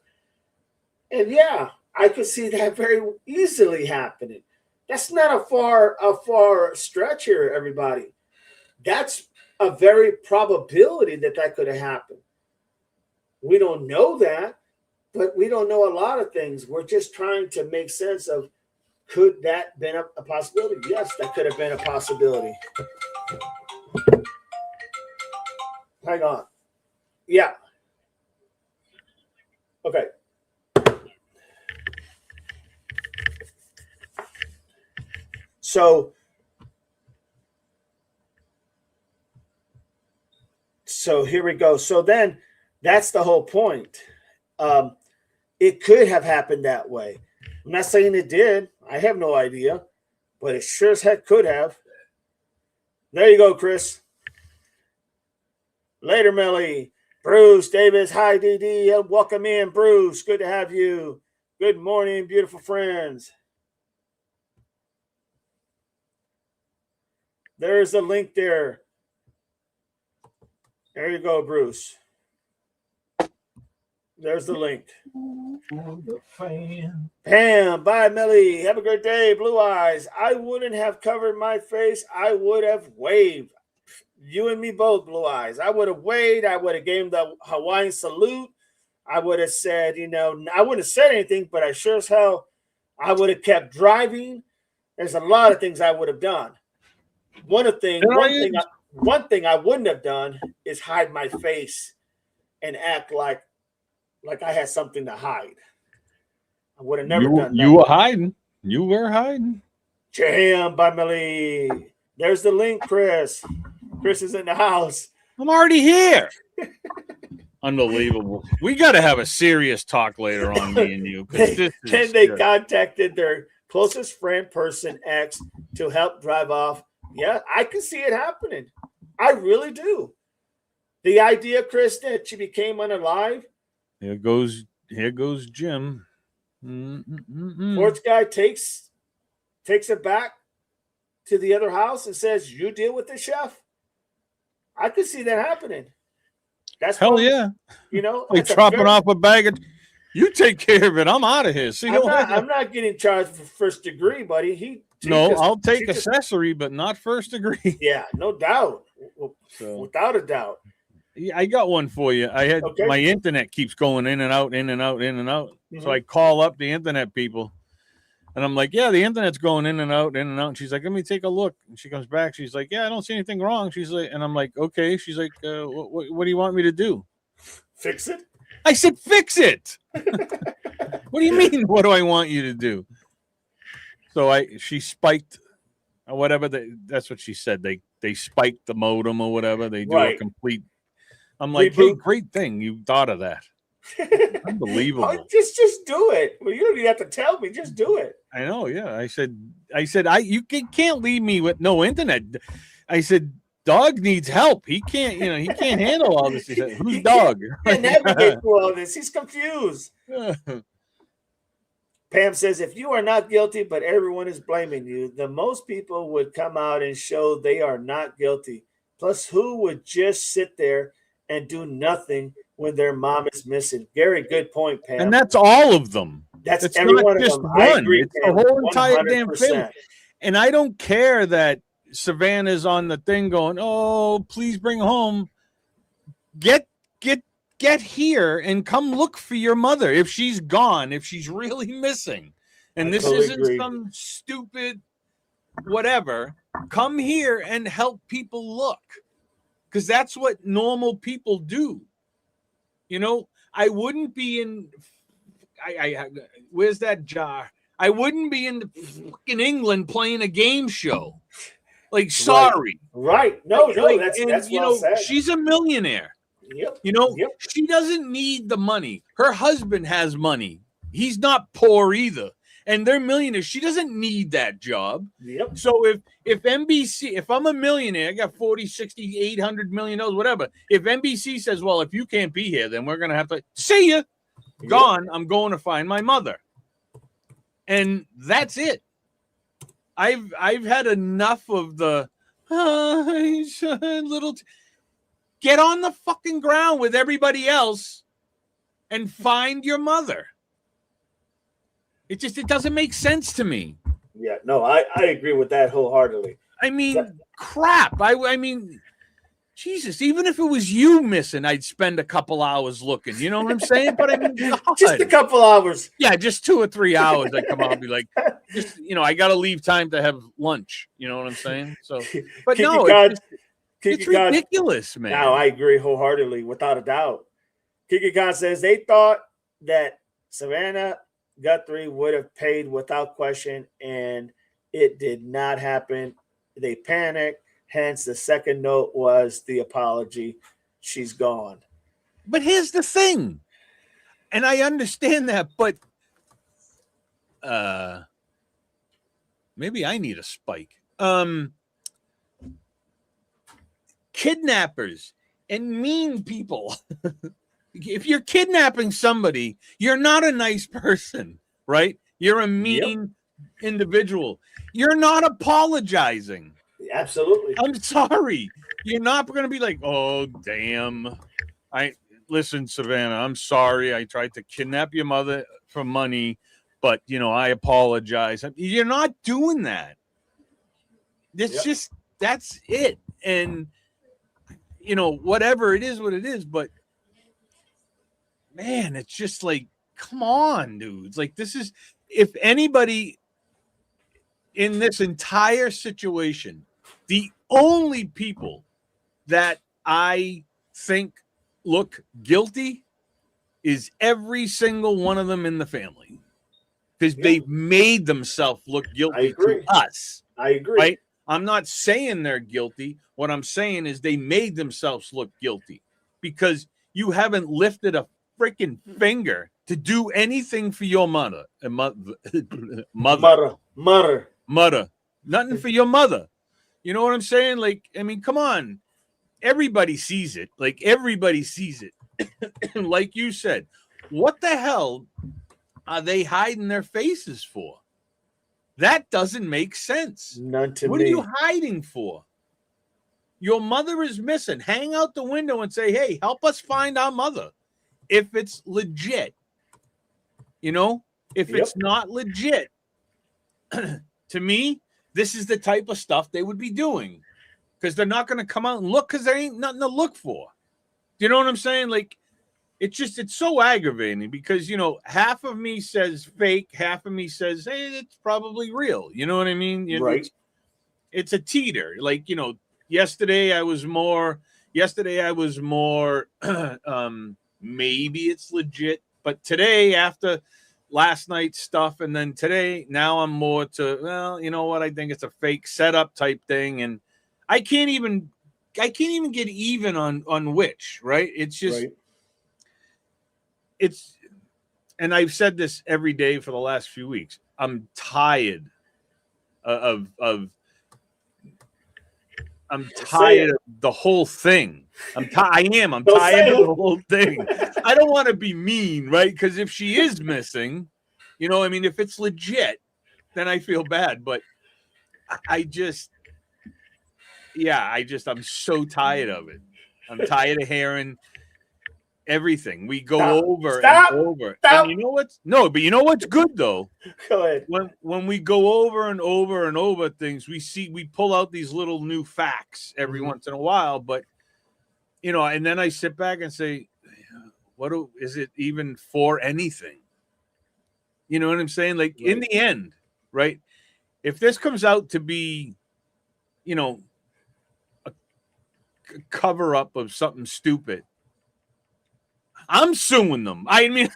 And yeah, I could see that very easily happening. That's not a far stretch here, everybody. That's a very probability that could have happened. We don't know that, but we don't know a lot of things. We're just trying to make sense of, could that been a possibility? Yes, that could have been a possibility. Hang on. Yeah. Okay. So here we go. So then that's the whole point. It could have happened that way. I'm not saying it did. I have no idea, but it sure as heck could have. There you go, Chris. Later, Millie. Bruce Davis. Hi, DD. Welcome in, Bruce. Good to have you. Good morning, beautiful friends. There's a link there. There you go, Bruce. There's the link. Pam, bye, Millie. Have a great day. Blue eyes. I wouldn't have covered my face. I would have waved. You and me both, Blue eyes. I would have waved. I would have gave him the Hawaiian salute. I would have said, I wouldn't have said anything, but I sure as hell, I would have kept driving. There's a lot of things I would have done. One thing I wouldn't have done is hide my face and act like I had something to hide. I would have never done that. You were hiding. You were hiding. Jam by Millie. There's the link, Chris. Chris is in the house. I'm already here. Unbelievable. We got to have a serious talk later on, me and you. Then they contacted their closest friend, person X, to help drive off. Yeah, I can see it happening. I really do. The idea, Chris, that she became unalive. Here goes Jim. Porch guy takes it back to the other house and says, you deal with the chef. I could see that happening. That's Hell probably, yeah. you know, Like that's a dropping very- off a bag of, you take care of it. I'm out of here. See you later. I'm not getting charged for first degree, buddy. I'll take she just- accessory, but not first degree. Yeah, no doubt. So Without a doubt. yeah, I got one for you. I had Okay. my internet keeps going in and out, in and out, in and out. So Mhm. I call up the internet people, and I'm like, "Yeah, the internet's going in and out, in and out." And she's like, "Let me take a look." And she comes back. She's like, "Yeah, I don't see anything wrong." She's like, and I'm like, "Okay." She's like, "What do you want me to do?" Fix it. I said, "Fix it." What do you mean? What do I want you to do? So she spiked, or whatever. That's what she said. They spiked the modem or whatever. They do a Right. complete. I'm like, hey, Reboot. great thing you thought of that. Unbelievable. Oh, just do it. Well, you don't even have to tell me. Just do it. I know. Yeah. I said, you can't leave me with no internet. I said, dog needs help. He can't handle all this. He said, who's He dog? Can't navigate through all this. He's confused. Pam says, if you are not guilty, but everyone is blaming you, then most people would come out and show they are not guilty. Plus, who would just sit there and do nothing when their mom is missing? Very good point, Pam. And that's all of them. That's it's every not one of just them. I one. agree, It's the Pam, whole entire damn 100%. family. And I don't care that Savannah's on the thing going, oh, please bring home. Get here and come look for your mother if she's gone, if she's really missing. And this totally isn't agree. some stupid whatever. Come here and help people look. Because that's what normal people do. You know, I wouldn't be in where's that jar? I wouldn't be in fucking England playing a game show. Like, sorry. Right. No, Like, that's you well know, said. she's a millionaire. Yep. You know, Yep. she doesn't need the money. Her husband has money. He's not poor either. And they're millionaires. She doesn't need that job. Yep. So if NBC, if I'm a millionaire, I got 40, 60, 800 million dollars, whatever. If NBC says, well, if you can't be here, then we're going to have to see you. Gone. I'm going to find my mother. And that's it. I've had enough of the little. Get on the fucking ground with everybody else and find your mother. It doesn't make sense to me. Yeah, no, I agree with that wholeheartedly. I mean, crap. I mean, Jesus, even if it was you missing, I'd spend a couple hours looking. You know what I'm saying? But I mean, God. Just a couple hours. Yeah, just 2 or 3 hours. I come out and be like, just, I got to leave time to have lunch. You know what I'm saying? So, but no, it's ridiculous, man. No, I agree wholeheartedly, without a doubt. Kiki Khan says they thought that Savannah Guthrie would have paid without question, and it did not happen. They panicked. Hence, the second note was the apology. She's gone. But here's the thing, and I understand that, but maybe I need a spike. Kidnappers and mean people. If you're kidnapping somebody, you're not a nice person, right? You're a mean individual. You're not apologizing. Absolutely. I'm sorry. You're not going to be like, oh, damn. Listen, Savannah, I'm sorry. I tried to kidnap your mother for money, but, I apologize. You're not doing that. It's just, that's it. And, whatever it is, what it is, but man, it's just like, come on, dudes. Like, this is, if anybody in this entire situation, the only people that I think look guilty is every single one of them in the family, because they've made themselves look guilty to us. I agree. Right? I'm not saying they're guilty. What I'm saying is they made themselves look guilty, because you haven't lifted a freaking finger to do anything for your mother. Mother. Nothing for your mother. You know what I'm saying? Like, I mean, come on. Everybody sees it. Like, everybody sees it. Like you said, what the hell are they hiding their faces for? That doesn't make sense. None to me. What are you hiding for? Your mother is missing. Hang out the window and say, hey, help us find our mother. If it's legit, you know, if Yep. it's not legit, to me, this is the type of stuff they would be doing, because they're not going to come out and look, because there ain't nothing to look for. Do you know what I'm saying? Like, it's so aggravating, because, you know, half of me says fake, half of me says, hey, it's probably real. You know what I mean? Right. It's a teeter. Like, you know, yesterday I was more maybe it's legit, but today, after last night's stuff, and then today, now I'm more to, well, you know what, I think it's a fake setup type thing, and I can't even get even on which, right? It's just Right. it's, and I've said this every day for the last few weeks. I'm tired of the whole thing. I'm tired of the whole thing. I don't want to be mean, right? Because if she is missing, you know, I mean, if it's legit, then I feel bad. But I'm so tired of it. I'm tired of hearing everything. We go over and over. And you know what's good though? Go ahead. When we go over and over and over things, we pull out these little new facts every once in a while, but you know, and then I sit back and say, is it even for anything? You know what I'm saying? Like, in the end, right? If this comes out to be, you know, a cover up of something stupid, I'm suing them. I mean,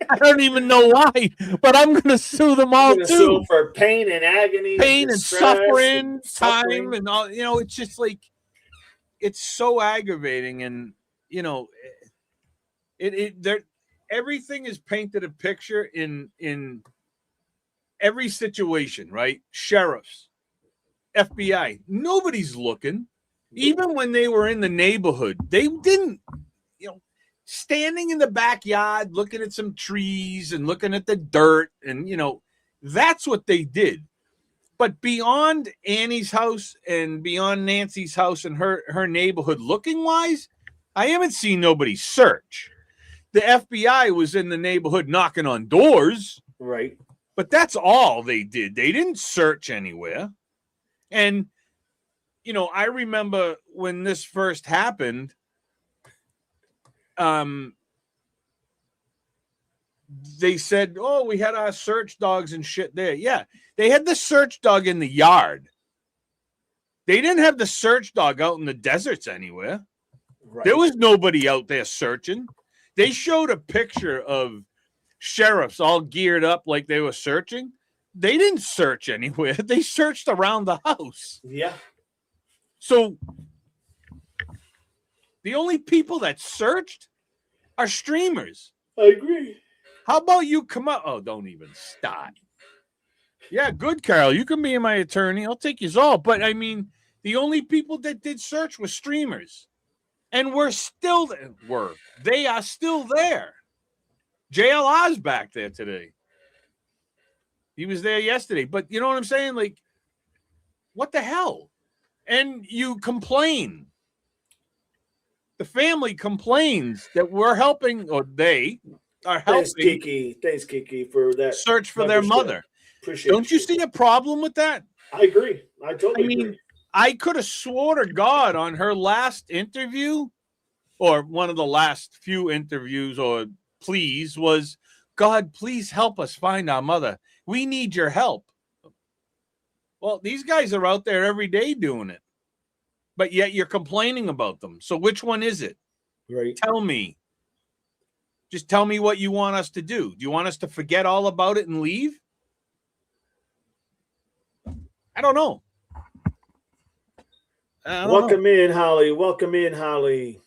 I don't even know why, but I'm going to sue them all too. Sue for pain and agony, pain and suffering, time, and all. You know, it's just like, it's so aggravating, and you know, everything is painted a picture in every situation, right? Sheriffs, FBI, nobody's looking. Even when they were in the neighborhood, they didn't, you know, standing in the backyard, looking at some trees and looking at the dirt, and you know, that's what they did. But beyond Annie's house and beyond Nancy's house and her neighborhood looking wise, I haven't seen nobody search. The FBI was in the neighborhood knocking on doors. Right. But that's all they did. They didn't search anywhere. And, you know, I remember when this first happened, they said, oh, we had our search dogs and shit there. Yeah, they had the search dog in the yard. They didn't have the search dog out in the deserts anywhere. Right. There was nobody out there searching. They showed a picture of sheriffs all geared up like they were searching. They didn't search anywhere. They searched around the house. Yeah. So the only people that searched are streamers. I agree. How about you come up? Oh, don't even start. Yeah, good, Carol. You can be my attorney. I'll take you all. But I mean, the only people that did search were streamers. And they are still there. JLR's back there today. He was there yesterday. But you know what I'm saying? Like, what the hell? And you complain. The family complains that we're helping, or they are helping. Thanks, Kiki, for that search for their mother. Appreciate Don't you see a problem with that? I agree. I totally agree. I could have swore to God on her last interview, or one of the last few interviews, or pleas, was, God, please help us find our mother. We need your help. Well, these guys are out there every day doing it, but yet you're complaining about them. So which one is it? Right. Tell me. Just tell me what you want us to do. Do you want us to forget all about it and leave? I don't know. Welcome in, Holly. Welcome in, Holly.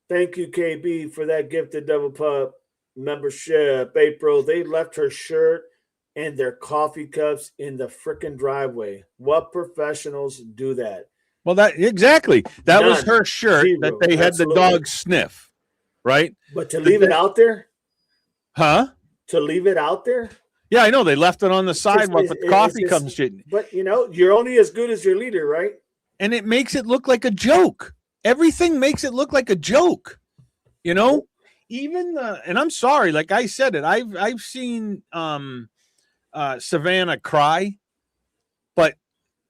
Thank you, KB, for that gifted Double Pup membership. April, they left her shirt and their coffee cups in the freaking driveway. What professionals do that? Well, that was her shirt that they had the dog sniff, right? But to leave it out there? Huh? To leave it out there? Yeah, I know. They left it on the sidewalk with coffee cups. But, you know, you're only as good as your leader, right? and it makes it look like a joke. Everything makes it look like a joke, you know. Even and I'm sorry, like I said it, I've seen Savannah cry, but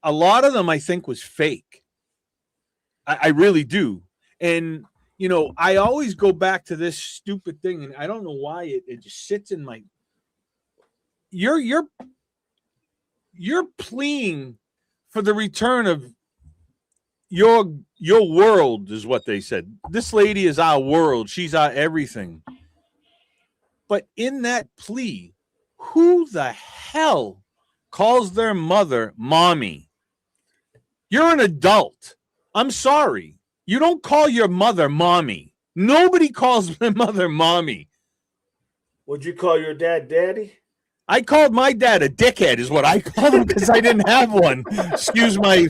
a lot of them I think was fake. I really do. And you know, I always go back to this stupid thing, and I don't know why it just sits in my. You're pleading for the return of your world, is what they said. This lady is our world. She's our everything. But in that plea, who the hell calls their mother mommy? You're an adult. I'm sorry. You don't call your mother mommy. Nobody calls their mother mommy. Would you call your dad daddy? I called my dad a dickhead, is what I called him, because I didn't have one. Excuse my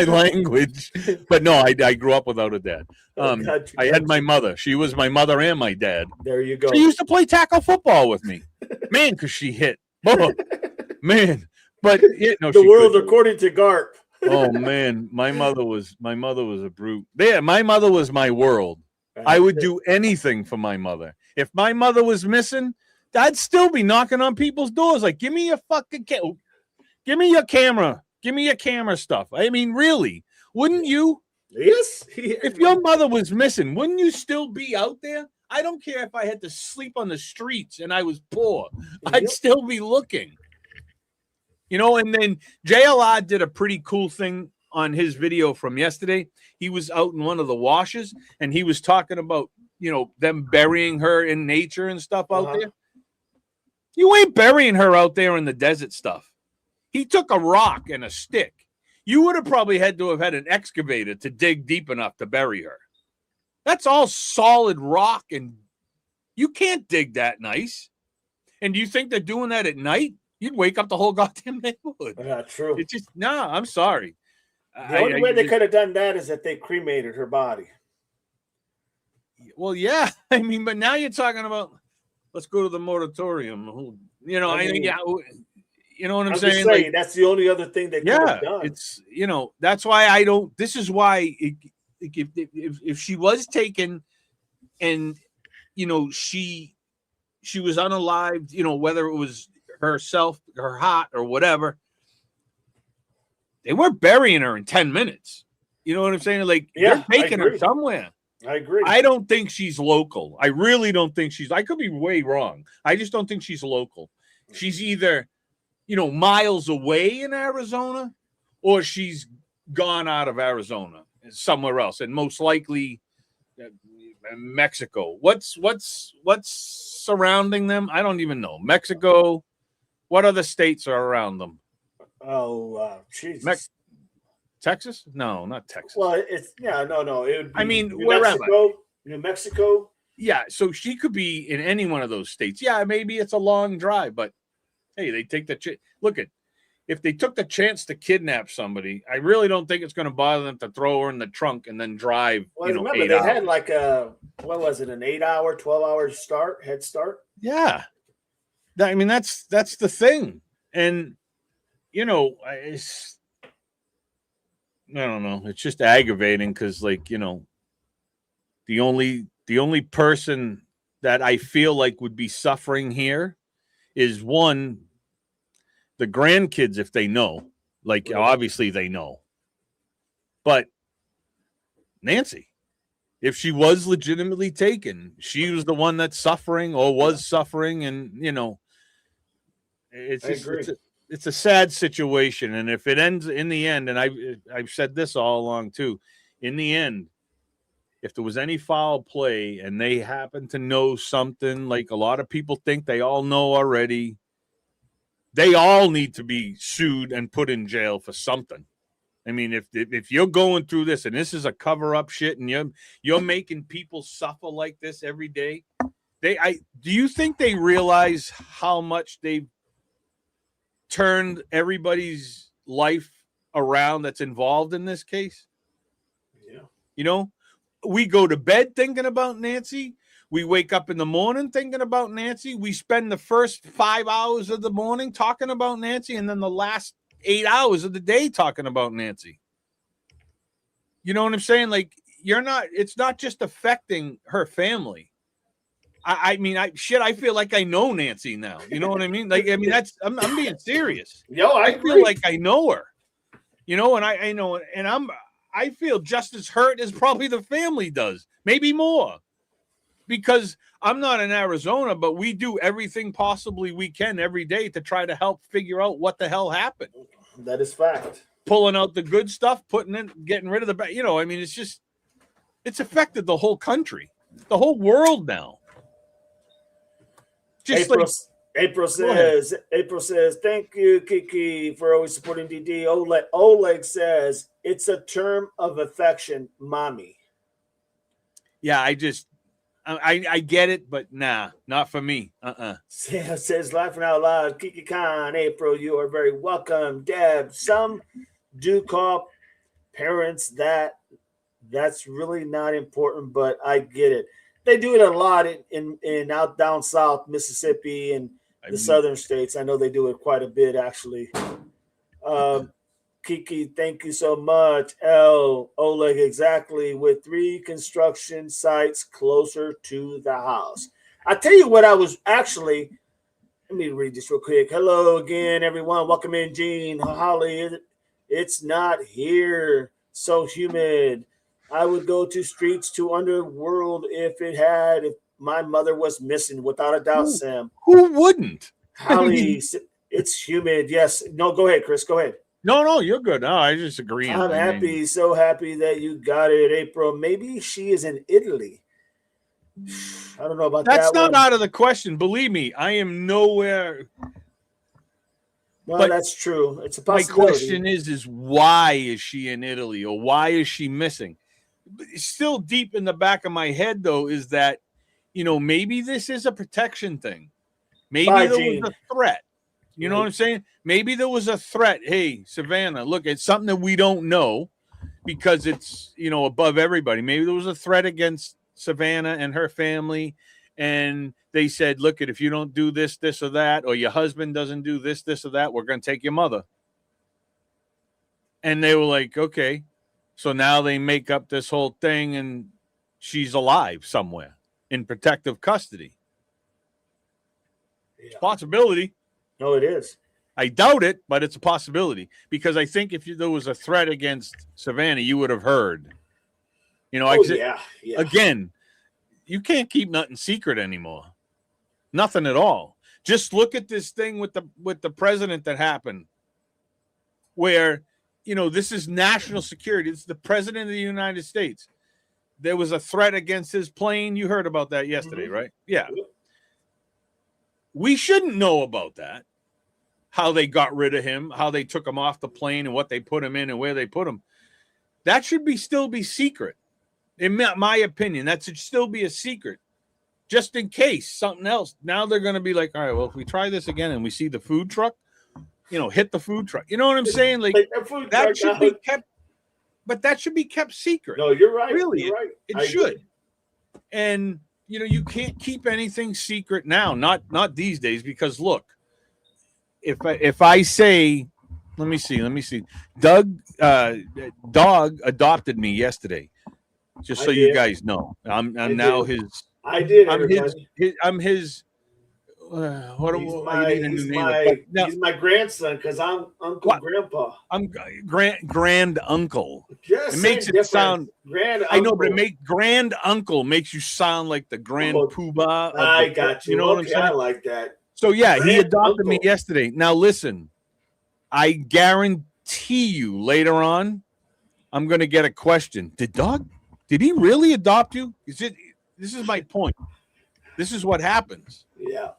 language. But no, I grew up without a dad. I had my mother. She was my mother and my dad. There you go. She used to play tackle football with me. Man, because she hit. Oh, man. But no, the world couldn't. According to Garp. Oh man, my mother was a brute. Yeah, my mother was my world. I would do anything for my mother. If my mother was missing, I'd still be knocking on people's doors like, give me your fucking give me your camera. Give me your camera stuff. I mean, really, wouldn't you? Yes. If your mother was missing, wouldn't you still be out there? I don't care if I had to sleep on the streets and I was poor. I'd still be looking. You know, and then JLR did a pretty cool thing on his video from yesterday. He was out in one of the washes and he was talking about, you know, them burying her in nature and stuff out there. You ain't burying her out there in the desert stuff. He took a rock and a stick. You would have probably had to have had an excavator to dig deep enough to bury her. That's all solid rock, and you can't dig that nice. And do you think they're doing that at night? You'd wake up the whole goddamn neighborhood. Yeah, true. It's just, I'm sorry. The only way they could have done that is that they cremated her body. Well, yeah. I mean, but now you're talking about, let's go to the moratorium. You know, I think, yeah, you know what I'm saying? Like, that's the only other thing they could have done. It's, you know, that's why I don't, this is why if she was taken and, you know, she was unalived, you know, whether it was herself, her heart or whatever, they weren't burying her in 10 minutes. You know what I'm saying? Like, they're taking her somewhere. I agree. I don't think she's local. I really don't think I could be way wrong. I just don't think she's local. She's either, you know, miles away in Arizona or she's gone out of Arizona somewhere else, and most likely Mexico. What's surrounding them? I don't even know. Mexico. What other states are around them? Oh, Jesus. Texas? No, not Texas. Well, it's no. It would be, I mean, wherever. New Mexico. Yeah, so she could be in any one of those states. Yeah, maybe it's a long drive, but hey, they take the look at. If they took the chance to kidnap somebody, I really don't think it's going to bother them to throw her in the trunk and then drive. Well, remember they had like an 8-hour, 12-hour head start. Yeah, I mean that's the thing, and you know, I don't know. It's just aggravating because, like, you know, the only person that I feel like would be suffering here is one. The grandkids, if they know, like, obviously they know. But Nancy, if she was legitimately taken, she was the one that's suffering or was suffering. And, you know, it's a sad situation. And if it ends in the end, and I've said this all along too, in the end, if there was any foul play and they happen to know something, like a lot of people think they all know already, they all need to be sued and put in jail for something. I mean, if you're going through this and this is a cover-up shit and you're making people suffer like this every day, do you think they realize how much they've turned everybody's life around that's involved in this case? Yeah. You know, we go to bed thinking about Nancy. We wake up in the morning thinking about Nancy. We spend the first 5 hours of the morning talking about Nancy, and then the last 8 hours of the day talking about Nancy. You know what I'm saying? Like, it's not just affecting her family. I mean, I feel like I know Nancy now. You know what I mean? Like, I mean, I'm being serious. Yo, I feel like I know her, you know, and I know, and I feel just as hurt as probably the family does, maybe more, because I'm not in Arizona, but we do everything possibly we can every day to try to help figure out what the hell happened. That is fact. Pulling out the good stuff, getting rid of the bad. You know, I mean, it's affected the whole country, the whole world now. Just April says, thank you, Kiki, for always supporting DD. Oleg says, it's a term of affection, mommy. Yeah, I get it, but nah, not for me. Says, laughing out loud, Kiki Khan, April, you are very welcome. Deb, some do call parents that's really not important, but I get it. They do it a lot in out down south, Mississippi and the southern states. I know they do it quite a bit, actually. Kiki, thank you so much. Oleg, exactly, with 3 construction sites closer to the house. I tell you what, I was actually, let me read this real quick. Hello again, everyone. Welcome in, Gene. Holly, it's not here. So humid. I would go to streets to underworld if my mother was missing, without a doubt, Sam. Who wouldn't? Holly, it's humid. Yes. No, go ahead, Chris. Go ahead. No, you're good. No, I just agree. I'm happy, so happy that you got it, April. Maybe she is in Italy. I don't know about that. That's not out of the question. Believe me, I am nowhere. Well, but that's true. It's a possibility. My question is why is she in Italy, or why is she missing? Still deep in the back of my head, though, is that, you know, maybe this is a protection thing. Maybe there was a threat. You know what I'm saying? Maybe there was a threat. Hey, Savannah, look, it's something that we don't know because it's, you know, above everybody. Maybe there was a threat against Savannah and her family. And they said, look, if you don't do this, this or that, or your husband doesn't do this, this or that, we're going to take your mother. And they were like, okay. So now they make up this whole thing and she's alive somewhere in protective custody. Yeah. Possibility. No, it is. I doubt it, but it's a possibility because I think if there was a threat against Savannah, you would have heard. You know, again, you can't keep nothing secret anymore. Nothing at all. Just look at this thing with the president that happened, where, you know, this is national security. It's the president of the United States. There was a threat against his plane. You heard about that yesterday, right? Yeah. We shouldn't know about that. How they got rid of him, how they took him off the plane and what they put him in and where they put him. That should still be secret. In my opinion, that should still be a secret. Just in case something else. Now they're going to be like, all right, well, if we try this again and we see the food truck, you know, hit the food truck. You know what I'm saying? Like that should be kept, but that should be kept secret. No, you're right. Really, you're right. It should. And you know, you can't keep anything secret now. Not these days, because look, if I say, let me see, Dog adopted me yesterday. Just so you guys know, I'm now his. I did. I'm his. He's my grandson because I'm Uncle Grandpa. I'm grand uncle. Yes, it makes it sound grand. I know, but grand uncle makes you sound like the grand poobah. I got you. You know what I'm saying? I like that. So yeah, he adopted me yesterday. Now listen, I guarantee you later on, I'm going to get a question. Did he really adopt you? This is my point. This is what happens. Yeah.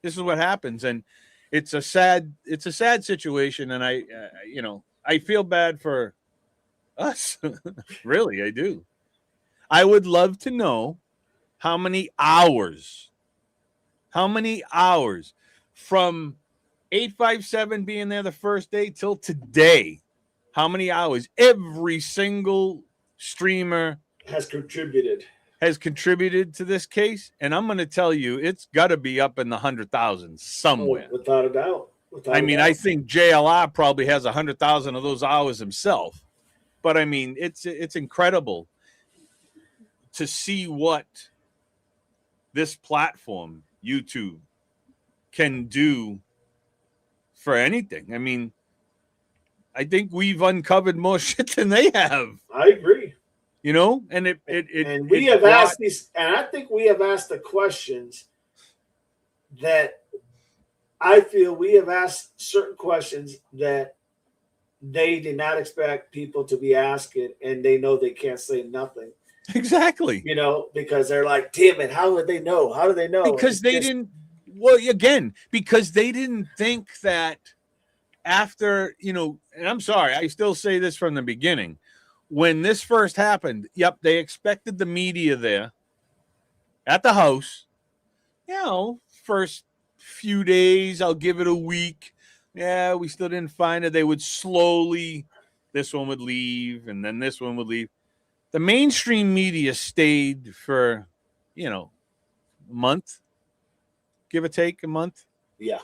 This is what happens, and it's a sad situation, and I feel bad for us. Really, I do. I would love to know how many hours from 857 being there the first day till today, how many hours every single streamer has contributed to this case. And I'm going to tell you, it's got to be up in the 100,000 somewhere. Oh, without a doubt. I think JLR probably has 100,000 of those hours himself. But I mean, it's incredible to see what this platform, YouTube, can do for anything. I mean, I think we've uncovered more shit than they have. I agree. You know, and we have asked these, and I think we have asked the questions that I feel we have asked certain questions that they did not expect people to be asking, and they know they can't say nothing. Exactly. You know, because they're like, damn it, how would they know? How do they know? Because they didn't, well, again, because they didn't think that after, you know, and I'm sorry, I still say this from the beginning. When this first happened, yep, they expected the media there at the house. You know, first few days, I'll give it a week. Yeah, we still didn't find it. They would slowly, this one would leave, and then this one would leave. The mainstream media stayed for, you know, a month, give or take a month. Yeah.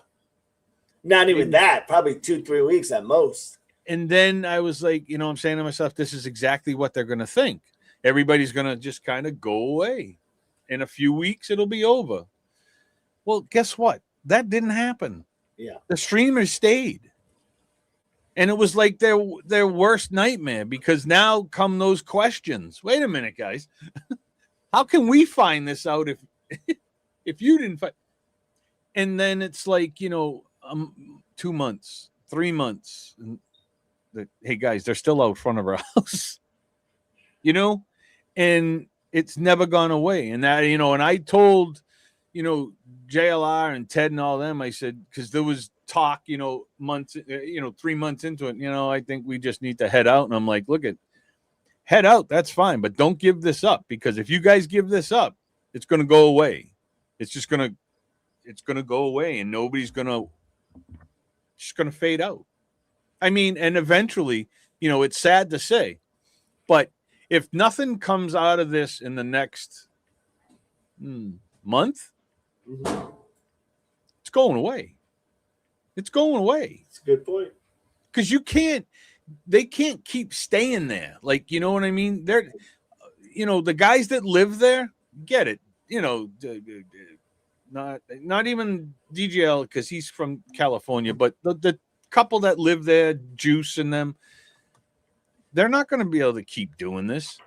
Not even that, probably 2-3 weeks at most. And then I was like, you know, I'm saying to myself, this is exactly what they're going to think. Everybody's going to just kind of go away. In a few weeks, it'll be over. Well, guess what? That didn't happen. Yeah. The streamers stayed. And it was like their worst nightmare, because now come those questions. Wait a minute, guys. How can we find this out if you didn't find? And then it's like, you know, 2 months, 3 months. And hey, guys, they're still out front of our house, you know, and it's never gone away. And that, you know, and I told, you know, JLR and Ted and all them, I said, because there was talk, you know, months, you know, 3 months into it, you know, I think we just need to head out. And I'm like, look, head out, that's fine, but don't give this up, because if you guys give this up, it's going to go away. It's just going to go away, and nobody's just going to fade out. I mean, and eventually, you know, it's sad to say, but if nothing comes out of this in the next month, it's going away. It's going away. It's a good point. Because they can't keep staying there. Like, you know what I mean? They're, you know, the guys that live there get it. You know, not even DGL, because he's from California, but the couple that live there, Juice and them, they're not going to be able to keep doing this.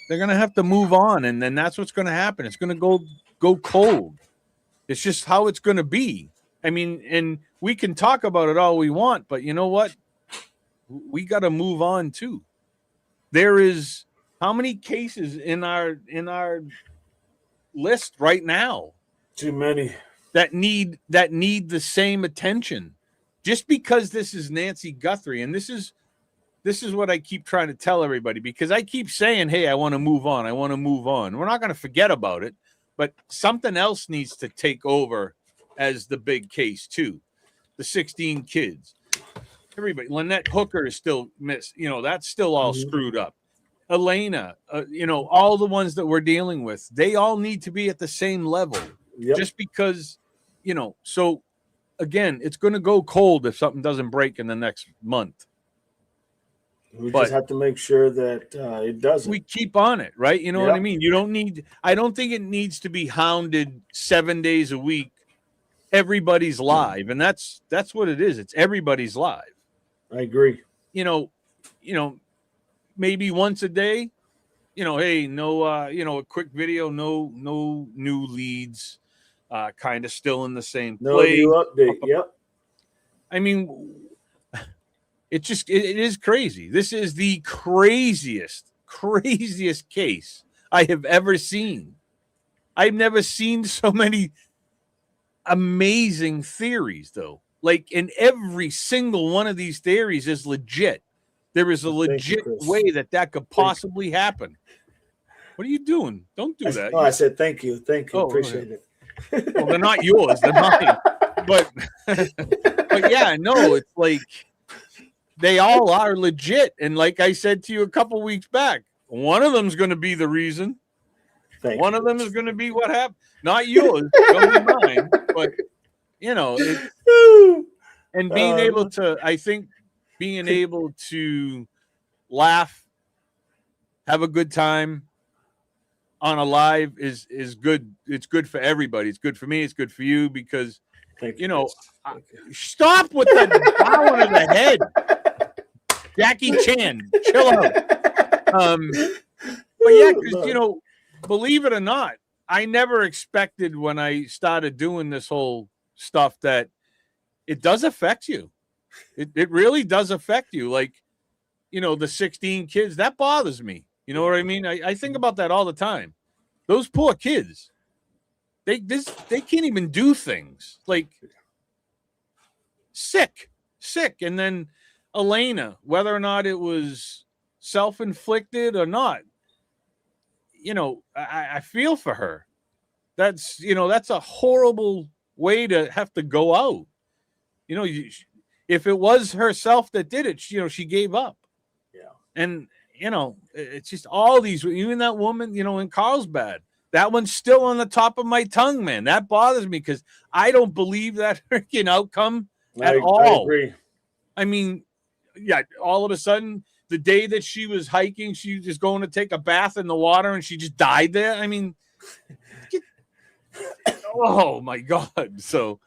They're going to have to move on, and then that's what's going to happen. It's going to go cold. It's just how it's going to be. I mean, and we can talk about it all we want, but you know what? We got to move on too. There is how many cases in our list right now? Too many. That need the same attention. Just because this is Nancy Guthrie, and this is what I keep trying to tell everybody, because I keep saying, hey, I want to move on. I want to move on. We're not going to forget about it, but something else needs to take over as the big case too. The 16 kids. Everybody. Lynette Hooker is still missed. You know, that's still all screwed up. Elena, you know, all the ones that we're dealing with, they all need to be at the same level. Yep. Just because, you know, so again, it's going to go cold if something doesn't break in the next month. We just have to make sure that it doesn't. We keep on it, right? You know what I mean? You don't need, I don't think it needs to be hounded 7 days a week. Everybody's live, and that's what it is. It's everybody's live. I agree. You know, maybe once a day, you know, hey, no, you know, a quick video, no new leads, kind of still in the same place. No new update. Yep. I mean, it is crazy. This is the craziest case I have ever seen. I've never seen so many amazing theories, though. Like, in every single one of these theories is legit. There is a legit way that could possibly happen. What are you doing? Don't do that. Oh, I said thank you. Thank you. Appreciate it. Well, they're not yours. They're mine. But yeah, no, it's like they all are legit. And like I said to you a couple weeks back, one of them is going to be the reason. One of them is going to be what happened. Not yours. Don't be mine. But, you know, and being able to, I think, being able to laugh have a good time on a live is good. It's good for everybody. It's good for me. It's good for you because Thank you know. Thank you. Stop with the bowing of the head, Jackie Chan. Chill out. But yeah, because you know, believe it or not, I never expected when I started doing this whole stuff that it does affect you. It really does affect you. Like, you know, the 16 kids, that bothers me. You know what I mean? I think about that all the time. Those poor kids, they can't even do things. Like sick. And then Elena, whether or not it was self-inflicted or not, you know, I feel for her. That's, you know, that's a horrible way to have to go out. You know, if it was herself that did it, you know, she gave up. Yeah. And, you know, it's just all these, even that woman, you know, in Carlsbad, that one's still on the top of my tongue, man. That bothers me because I don't believe that freaking outcome at all. I agree. I mean, yeah, all of a sudden, the day that she was hiking, she was just going to take a bath in the water and she just died there. I mean, oh my God. So,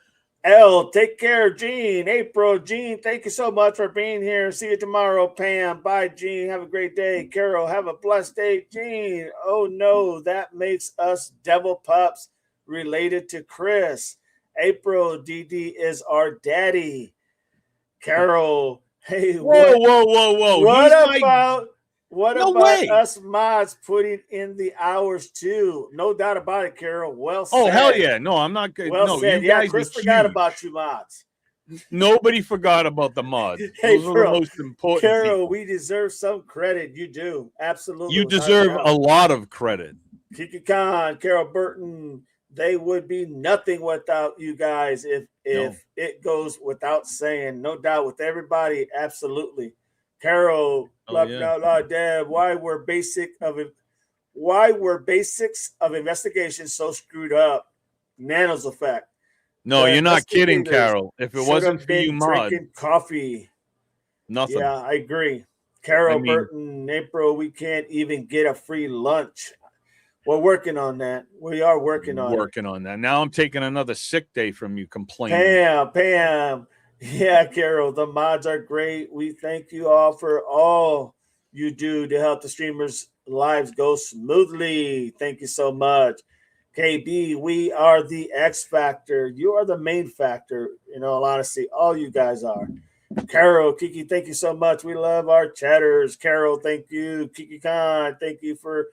L, take care, Gene. April, Gene, thank you so much for being here. See you tomorrow, Pam. Bye, Gene. Have a great day. Carol, have a blessed day. Gene, oh no, that makes us devil pups related to Chris. April, DD is our daddy. Carol, hey, whoa. What No about way. us mods putting in the hours too? No doubt about it, Carol. Well said. Oh, hell yeah. No, I'm not good. Well no, said. you Yeah, guys Chris are forgot huge. about you mods. Nobody forgot about the mods. Hey, Those are bro, the most important Carol, people. we deserve some credit. You do. Absolutely. You without deserve doubt. a lot of credit. Kiki Khan, Carol Burton, they would be nothing without you guys if it goes without saying. No doubt with everybody. Absolutely. Carol, blah, blah, blah, Deb, why were basics of investigation so screwed up? Nano's effect. No, The you're not kidding, investigators Carol. If it should wasn't have for you, been mod, drinking coffee. nothing. Yeah, I agree. Carol I mean- Burton, April, we can't even get a free lunch. We're working on that. We are working on that. Now I'm taking another sick day from you it. complaining. Pam. Yeah, Carol, the mods are great. We thank you all for all you do to help the streamers' lives go smoothly. Thank you so much. KB, we are the X factor. You are the main factor. In all honesty, all you guys are. Carol, Kiki, thank you so much. We love our chatters. Carol, thank you. Kiki Khan, thank you for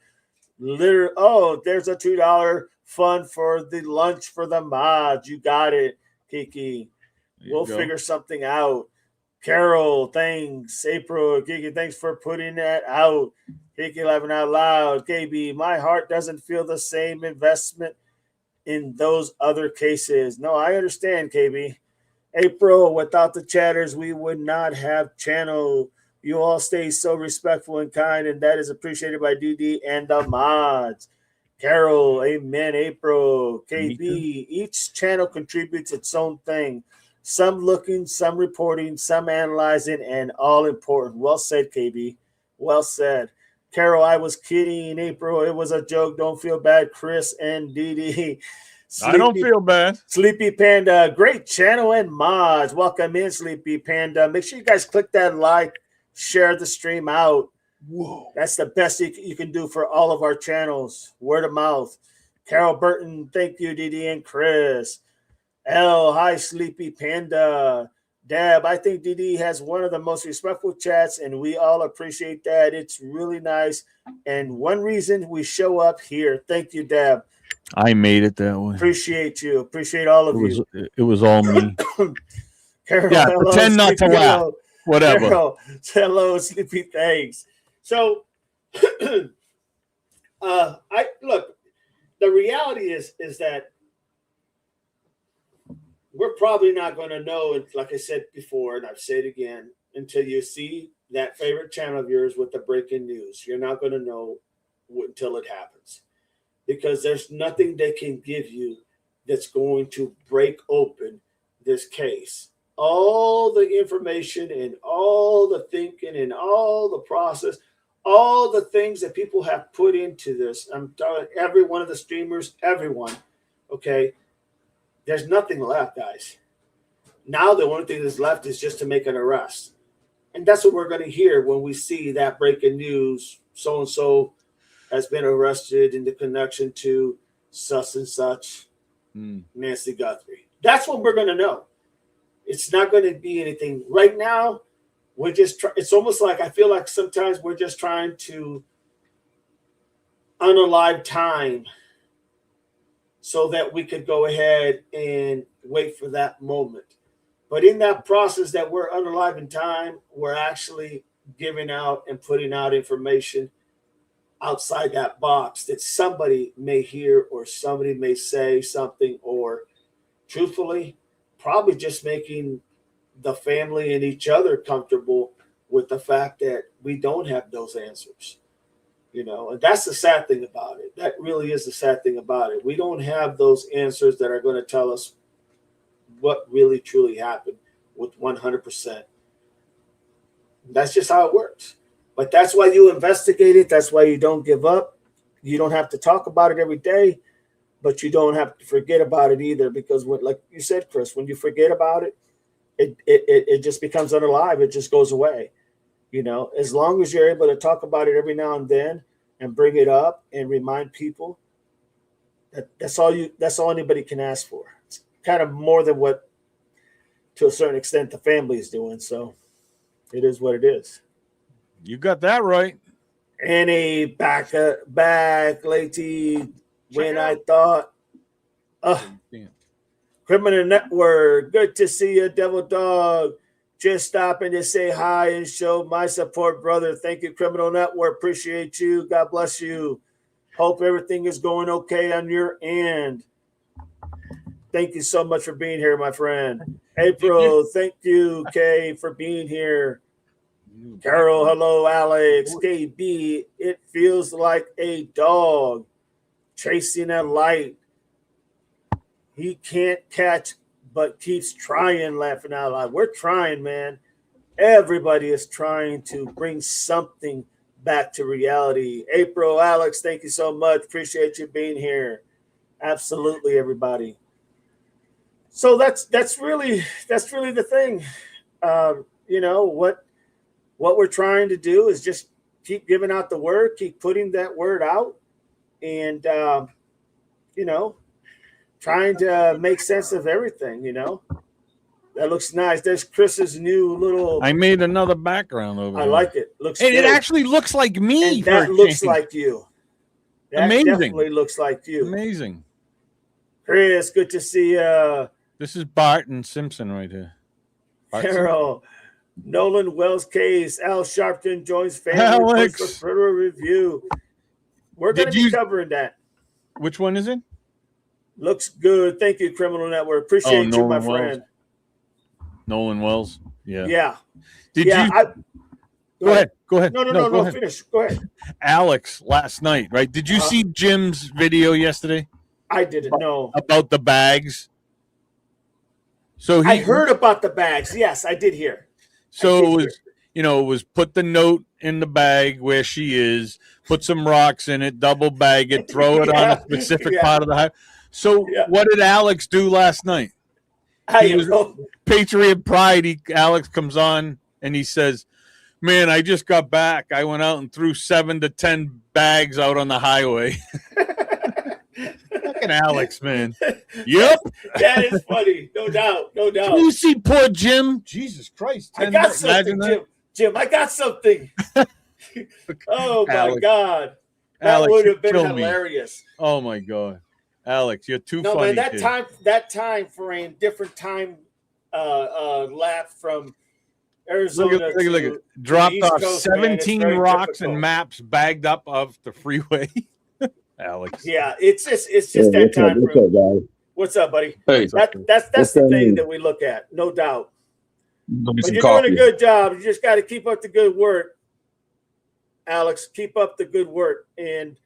there's a $2 fund for the lunch for the mods. You got it, Kiki. We'll figure something out. Carol, thanks. April, Kiki, thanks for putting that out. Kiki laughing out loud. KB, my heart doesn't feel the same investment in those other cases. No, I understand, KB. April, without the chatters, we would not have channel. You all stay so respectful and kind, and that is appreciated by DD and the mods. Carol, amen. April, KB, each channel contributes its own thing. Some looking, some reporting, some analyzing, and all important. Well said, KB. Well said. Carol, I was kidding. April, it was a joke. Don't feel bad. Chris and DD. I don't feel bad. Sleepy Panda, great channel and mods. Welcome in, Sleepy Panda. Make sure you guys click that like, share the stream out. Whoa. That's the best you can do for all of our channels. Word of mouth. Carol Burton, thank you, Didi and Chris. L, hi, Sleepy Panda. Deb, I think Didi has one of the most respectful chats, and we all appreciate that. It's really nice. And one reason we show up here. Thank you, Deb. I made it that way. Appreciate you. Appreciate all of you. It was all me. Carol, yeah, hello, pretend not to laugh. Whatever. Carol, hello, Sleepy. Thanks. So, I look. The reality is that we're probably not going to know, like I said before, and I've said again, until you see that favorite channel of yours with the breaking news. You're not going to know until it happens, because there's nothing they can give you that's going to break open this case. All the information and all the thinking and all the process, all the things that people have put into this. I'm telling every one of the streamers, everyone. Okay, there's nothing left, guys. Now the only thing that's left is just to make an arrest, and that's what we're going to hear when we see that breaking news. So and so has been arrested in the connection to such and such. Nancy Guthrie. That's what we're going to know. It's not going to be anything right now. We're just. It's almost like I feel like sometimes we're just trying to unalive time so that we could go ahead and wait for that moment. But in that process that we're unaliving time, we're actually giving out and putting out information outside that box that somebody may hear or somebody may say something, or truthfully, probably just making the family and each other comfortable with the fact that we don't have those answers. And that's the sad thing about it. That really is the sad thing about it. We don't have those answers that are going to tell us what really truly happened with 100%. That's just how it works. But that's why you investigate it. That's why you don't give up. You don't have to talk about it every day, but you don't have to forget about it either, because like you said, Chris, when you forget about it, it just becomes unalive. It just goes away. As long as you're able to talk about it every now and then and bring it up and remind people, that's all anybody can ask for. It's kind of more than what, to a certain extent, the family is doing. So it is what it is. You got that right. Any back lady when I thought, Criminal Network, good to see you, Devil Dog. Just stopping to say hi and show my support, brother. Thank you, Criminal Network. Appreciate you. God bless you. Hope everything is going okay on your end. Thank you so much for being here, my friend. April, thank you, Kay, for being here. Carol, hello, Alex. KB, it feels like a dog chasing a light. He can't catch, but keeps trying, laughing out loud. We're trying, man. Everybody is trying to bring something back to reality. April, Alex, thank you so much. Appreciate you being here. Absolutely, everybody. So that's really the thing. What we're trying to do is just keep giving out the word, keep putting that word out, and trying to make sense of everything. That looks nice. There's Chris's new little. I made another background over I here. like it. Looks. It good. actually looks like me. And that looks like you. That Amazing. definitely looks like you. Amazing. Chris, good to see you. This is Bart and Simpson right here. Carol, Nolan Wells case. Al Sharpton joins family Alex. for further review. We're going to be covering that. Which one is it? Looks good. Thank you, Criminal Network. Appreciate you, my friend. Nolan Wells. Yeah. Yeah. Go ahead. Go ahead. No. Finish. Go ahead. Alex, last night, right? Did you see Jim's video yesterday? I didn't know. About the bags. So I heard about the bags. Yes, I did hear. So it was put the note in the bag where she is, put some rocks in it, double bag it, throw it on a specific part of the house. So what did Alex do last night? Patriot Pride. Alex comes on and he says, "Man, I just got back. I went out and threw 7 to 10 bags out on the highway." Fucking Alex, man. Yep. That is funny. No doubt. Did you see poor Jim? Jesus Christ. I got something, Jim. I got something. Oh, my God. That would have been hilarious. Oh, my God. Alex, you're too funny. No, man, that time frame, different time lap from Arizona. Look at dropped off Coast, 17 rocks and maps bagged up of the freeway. Alex. Yeah, it's just that time frame. What's up, buddy? Hey, that's the thing that we look at, no doubt. But you're doing a good job. You just got to keep up the good work, Alex. Keep up the good work, and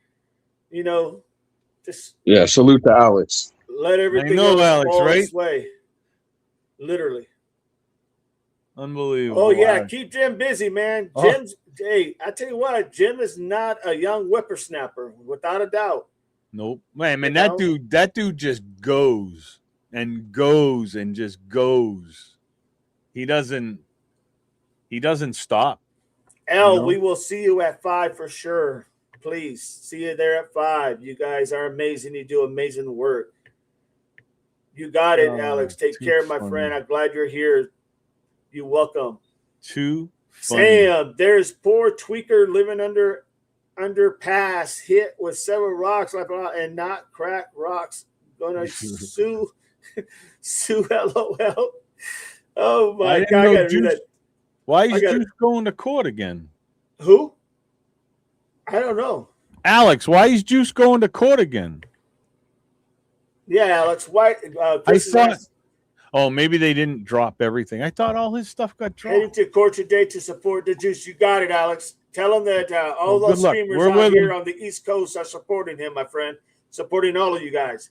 just salute to Alex. Let everything Alex, fall right? Its way. Literally. Unbelievable. Oh yeah, keep Jim busy, man. Hey, I tell you what, Jim is not a young whippersnapper, without a doubt. Nope. Man, You that know? dude just goes and just goes. He doesn't stop. L, You know? we will see you at 5 for sure. Please see you there at 5. You guys are amazing. You do amazing work. You got it, Alex. Take Too care, my funny. friend. I'm glad you're here. You're welcome. Too funny. Sam, there's poor tweaker living underpass hit with several rocks and not crack rocks. Gonna sue LOL. Oh my didn't god, I know gotta read Juice- that. Why is I gotta- Juice going to court again? Who? I don't know. Alex, why is Juice going to court again? Yeah, Alex. Why? Chris is thought- Oh, maybe they didn't drop everything. I thought all his stuff got heading dropped. to court today to support the Juice. You got it, Alex. Tell him that all Well, those good luck. streamers We're out with here him. on the East Coast are supporting him, my friend. Supporting all of you guys.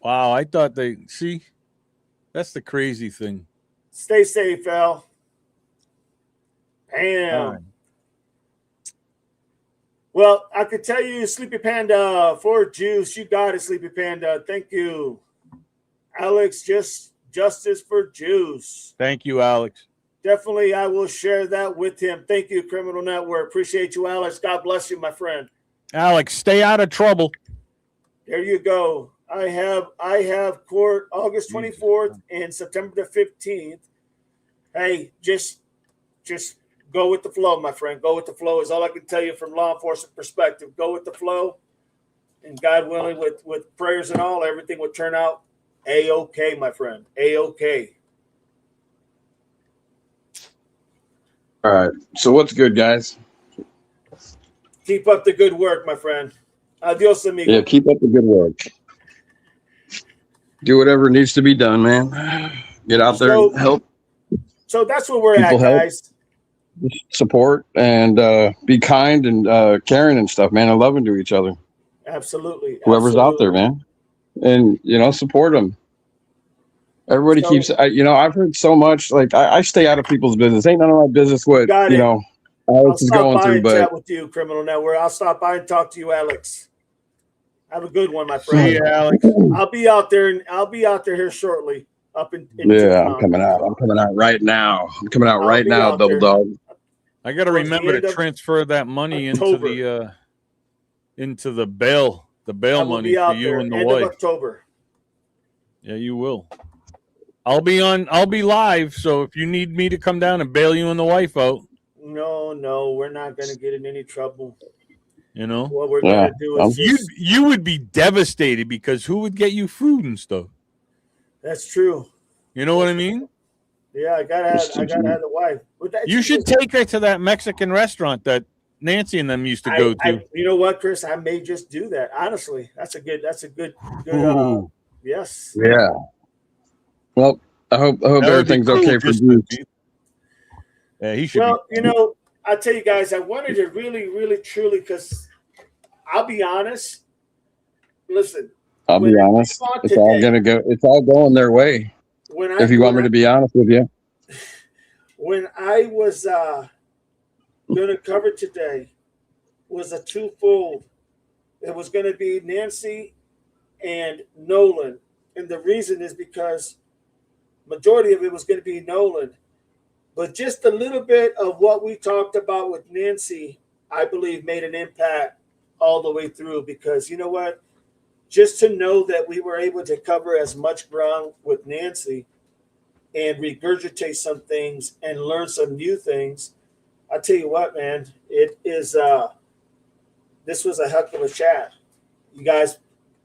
Wow, I thought see, that's the crazy thing. Stay safe, Al. Damn. All right. Well, I could tell you, Sleepy Panda, for Juice. You got it, Sleepy Panda. Thank you. Alex, justice for Juice. Thank you, Alex. Definitely, I will share that with him. Thank you, Criminal Network. Appreciate you, Alex. God bless you, my friend. Alex, stay out of trouble. There you go. I have court August 24th and September the 15th. Hey, just go with the flow, my friend. Go with the flow is all I can tell you from law enforcement perspective. Go with the flow, and God willing, with prayers and all, everything will turn out A-okay, my friend. A-okay. All right. So what's good, guys? Keep up the good work, my friend. Adios, amigo. Yeah, keep up the good work. Do whatever needs to be done, man. Get out there and help. So that's where we're People at, help. guys. Support and be kind and caring and stuff, man. And loving to each other. Absolutely. Whoever's out there, man. And, support them. Everybody keeps, I've heard so much. Like, I stay out of people's business. Ain't none of my business what, Got it. Alex I'll is stop going by through. and But chat with you, Criminal Network. I'll stop by and talk to you, Alex. Have a good one, my friend. See you, Alex. I'll be out there here shortly. Up in yeah, Tucson. I'm coming out. I'm coming out right now. I'm coming out I'll right be now, out Double there. Dog. I got to Towards the remember end to of transfer that money October. into the bail I will money be for out you there and the end wife. of October. Yeah, you will. I'll be live, so if you need me to come down and bail you and the wife out, No, we're not going to get in any trouble. you What we're going to do is just, you would be devastated because who would get you food and stuff? that's true. You know what I mean? Yeah, I gotta have the wife. But that, You should take her to that Mexican restaurant that Nancy and them used to go to. you know what, Chris? I may just do that. honestly. That's a good. Ooh. Yes. Yeah. Well, I hope That would be everything's cool, okay for just you. Yeah, he should. Well, I tell you guys, I wanted to really, really, truly, because I'll be honest. Listen, I'll be honest. It's all gonna go. It's all going their way. If you want me to be honest with you. When I was going to cover today, was a twofold. It was going to be Nancy and Nolan, and the reason is because majority of it was going to be Nolan, but just a little bit of what we talked about with Nancy, I believe, made an impact all the way through. Because you know what, just to know that we were able to cover as much ground with Nancy and regurgitate some things and learn some new things, I tell you what, man, it is. This was a heck of a chat, you guys.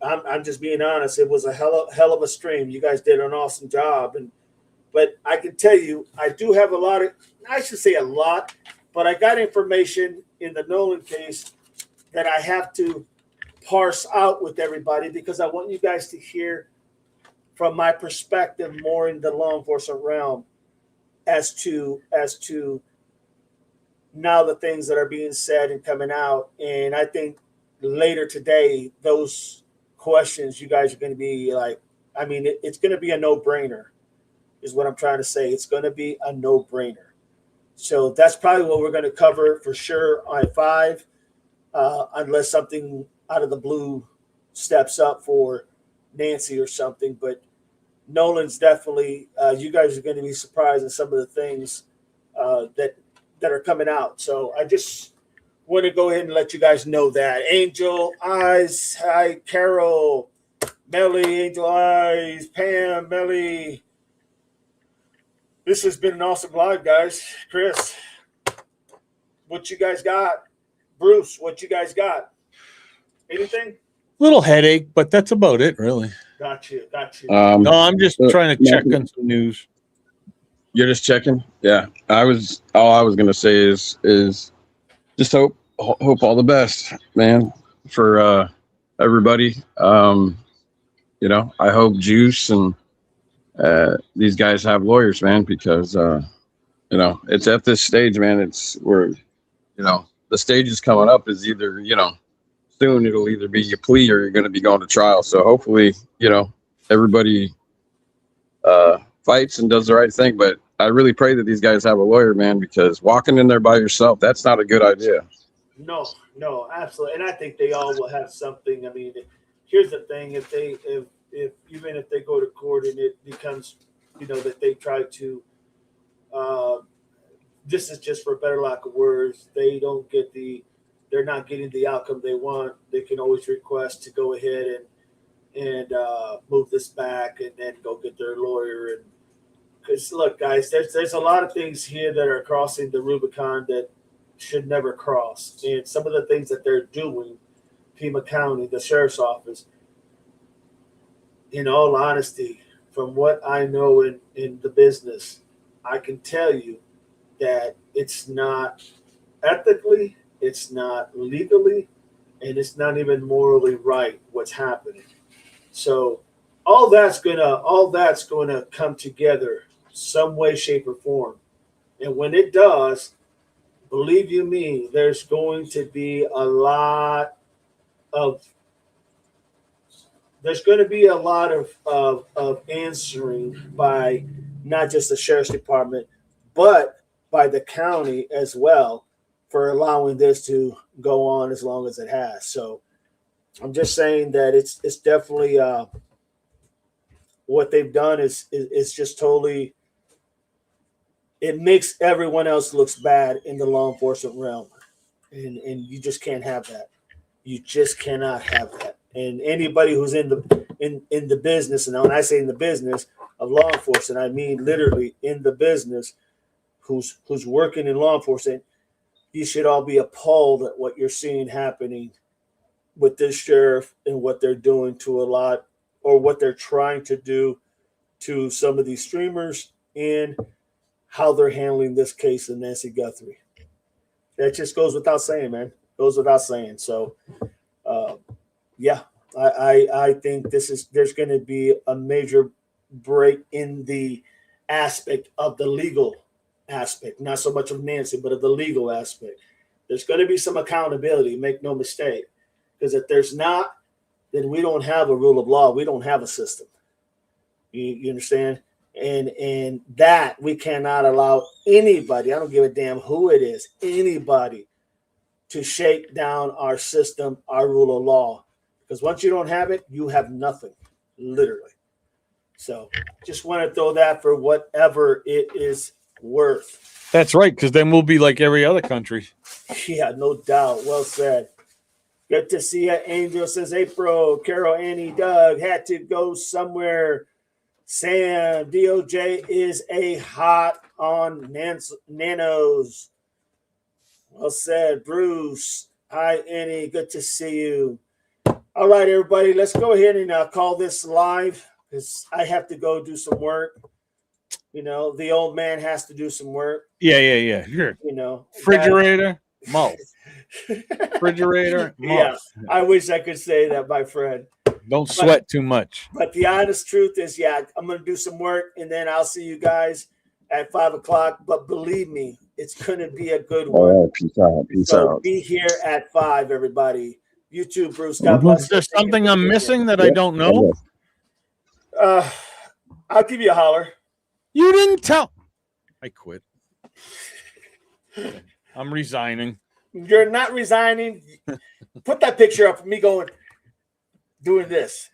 I'm just being honest. It was a hell of a stream. You guys did an awesome job, but I can tell you, I do have a lot of. I should say a lot, but I got information in the Nolan case that I have to parse out with everybody because I want you guys to hear from my perspective more in the law enforcement realm as to now the things that are being said and coming out. And I think later today, those questions, you guys are going to be like, I mean, it's going to be a no-brainer. is what I'm trying to say. It's going to be a no-brainer. So that's probably what we're going to cover for sure on 5, unless something out of the blue steps up for Nancy or something. But Nolan's definitely, you guys are going to be surprised at some of the things that are coming out. So I just want to go ahead and let you guys know that. Angel Eyes, hi, Carol, Melly, Angel Eyes, Pam, Melly. This has been an awesome live, guys. Chris, what you guys got? Bruce, what you guys got? Anything? Little headache, but that's about it, really. Got you. No, I'm just trying to check on some news. You're just checking? Yeah. All I was gonna say is just hope all the best, man, for everybody. You know, I hope Juice and these guys have lawyers, man, because you know, it's at this stage, man, it's where, you know, the stage is coming up is either, you know, soon it'll either be a plea or you're gonna be going to trial. So hopefully, you know, everybody fights and does the right thing. But I really pray that these guys have a lawyer, man, because walking in there by yourself, that's not a good idea. No, absolutely. And I think they all will have something. I mean, here's the thing: if even if they go to court and it becomes, you know, that they try to, this is just for better lack of words, they're not getting the outcome they want. They can always request to go ahead and move this back and then go get their lawyer. And because look, guys, there's a lot of things here that are crossing the Rubicon that should never cross. And some of the things that they're doing, Pima County, the sheriff's office, in all honesty, from what I know in the business, I can tell you that it's not ethically, it's not legally, and it's not even morally right what's happening. So all that's gonna come together some way, shape, or form. And when it does, believe you me, there's going to be a lot of answering by not just the sheriff's department, but by the county as well for allowing this to go on as long as it has. So I'm just saying that it's definitely what they've done is just totally, it makes everyone else looks bad in the law enforcement realm. And you just can't have that. You just cannot have that. And anybody who's in the business, and when I say in the business of law enforcement, I mean literally in the business, who's working in law enforcement, you should all be appalled at what you're seeing happening with this sheriff and what they're doing to a lot, or what they're trying to do to some of these streamers, and how they're handling this case of Nancy Guthrie. That just goes without saying, man. Goes without saying. So, yeah, I think there's going to be a major break in the aspect of the legal aspect, not so much of Nancy, but of the legal aspect. There's going to be some accountability, make no mistake, because if there's not, then we don't have a rule of law. We don't have a system. You understand? And that we cannot allow anybody, I don't give a damn who it is, anybody to shake down our system, our rule of law. Because once you don't have it, you have nothing, literally. So just want to throw that for whatever it is worth. That's right, because then we'll be like every other country. Yeah, no doubt. Well said. Good to see you, Angel, says April. Carol, Annie, Doug, had to go somewhere. Sam, DOJ is a hot on nanos. Well said, Bruce. Hi, Annie. Good to see you. All right, everybody, let's go ahead and call this live, because I have to go do some work. You know, the old man has to do some work. Yeah. Here. You know, Refrigerator, mouth. Refrigerator, mouth. Yeah, I wish I could say that, my friend. Don't sweat too much. But the honest truth is, yeah, I'm going to do some work, and then I'll see you guys at 5 o'clock. But believe me, it's going to be a good one. All right, peace out. Peace out. Be here at 5, everybody. You too, Bruce. God bless. Is there something I'm missing that I don't know? I'll give you a holler. You didn't tell. I quit. I'm resigning. You're not resigning. Put that picture up of me doing this.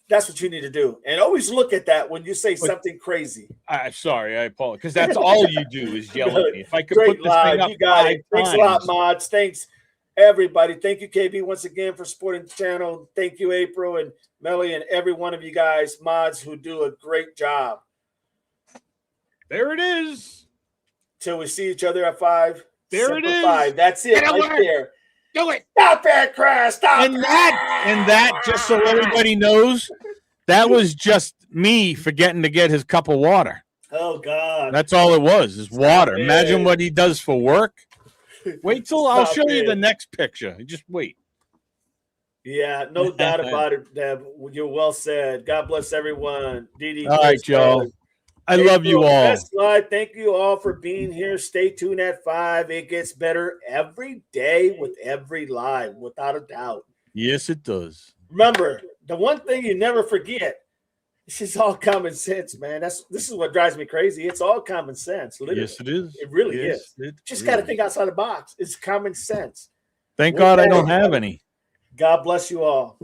That's what you need to do. And always look at that when you say something crazy. I'm sorry, I apologize. Because that's all you do is yell at me. If I could Great put this thing live. up You got 5 it. Thanks a lot, times. mods. Thanks, everybody. Thank you, KB, once again for supporting the channel. Thank you, April and Melly, and every one of you guys, mods, who do a great job. There it is. Till we see each other at 5. There it is. 5. That's it It'll right work. there. Do it. Stop it, Chris. Stop And that, just so everybody knows, that was just me forgetting to get his cup of water. Oh, God. That's all it was, is water. it. Imagine what he does for work. Wait till I'll Stop show you it. the next picture. Just wait. Yeah, no doubt about it, Deb. You're well said. God bless everyone. Didi, All right, y'all. I love you all. Best live. Thank you all for being here. Stay tuned at 5. It gets better every day with every live, without a doubt. Yes, it does. Remember, the one thing you never forget, this is all common sense, man. This is what drives me crazy. It's all common sense. Literally. Yes, it is. It really Yes, is. it Just really got to think outside the box. It's common sense. Thank With God I that, don't have any. God bless you all.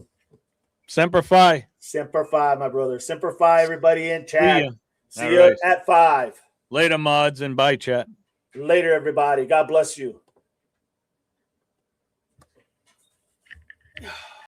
Semper Fi. Semper Fi, my brother. Semper Fi, everybody in chat. ya. See All you right. at 5. Later, mods, and bye, chat. Later, everybody. God bless you.